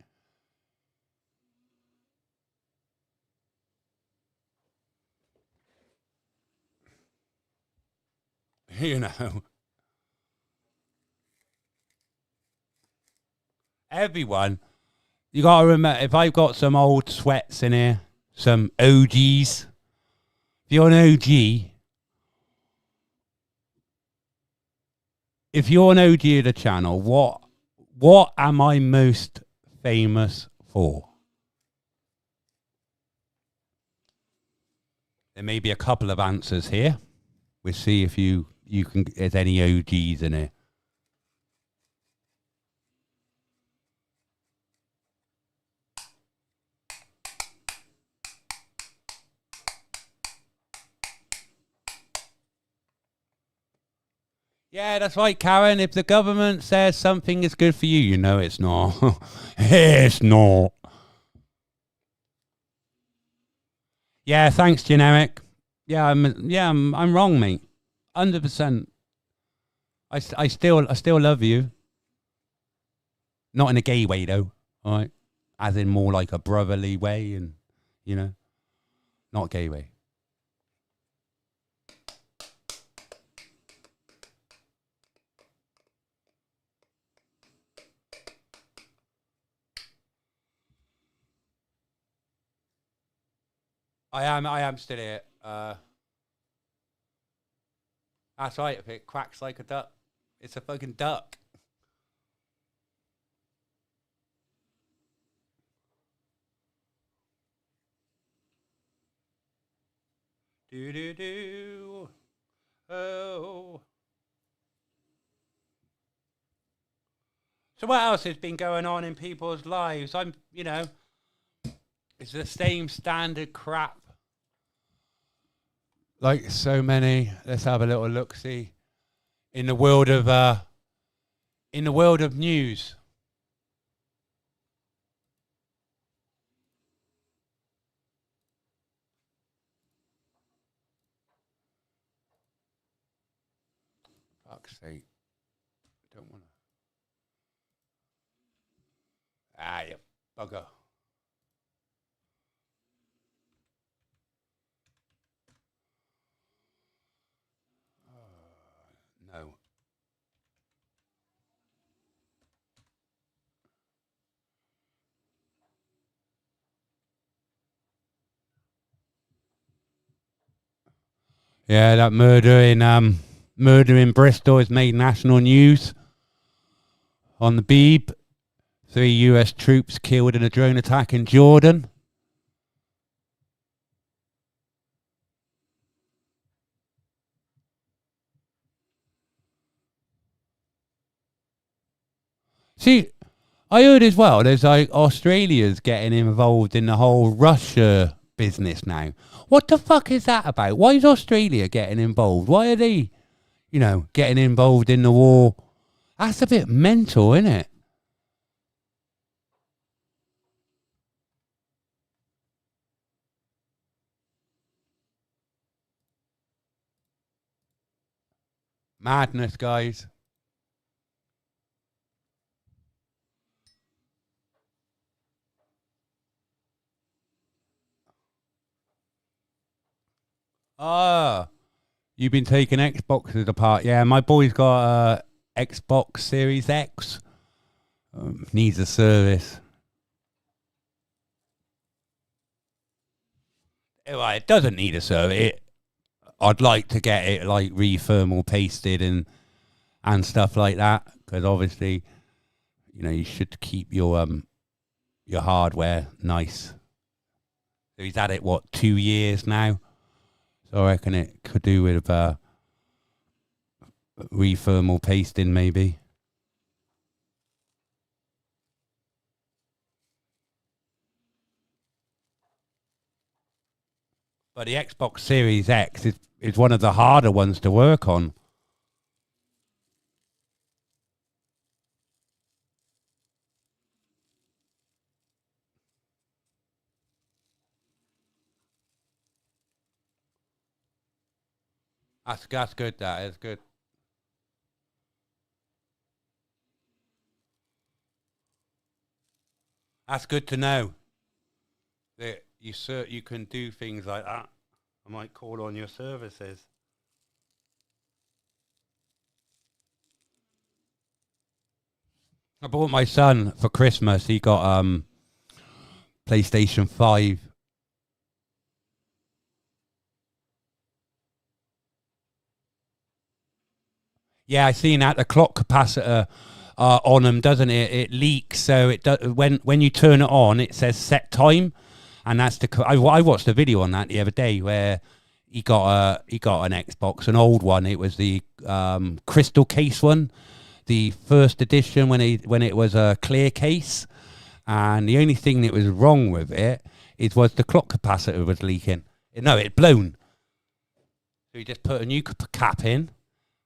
Speaker 1: You know. Everyone, you got to remember, if I've got some old sweats in here, some OGs, if you're an OG, if you're an OG of the channel, what am I most famous for? There may be a couple of answers here. We'll see if you can, there's any OGs in here. Yeah, that's right, Karen. If the government says something is good for you, you know it's not. It's not. Yeah, thanks, generic. Yeah, I'm wrong, mate. 100%. I still love you. Not in a gay way though, all right? As in more like a brotherly way, and you know, not a gay way. I am still here. That's right. If it quacks like a duck, it's a fucking duck. Do do do. Oh. So what else has been going on in people's lives? It's the same standard crap. Like so many. Let's have a little look. See, in the world of news. Fuck's sake! Don't want to. You bugger. No. Yeah, that murder in Bristol has made national news. On the Beeb, 3 US troops killed in a drone attack in Jordan. See, I heard as well there's like Australia's getting involved in the whole Russia business now. What the fuck is that about? Why is Australia getting involved? Why are they, getting involved in the war? That's a bit mental, isn't it? Madness, guys. You've been taking Xboxes apart. Yeah, my boy's got a Xbox Series X. Needs a service. Well, it doesn't need a service. I'd like to get it like re-thermal pasted and stuff like that, because obviously, you should keep your hardware nice. So he's had it 2 years now. So I reckon it could do with re-thermal pasting maybe. But the Xbox Series X is one of the harder ones to work on. That's good. That is good. That's good to know that you can do things like that. I might call on your services. I bought my son for Christmas. He got PlayStation 5. Yeah, I seen that. The clock capacitor on them, doesn't it? It leaks, so it does. When you turn it on, it says set time, and that's I watched a video on that the other day where he got an Xbox, an old one. It was the crystal case one, the first edition when it was a clear case, and the only thing that was wrong with it was the clock capacitor was leaking. No, it blown. So he just put a new cap in,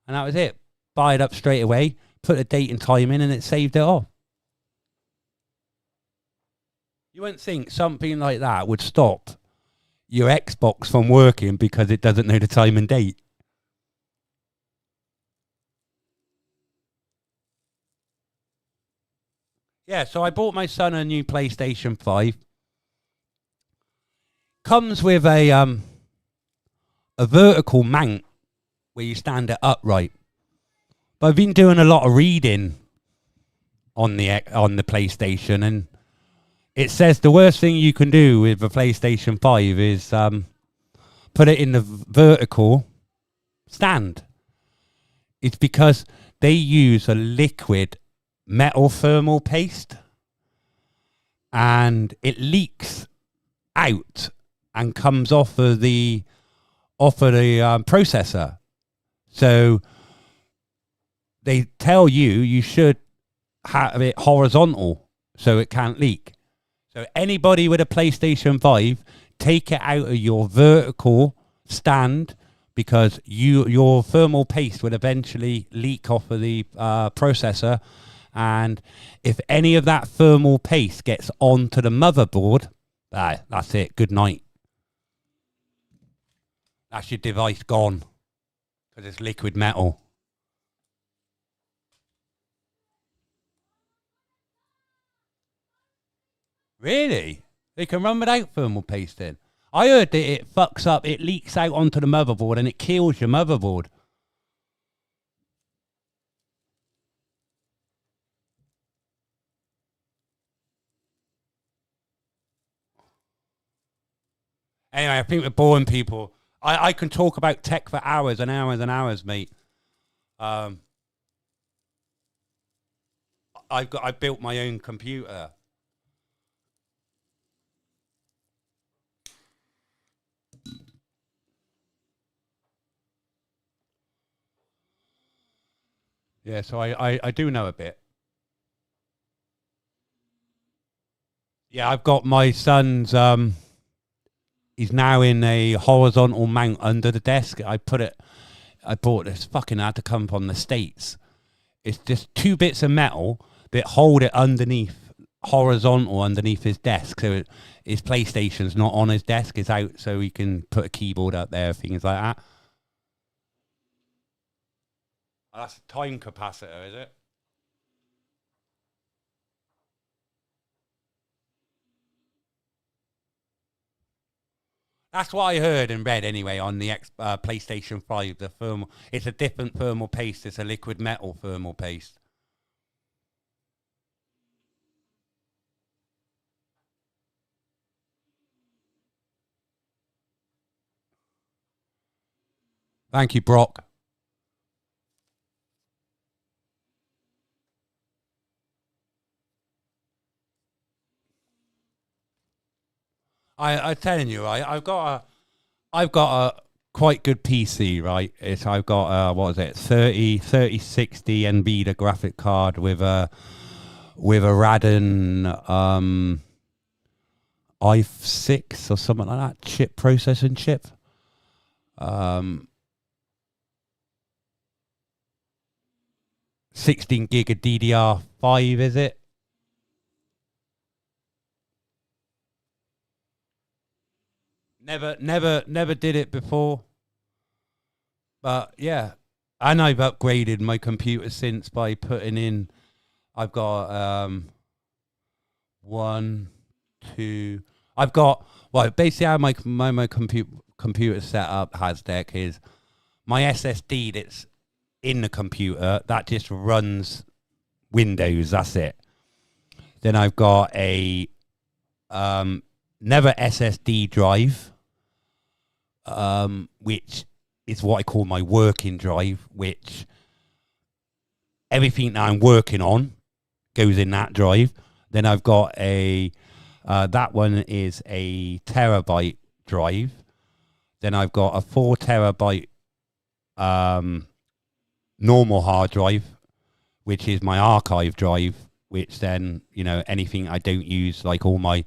Speaker 1: and that was it. Buy it up straight away, put a date and time in, and it saved it off. You wouldn't think something like that would stop your Xbox from working because it doesn't know the time and date. Yeah, so I bought my son a new PlayStation 5. Comes with a vertical mount where you stand it upright. But I've been doing a lot of reading on the PlayStation, and it says the worst thing you can do with a PlayStation 5 is put it in the vertical stand. It's because they use a liquid metal thermal paste, and it leaks out and comes off of the processor. So they tell you should have it horizontal so it can't leak. So anybody with a PlayStation 5, take it out of your vertical stand, because your thermal paste will eventually leak off of the processor. And if any of that thermal paste gets onto the motherboard, that's it. Good night. That's your device gone, because it's liquid metal. Really? They can run without thermal paste in? I heard that it fucks up, it leaks out onto the motherboard and it kills your motherboard. Anyway, I think we're boring people. I can talk about tech for hours and hours and hours, mate. I built my own computer. Yeah, so I do know a bit. Yeah, I've got my son's, he's now in a horizontal mount under the desk. I bought this, fucking had to come from the States. It's just 2 bits of metal that hold it underneath, horizontal underneath his desk. So his PlayStation's not on his desk, it's out so he can put a keyboard up there, things like that. Oh, that's a time capacitor, is it? That's what I heard and read anyway on the PlayStation 5. The thermal, it's a different thermal paste. It's a liquid metal thermal paste. Thank you, Brock. I'm telling you, right? I've got a quite good PC, right? I've got what is it, 3060 NVIDIA graphic card with a Radeon i6 or something like that processing chip. 16 gig of DDR5, is it? Never did it before. But yeah, and I've upgraded my computer since by putting in, I've got I've got, well, basically how my computer setup has deck is my SSD that's in the computer that just runs Windows, that's it. Then I've got a never SSD drive, which is what I call my working drive, which everything that I'm working on goes in that drive. Then I've got a that one is a terabyte drive. Then I've got a 4 terabyte normal hard drive, which is my archive drive, which then, you know, anything I don't use, like all my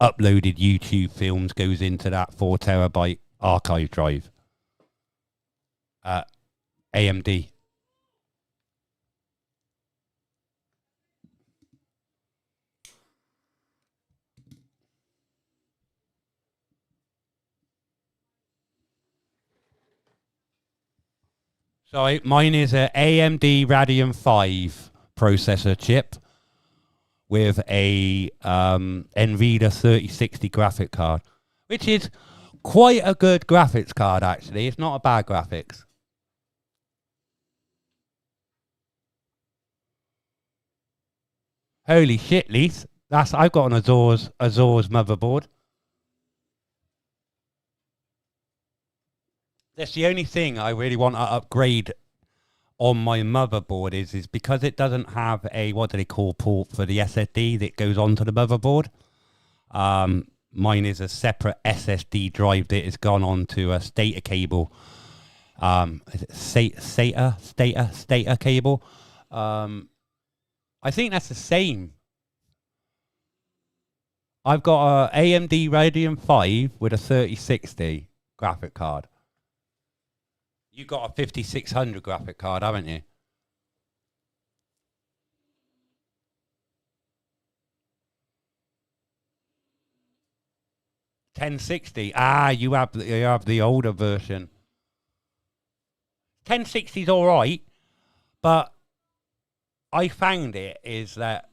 Speaker 1: uploaded YouTube films, goes into that 4 terabyte archive drive. AMD. So mine is a AMD Radeon 5 processor chip with a NVIDIA 3060 graphic card, which is quite a good graphics card, actually. It's not a bad graphics. Holy shit, Leith. I've got an Azor's motherboard. That's the only thing I really want to upgrade on my motherboard is because it doesn't have a, what do they call, port for the SSD that goes onto the motherboard. Mine is a separate SSD drive that has gone onto a SATA cable. Is it SATA cable? I think that's the same. I've got a AMD Radeon 5 with a 3060 graphic card. You got a 5600 graphic card, haven't you? $1060. Ah, you have the older version. 1060 is all right, but I found it is that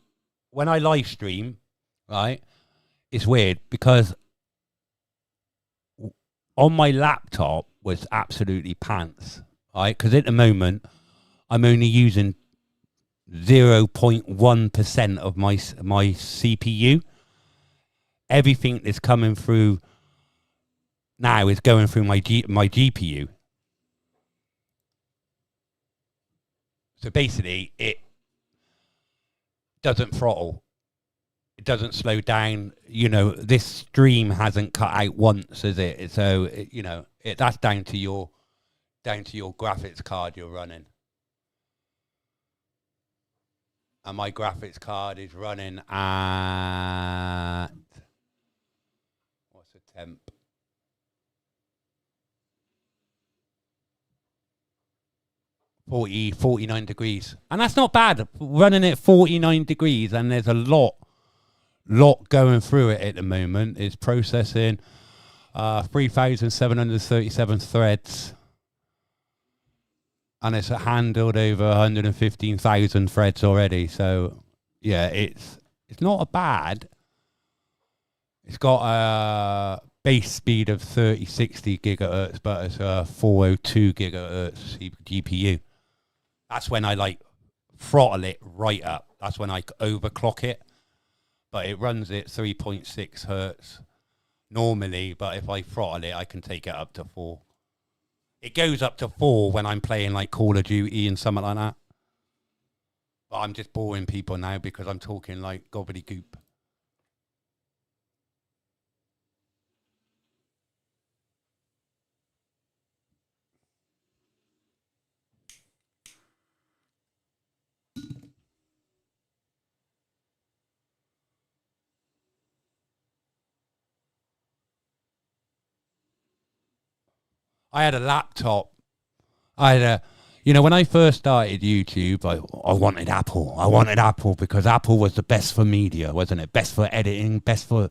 Speaker 1: when I live stream, right, it's weird because on my laptop was absolutely pants, right? Because at the moment I'm only using 0.1% of my CPU. Everything that's coming through now is going through my GPU. So basically, it doesn't throttle. It doesn't slow down. You know, this stream hasn't cut out once, is it? So you know, that's down to your graphics card you're running. And my graphics card is running at, what's the temp? – 49 degrees. And that's not bad, running at 49 degrees, and there's a lot going through it at the moment. It's processing 3,737 threads. And it's handled over 115,000 threads already. So, yeah, it's not bad. It's got a base speed of 3060 gigahertz, but it's a 402 gigahertz GPU. That's when I like throttle it right up. That's when I overclock it. But it runs at 3.6 hertz normally. But if I throttle it, I can take it up to 4. It goes up to 4 when I'm playing like Call of Duty and something like that. But I'm just boring people now because I'm talking like gobbledygook. I had a laptop. You know, when I first started YouTube, I wanted Apple. I wanted Apple because Apple was the best for media, wasn't it? Best for editing, best for...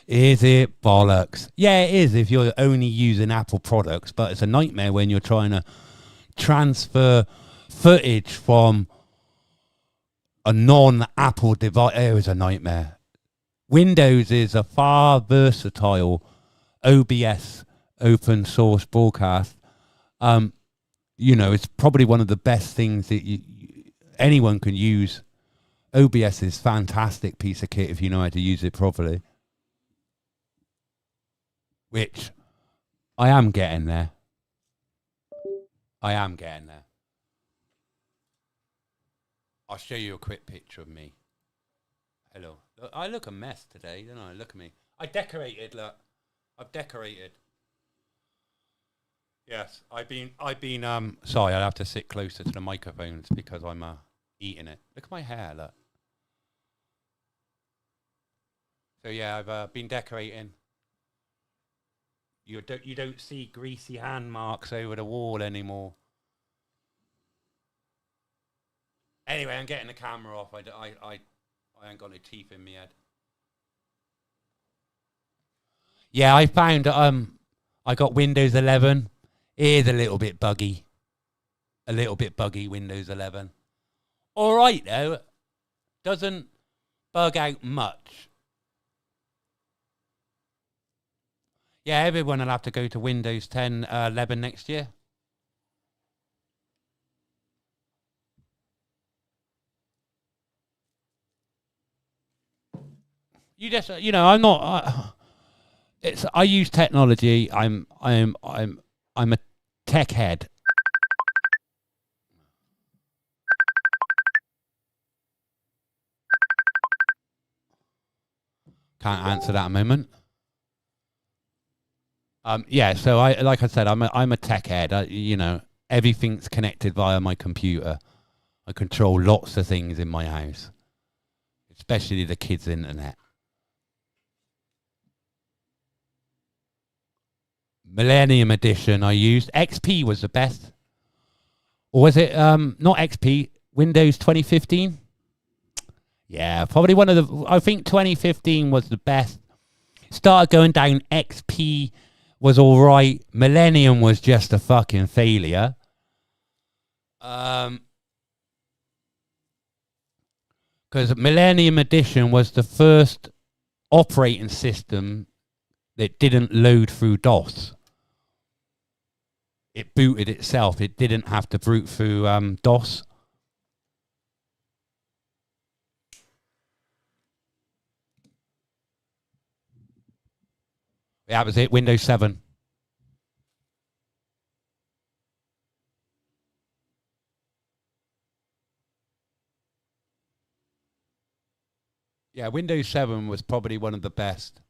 Speaker 1: Is it? Bollocks. Yeah, it is if you're only using Apple products, but it's a nightmare when you're trying to transfer footage from a non-Apple device. It was a nightmare. Windows is a far versatile OBS open source broadcast. You know, it's probably one of the best things that anyone can use. OBS is a fantastic piece of kit if you know how to use it properly. Which I am getting there. I'll show you a quick picture of me. Hello. Look, I look a mess today, don't I? Look at me. I decorated, look. I've decorated. Yes, I've been sorry, I'll have to sit closer to the microphones because I'm eating it. Look at my hair, look. So yeah, I've been decorating. You don't see greasy hand marks over the wall anymore. Anyway, I'm getting the camera off. I ain't got no teeth in my head. Yeah, I found I got Windows 11. It is a little bit buggy. Windows 11. All right, though. Doesn't bug out much. Yeah, everyone will have to go to Windows 10, 11 next year. You just, you know, I'm not... I use technology. I'm a tech head. Can't answer that a moment. Yeah, so like I said, I'm a tech head. You know, everything's connected via my computer. I control lots of things in my house, especially the kids' internet. Millennium Edition I used. XP was the best. Or was it not XP, Windows 2015? Yeah, probably one of the, I think 2015 was the best. Started going down, XP was alright. Millennium was just a fucking failure. Because Millennium Edition was the first operating system that didn't load through DOS. It booted itself. It didn't have to boot through DOS. That was it, Windows 7. Yeah, Windows 7 was probably one of the best.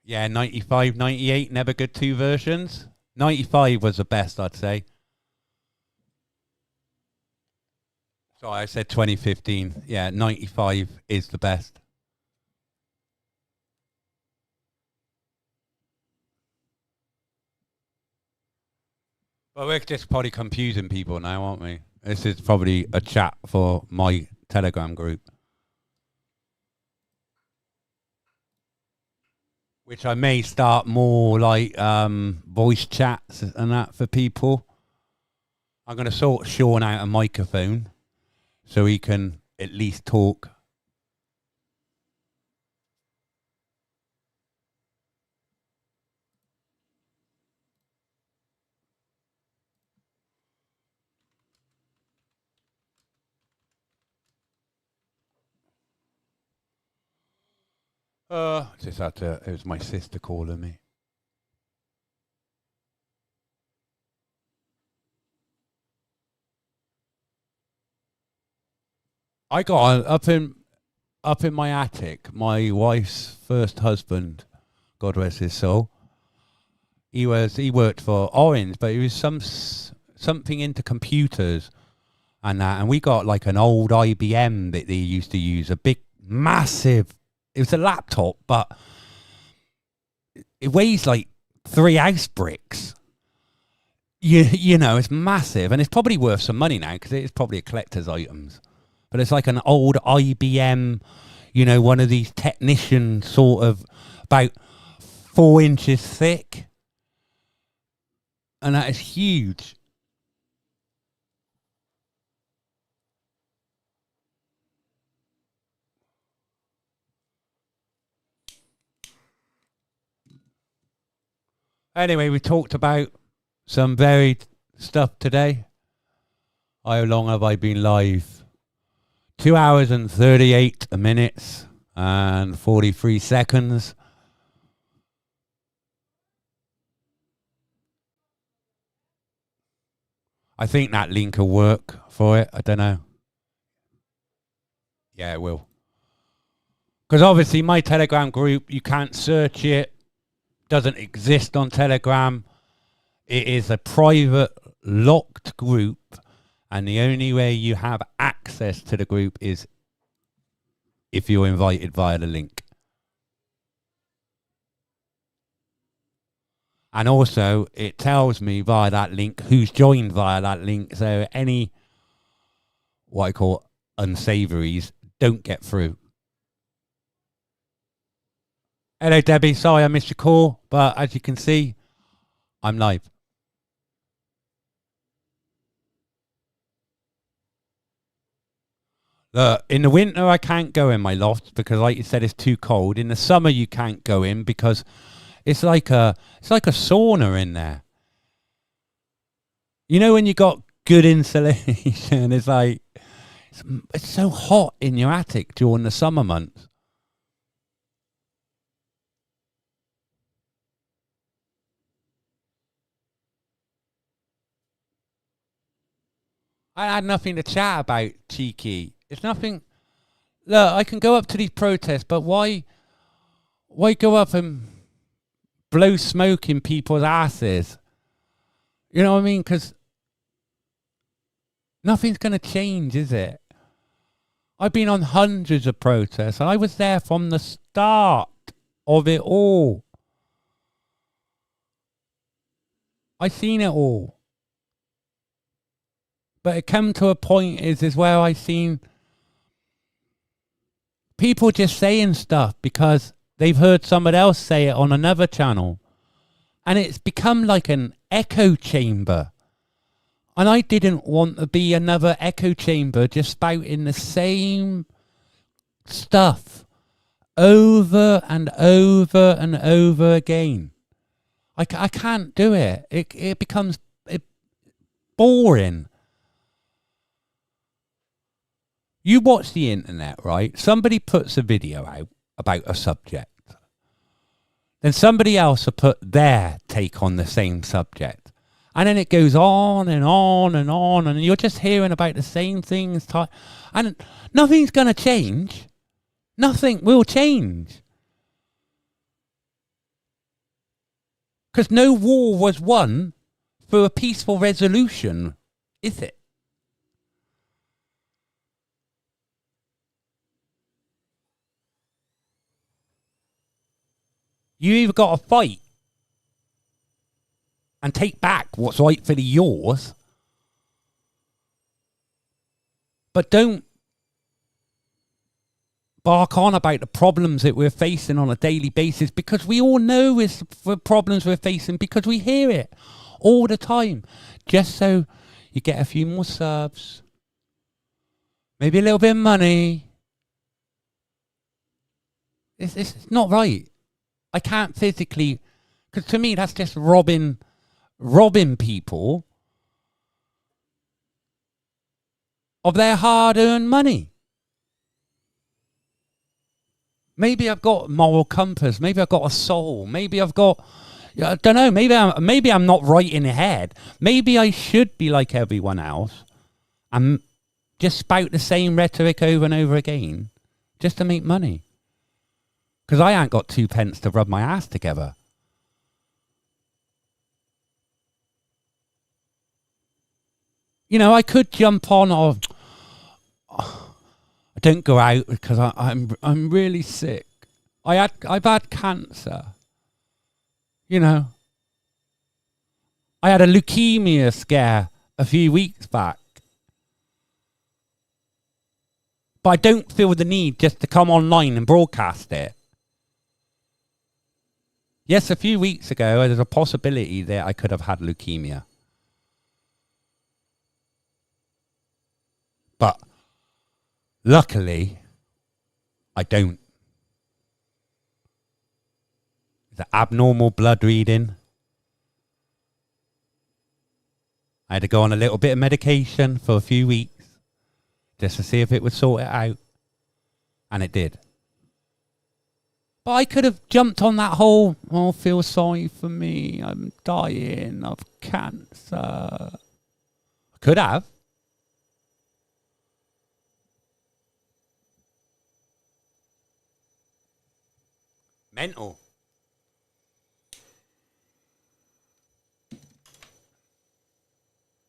Speaker 1: Yeah, 95, 98, never good 2 versions. 95 was the best, I'd say. Sorry, I said 2015. Yeah, 95 is the best. Well, we're just probably confusing people now, aren't we? This is probably a chat for my Telegram group, which I may start more like voice chats and that for people. I'm going to sort Sean out a microphone so he can at least talk. Just had to, it was my sister calling me. I got up in my attic. My wife's first husband, God rest his soul. He worked for Orange, but he was something into computers and that. And we got like an old IBM that they used to use, a big, massive. It was a laptop, but it weighs like 3 house bricks. You know, it's massive, and it's probably worth some money now because it's probably a collector's items. But it's like an old IBM, you know, one of these technician sort of about 4 inches thick. And that is huge. Anyway, we talked about some varied stuff today. How long have I been live? 2 hours and 38 minutes and 43 seconds. I think that link will work for it. I don't know. Yeah, it will. Because obviously my Telegram group, you can't search it. Doesn't exist on Telegram. It is a private, locked group. And the only way you have access to the group is if you're invited via the link. And also, it tells me via that link who's joined via that link. So any, what I call unsavories, don't get through. Hello, Debbie. Sorry I missed your call. But as you can see, I'm live. Look, in the winter, I can't go in my loft because, like you said, it's too cold. In the summer, you can't go in because it's like a sauna in there. You know when you got good insulation, it's like it's so hot in your attic during the summer months. I had nothing to chat about, cheeky. It's nothing look, I can go up to these protests, but why go up and blow smoke in people's asses? You know what I mean? Because nothing's going to change, is it? I've been on hundreds of protests. I was there from the start of it all. I seen it all. But it come to a point is where I seen people just saying stuff because they've heard somebody else say it on another channel. And it's become like an echo chamber. And I didn't want to be another echo chamber just spouting the same stuff over and over and over again. I can't do it. It becomes boring. You watch the internet, right? Somebody puts a video out about a subject. Then somebody else will put their take on the same subject. And then it goes on and on and on. And you're just hearing about the same things. And nothing's going to change. Nothing will change. Because no war was won for a peaceful resolution, is it? You either got to fight and take back what's rightfully yours, but don't bark on about the problems that we're facing on a daily basis, because we all know it's the problems we're facing because we hear it all the time. Just so you get a few more subs, maybe a little bit of money. It's not right. I can't physically, because to me that's just robbing people of their hard-earned money. Maybe I've got moral compass. Maybe I've got a soul. Maybe I've got, I don't know. Maybe I'm not right in the head. Maybe I should be like everyone else and just spout the same rhetoric over and over again just to make money. Because I ain't got 2 pence to rub my ass together. You know, I could jump on or I don't go out because I'm really sick. I've had cancer. You know, I had a leukemia scare a few weeks back. But I don't feel the need just to come online and broadcast it. Yes, a few weeks ago, there's a possibility that I could have had leukemia. But luckily, I don't. It's an abnormal blood reading. I had to go on a little bit of medication for a few weeks just to see if it would sort it out. And it did. But I could have jumped on that whole, oh, feel sorry for me, I'm dying of cancer. I could have. Mental.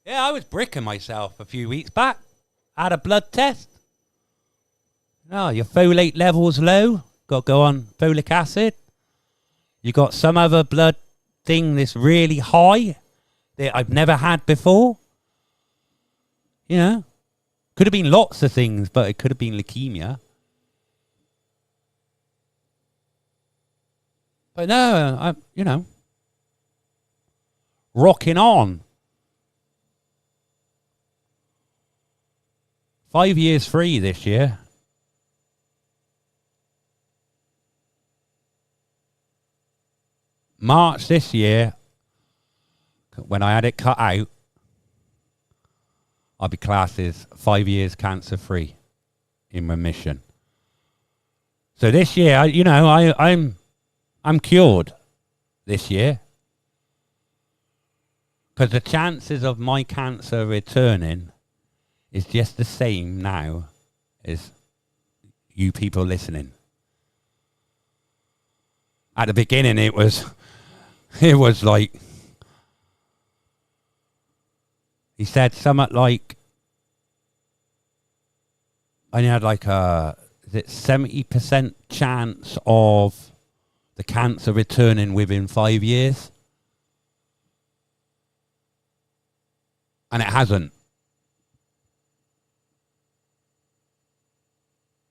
Speaker 1: Yeah, I was bricking myself a few weeks back. Had a blood test. Oh, your folate level's low. Got to go on folic acid. You got some other blood thing that's really high that I've never had before. You know, could have been lots of things, but it could have been leukemia. But no, I'm, you know, rocking on. 5 years free this year. March this year, when I had it cut out, I'll be classed as 5 years cancer free in remission. So this year, I'm cured this year. Because the chances of my cancer returning is just the same now as you people listening. At the beginning, it was like, he said something like, I had like is it 70% chance of the cancer returning within 5 years? And it hasn't.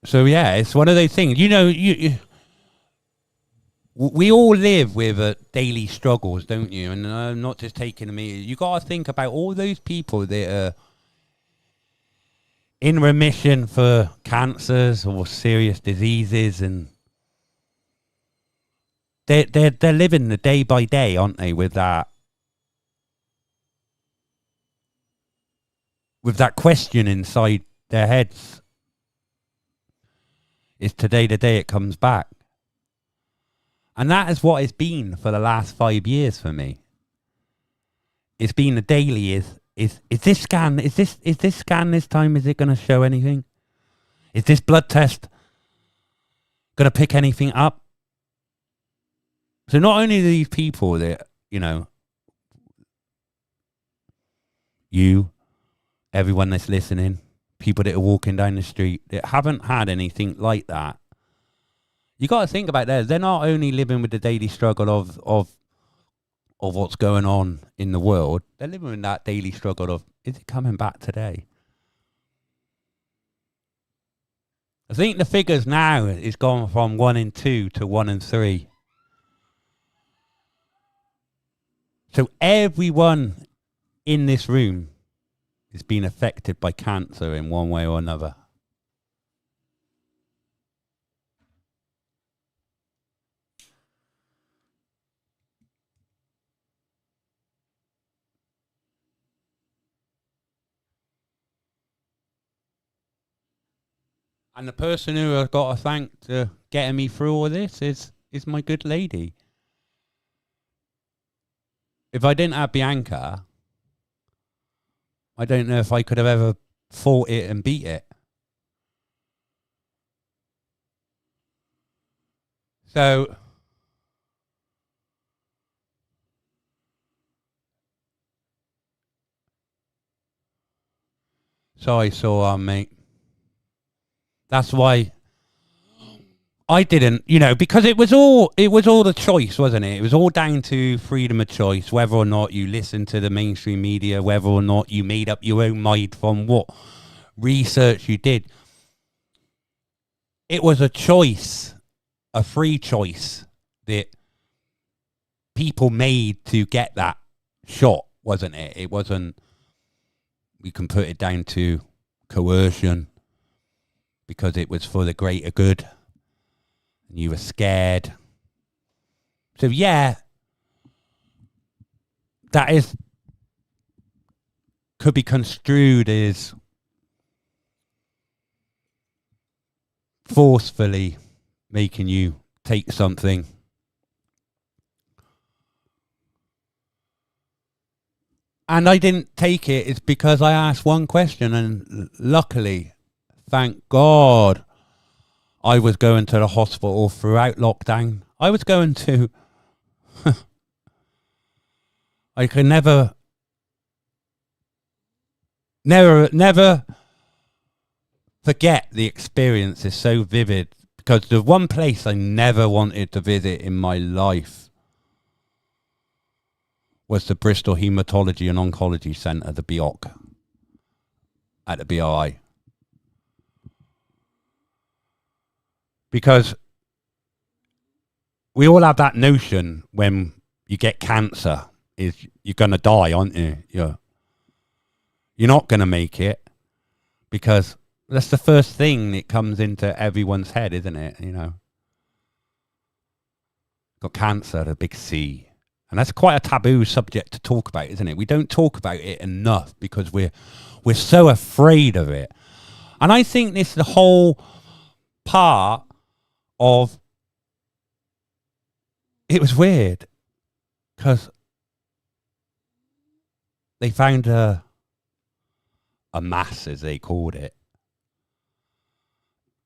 Speaker 1: So yeah, it's one of those things. You know, we all live with daily struggles, don't you? And I'm not just taking me. You got to think about all those people that are in remission for cancers or serious diseases, and they're living the day by day, aren't they? With that question inside their heads. Is today the day it comes back? And that is what it's been for the last 5 years for me. It's been a daily. Is this scan? Is this scan this time? Is it going to show anything? Is this blood test going to pick anything up? So not only do these people that, you know, you, everyone that's listening, people that are walking down the street that haven't had anything like that, you got to think about that. They're not only living with the daily struggle of what's going on in the world, they're living with that daily struggle of, is it coming back today? I think the figures now is gone from 1 in 2 to 1 in 3. So everyone in this room is being affected by cancer in one way or another. And the person who I've got to thank to getting me through all this is my good lady. If I didn't have Bianca, I don't know if I could have ever fought it and beat it. So sorry, mate. That's why I didn't, you know, because it was all the choice, wasn't it? It was all down to freedom of choice, whether or not you listened to the mainstream media, whether or not you made up your own mind from what research you did. It was a choice, a free choice that people made to get that shot, wasn't it? It wasn't, we can put it down to coercion, because it was for the greater good and you were scared. So yeah, that could be construed as forcefully making you take something. And I didn't take it. It's because I asked one question, and luckily, thank God, I was going to the hospital throughout lockdown. I was going to... I could never forget the experience. Is so vivid, because the one place I never wanted to visit in my life was the Bristol Haematology and Oncology Centre, the BIOC, at the BRI. Because we all have that notion when you get cancer, is you're going to die, aren't you? You're not going to make it, because that's the first thing that comes into everyone's head, isn't it? You know, got cancer, the big C. And that's quite a taboo subject to talk about, isn't it? We don't talk about it enough because we're so afraid of it. And I think this is the whole part of... It was weird because they found a mass, as they called it.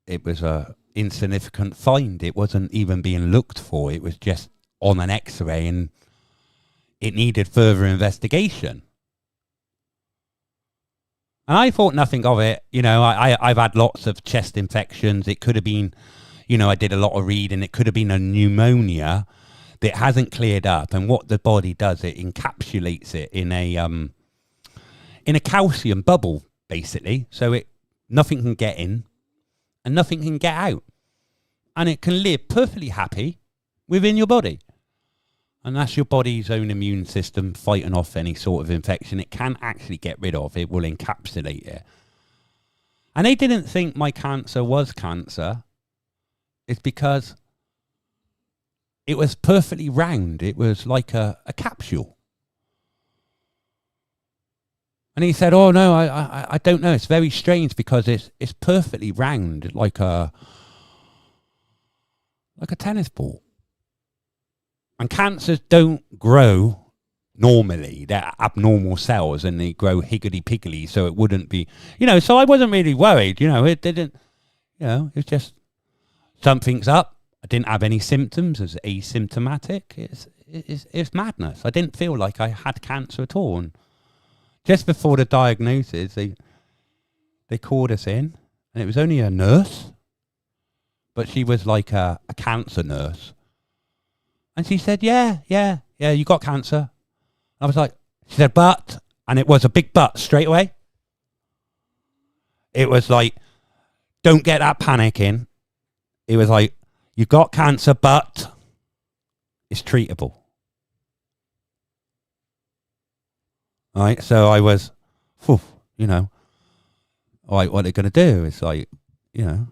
Speaker 1: it was a insignificant find. It wasn't even being looked for. It was just on an X-ray, and it needed further investigation. And I thought nothing of it. You know, I've had lots of chest infections. It could have been, you know, I did a lot of reading. It could have been a pneumonia that hasn't cleared up. And what the body does, it encapsulates it in a calcium bubble, basically. So nothing can get in and nothing can get out. And it can live perfectly happy within your body. And that's your body's own immune system fighting off any sort of infection. It can actually get rid of. It will encapsulate it. And they didn't think my cancer was cancer. It's because it was perfectly round. It was like a capsule. And he said, oh, no, I don't know. It's very strange because it's perfectly round, like a tennis ball. And cancers don't grow normally. They're abnormal cells and they grow higgly-piggly, so it wouldn't be, you know, so I wasn't really worried, you know, it didn't, you know, it's just something's up. I didn't have any symptoms. It's asymptomatic. It's madness. I didn't feel like I had cancer at all. And just before the diagnosis, they called us in, and it was only a nurse, but she was like a cancer nurse. And she said, yeah, you got cancer. I was like, she said, but, and it was a big but straight away. It was like, don't get that panic in. It was like, you got cancer, but it's treatable. All right, so I was, you know, all right, what are they going to do? It's like, you know.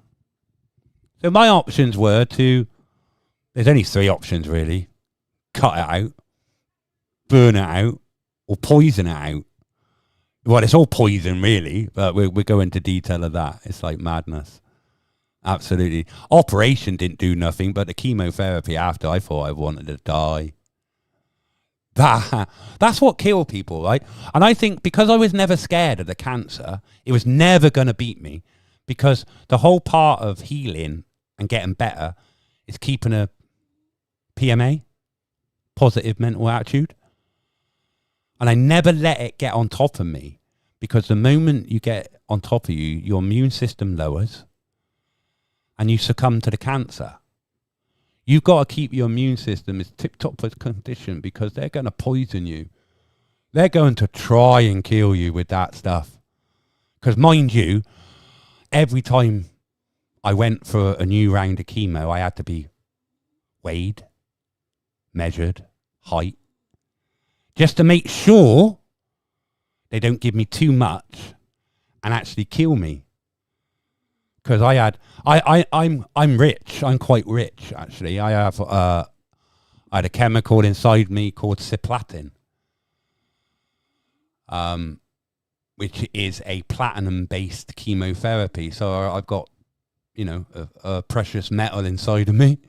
Speaker 1: So my options were there's only 3 options really. Cut it out, burn it out, or poison it out. Well, it's all poison really, but we'll go into detail of that. It's like madness. Absolutely. Operation didn't do nothing, but the chemotherapy after, I thought I wanted to die. That's what killed people, right? And I think because I was never scared of the cancer, it was never going to beat me, because the whole part of healing and getting better is keeping a PMA, positive mental attitude. And I never let it get on top of me, because the moment you get on top of you, your immune system lowers and you succumb to the cancer. You've got to keep your immune system as tip-top condition, because they're going to poison you. They're going to try and kill you with that stuff. Because mind you, every time I went for a new round of chemo, I had to be weighed, measured, height, just to make sure they don't give me too much and actually kill me. Because I'm rich. I'm quite rich, actually. I had a chemical inside me called cisplatin, which is a platinum-based chemotherapy. So I've got, you know, a precious metal inside of me.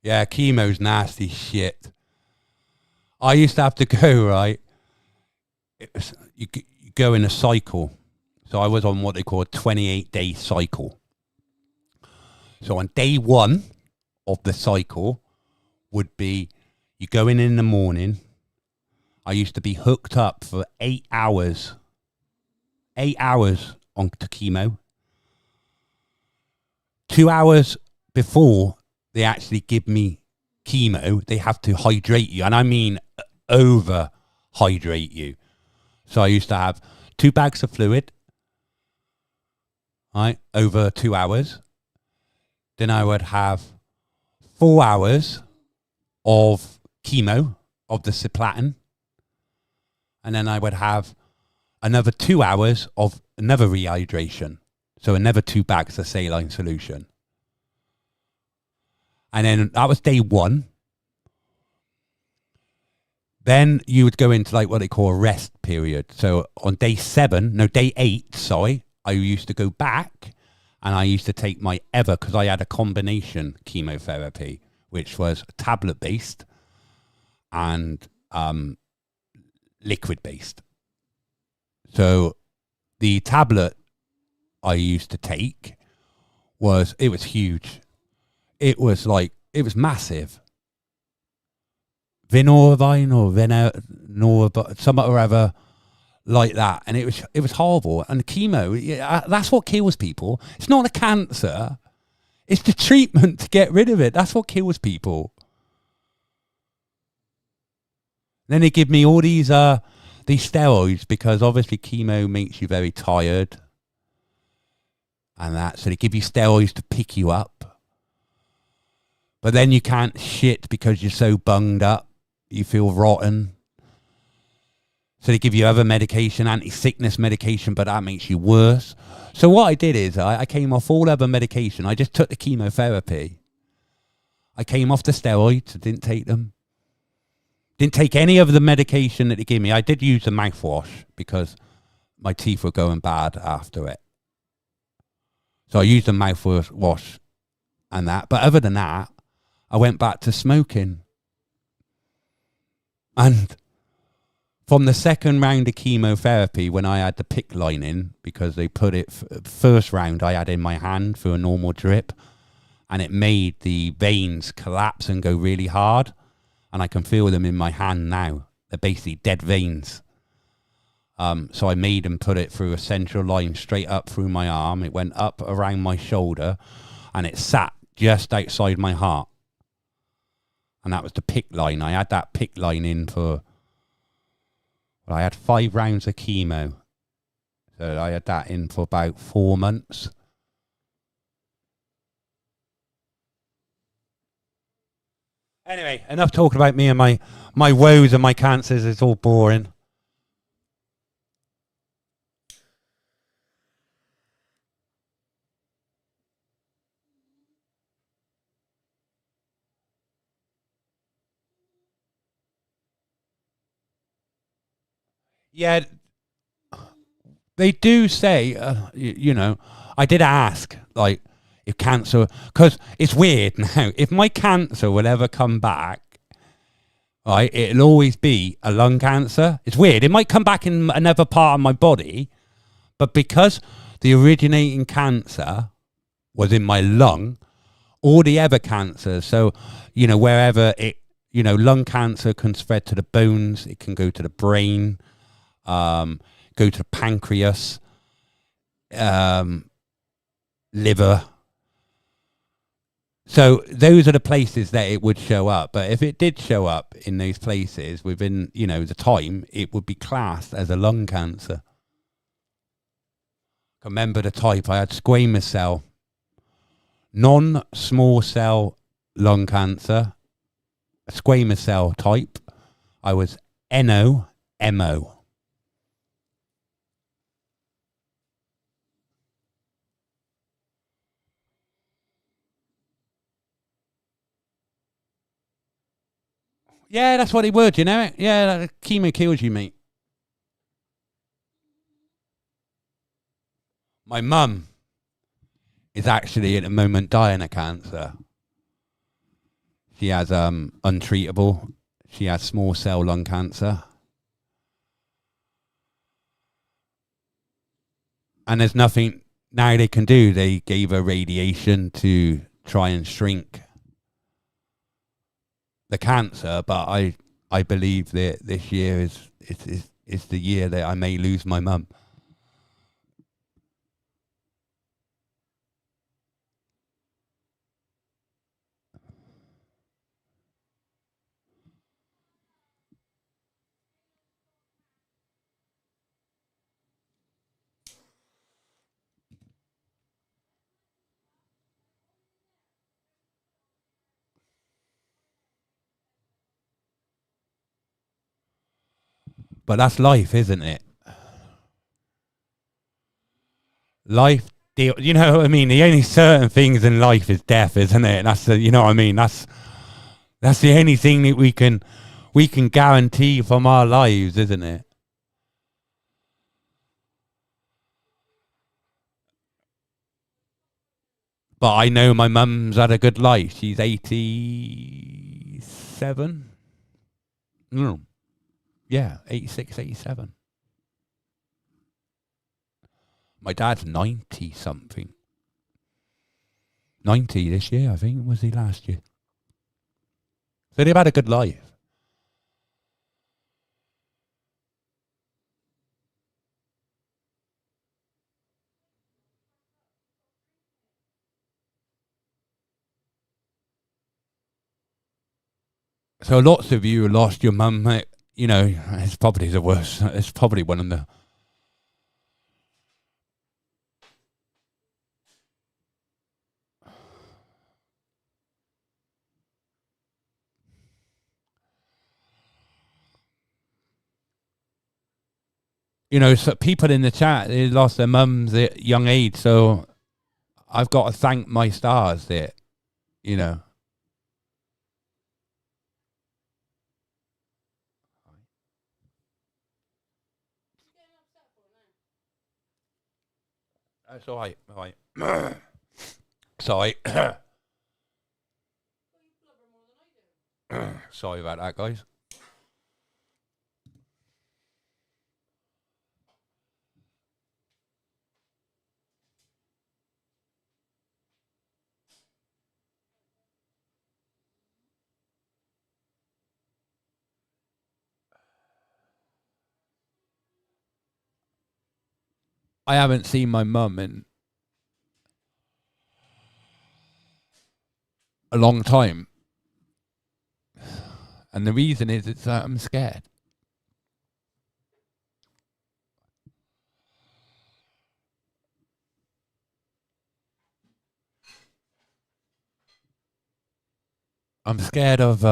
Speaker 1: Yeah, chemo's nasty shit. I used to have to go, right? You go in a cycle. So I was on what they call a 28-day cycle. So on day 1 of the cycle would be, you go in the morning. I used to be hooked up for 8 hours. 8 hours on to chemo. 2 hours before they actually give me chemo, they have to hydrate you. And I mean over hydrate you. So I used to have 2 bags of fluid, right, over 2 hours. Then I would have 4 hours of chemo, of the cisplatin. And then I would have another 2 hours of another rehydration. So another 2 bags of saline solution. And then that was day 1. Then you would go into like what they call a rest period. So on day 8, sorry, I used to go back and I used to take my because I had a combination chemotherapy, which was tablet based and liquid based. So the tablet I used to take was huge. It was massive. Vinorvine or Vinorvine, something or other like that, and it was horrible. And chemo, that's what kills people. It's not a cancer. It's the treatment to get rid of it. That's what kills people. Then they give me all these steroids because obviously chemo makes you very tired and that. So they give you steroids to pick you up. But then you can't shit because you're so bunged up. You feel rotten. So they give you other medication, anti-sickness medication, but that makes you worse. So what I did is I came off all other medication. I just took the chemotherapy. I came off the steroids. I didn't take them. Didn't take any of the medication that they gave me. I did use the mouthwash because my teeth were going bad after it. So I used the mouthwash and that. But other than that, I went back to smoking. And from the second round of chemotherapy, when I had the PICC line in, because they put it, first round I had in my hand for a normal drip, and it made the veins collapse and go really hard. And I can feel them in my hand now. They're basically dead veins. So I made them put it through a central line straight up through my arm. It went up around my shoulder, and it sat just outside my heart. And that was the PICC line. I had that PICC line in for, well, I had 5 rounds of chemo. So I had that in for about 4 months. Anyway, enough talking about me and my woes and my cancers. It's all boring. Yeah, they do say, you know, I did ask, like, if cancer, because it's weird now, if my cancer will ever come back, right, it'll always be a lung cancer. It's weird. It might come back in another part of my body, but because the originating cancer was in my lung, all the other cancers, so, you know, wherever it, you know, lung cancer can spread to the bones, it can go to the brain, go to the pancreas, liver. So those are the places that it would show up. But if it did show up in those places within, you know, the time, it would be classed as a lung cancer. I remember the type. I had squamous cell, non-small cell lung cancer, a squamous cell type. I was NO-MO. Yeah, that's what it would, you know? Yeah, chemo kills you, mate. My mum is actually at the moment dying of cancer. She has untreatable. She has small cell lung cancer. And there's nothing now they can do. They gave her radiation to try and shrink the cancer, but I believe that this year is the year that I may lose my mum. But that's life, isn't it? Life, you know what I mean? The only certain things in life is death, isn't it? That's the, you know what I mean? That's the only thing that we can guarantee from our lives, isn't it? But I know my mum's had a good life. She's 87. Yeah, 86, 87. My dad's 90 something. 90 this year, I think. Was he last year? So they've had a good life. So lots of you lost your mum. You know, it's probably the worst. It's probably one of the... You know, so people in the chat, they lost their mums at young age. So I've got to thank my stars that, you know. That's all right. All right. Sorry. Sorry about that, guys. I haven't seen my mum in a long time. And the reason is it's I'm scared. I'm scared of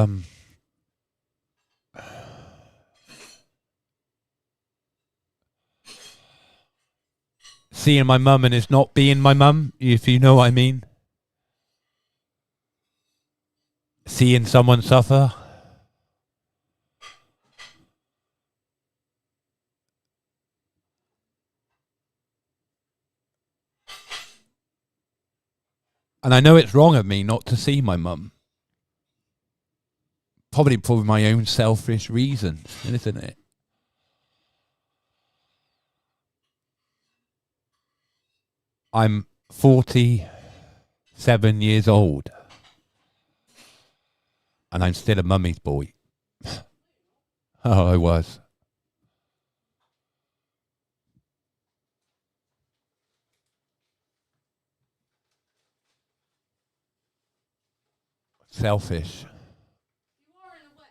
Speaker 1: seeing my mum and it's not being my mum, if you know what I mean. Seeing someone suffer. And I know it's wrong of me not to see my mum. Probably for my own selfish reasons, isn't it? I'm 47 years old. And I'm still a mummy's boy. Oh, I was. Selfish.
Speaker 5: You are in a way,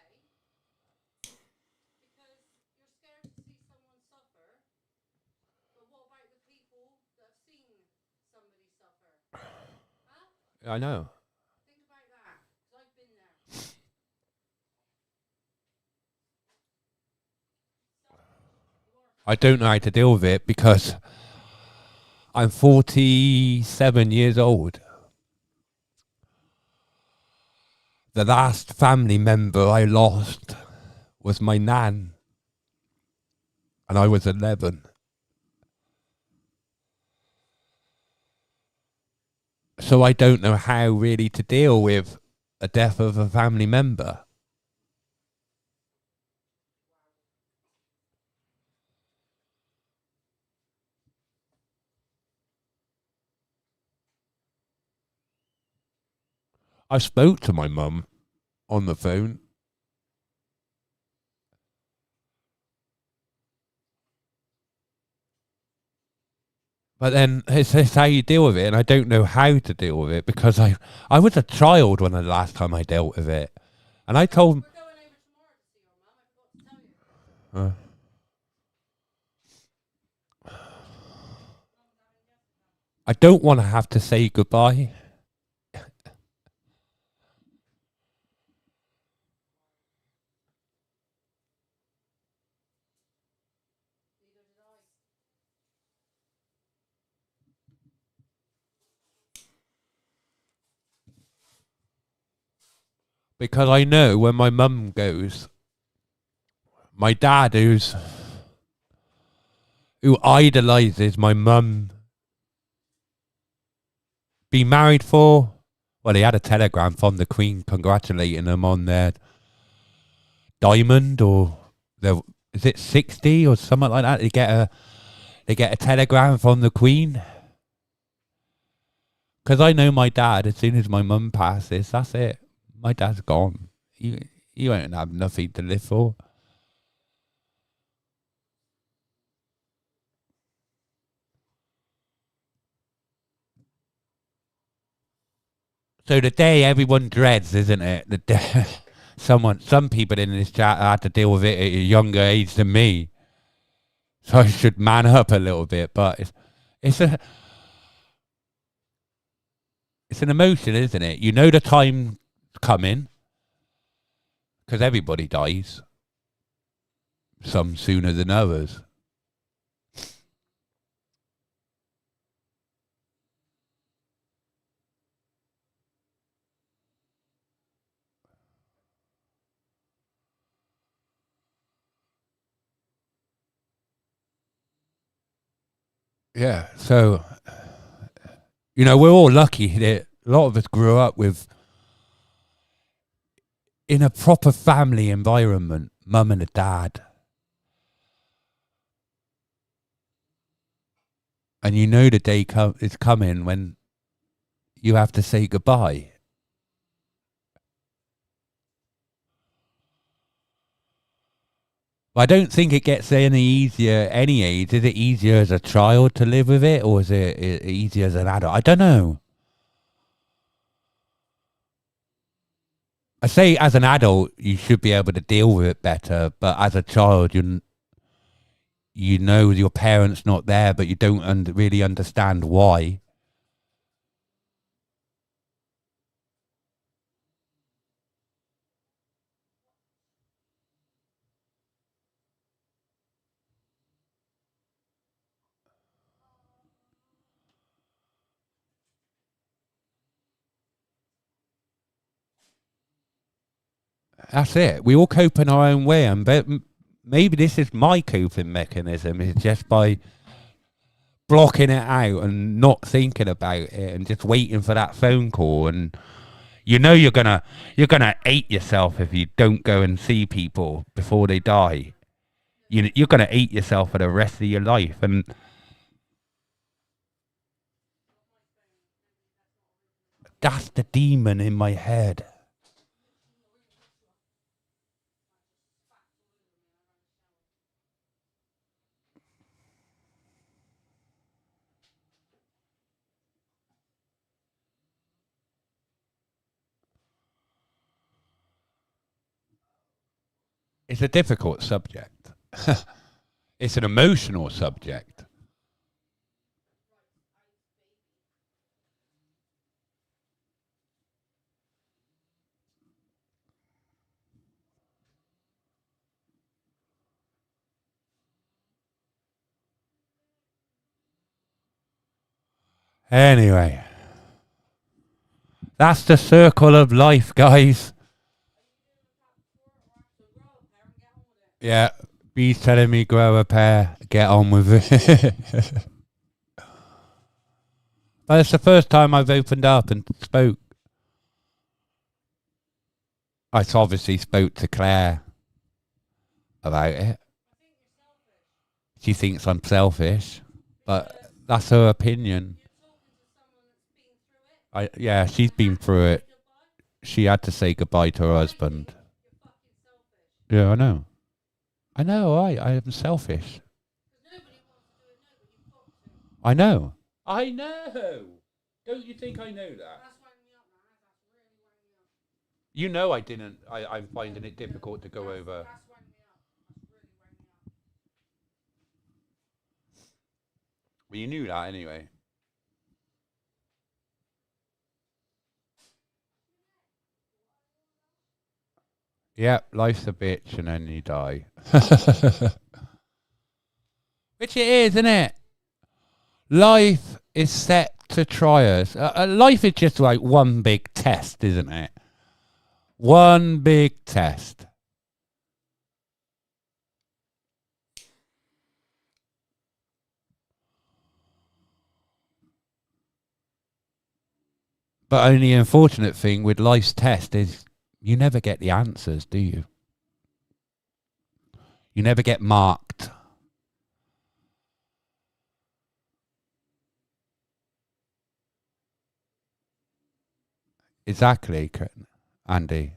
Speaker 5: because you're scared to see someone suffer. But what about the people that have seen somebody suffer? Huh?
Speaker 1: I know.
Speaker 5: Think about that, because I've been there.
Speaker 1: I don't know how to deal with it because I'm 47 years old. The last family member I lost was my nan. And I was 11. So I don't know how really to deal with a death of a family member. I spoke to my mum on the phone. But then it's how you deal with it, and I don't know how to deal with it because I was a child when the last time I dealt with it. And I told...
Speaker 5: We're going over tomorrow to see your mum, I forgot to tell you.
Speaker 1: I don't want to have to say goodbye. Because I know when my mum goes, my dad who idolises my mum, been married for, well, he had a telegram from the Queen congratulating them on their diamond, or is it 60 or something like that? They get a telegram from the Queen. Because I know my dad, as soon as my mum passes, that's it. My dad's gone. He won't have nothing to live for. So the day everyone dreads, isn't it? The day some people in this chat had to deal with it at a younger age than me. So I should man up a little bit, but it's an emotion, isn't it? You know the time coming, because everybody dies. Some sooner than others. Yeah, so, we're all lucky that a lot of us grew up in a proper family environment, mum and a dad. And the day is coming when you have to say goodbye. I don't think it gets any easier any age. Is it easier as a child to live with it, or is it easier as an adult? I don't know. I say as an adult, you should be able to deal with it better, but as a child, your parents not there, but you don't really understand why. That's it. We all cope in our own way, and maybe this is my coping mechanism. Is just by blocking it out and not thinking about it, and just waiting for that phone call. And you're gonna hate yourself if you don't go and see people before they die. You're gonna hate yourself for the rest of your life, and that's the demon in my head. It's a difficult subject. It's an emotional subject. Anyway, that's the circle of life, guys. Yeah, B's telling me grow a pair, get on with it. But it's the first time I've opened up and spoke. I obviously spoke to Claire about it. She thinks I'm selfish, but that's her opinion. Yeah, she's been through it. She had to say goodbye to her husband. Yeah, I know. I am selfish. I know. I know. Don't you think I know that? I didn't. I'm finding it difficult to go over. Well, you knew that anyway. Yep, life's a bitch and then you die. Which it is, isn't it? Life is set to try us. Life is just like one big test, isn't it? One big test. But only unfortunate thing with life's test is you never get the answers, do you? You never get marked. Exactly, Andy.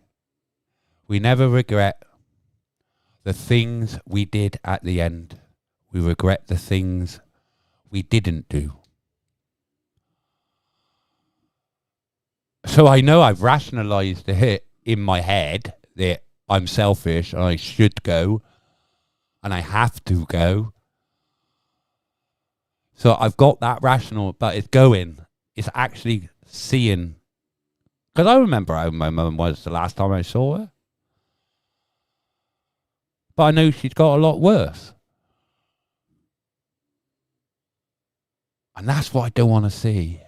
Speaker 1: We never regret the things we did at the end. We regret the things we didn't do. So I know I've rationalized it in my head that I'm selfish and I should go and I have to go. So I've got that rational, but it's going. It's actually seeing. Because I remember how my mum was the last time I saw her. But I know she's got a lot worse. And that's what I don't want to see.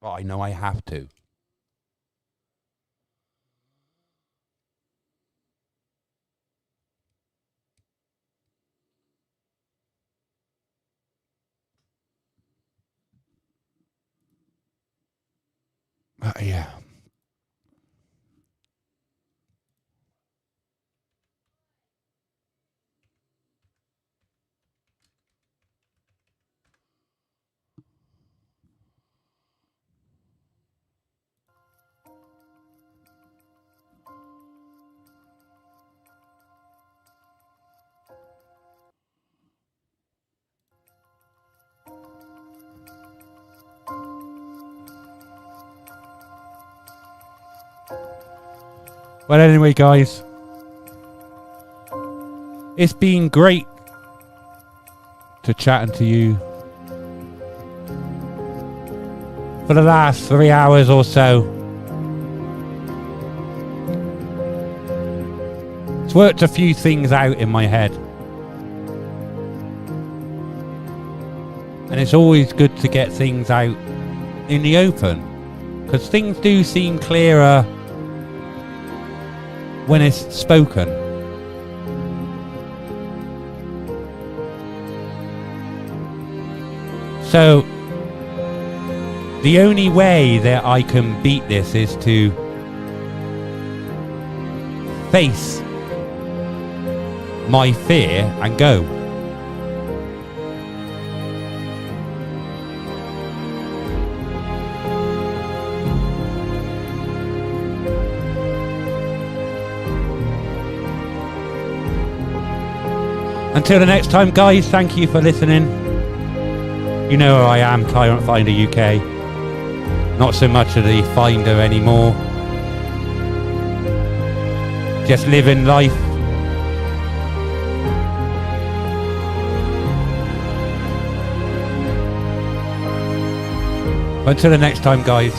Speaker 1: But I know I have to. Yeah. Well, anyway, guys, it's been great to chatting to you for the last 3 hours or so. It's worked a few things out in my head. And it's always good to get things out in the open, because things do seem clearer when it's spoken. So the only way that I can beat this is to face my fear and go. Until the next time, guys, thank you for listening. You know where I am, Tyrant Finder UK. Not so much of the Finder anymore. Just living life. Until the next time, guys.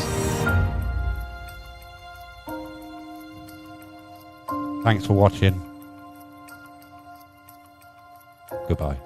Speaker 1: Thanks for watching. Goodbye.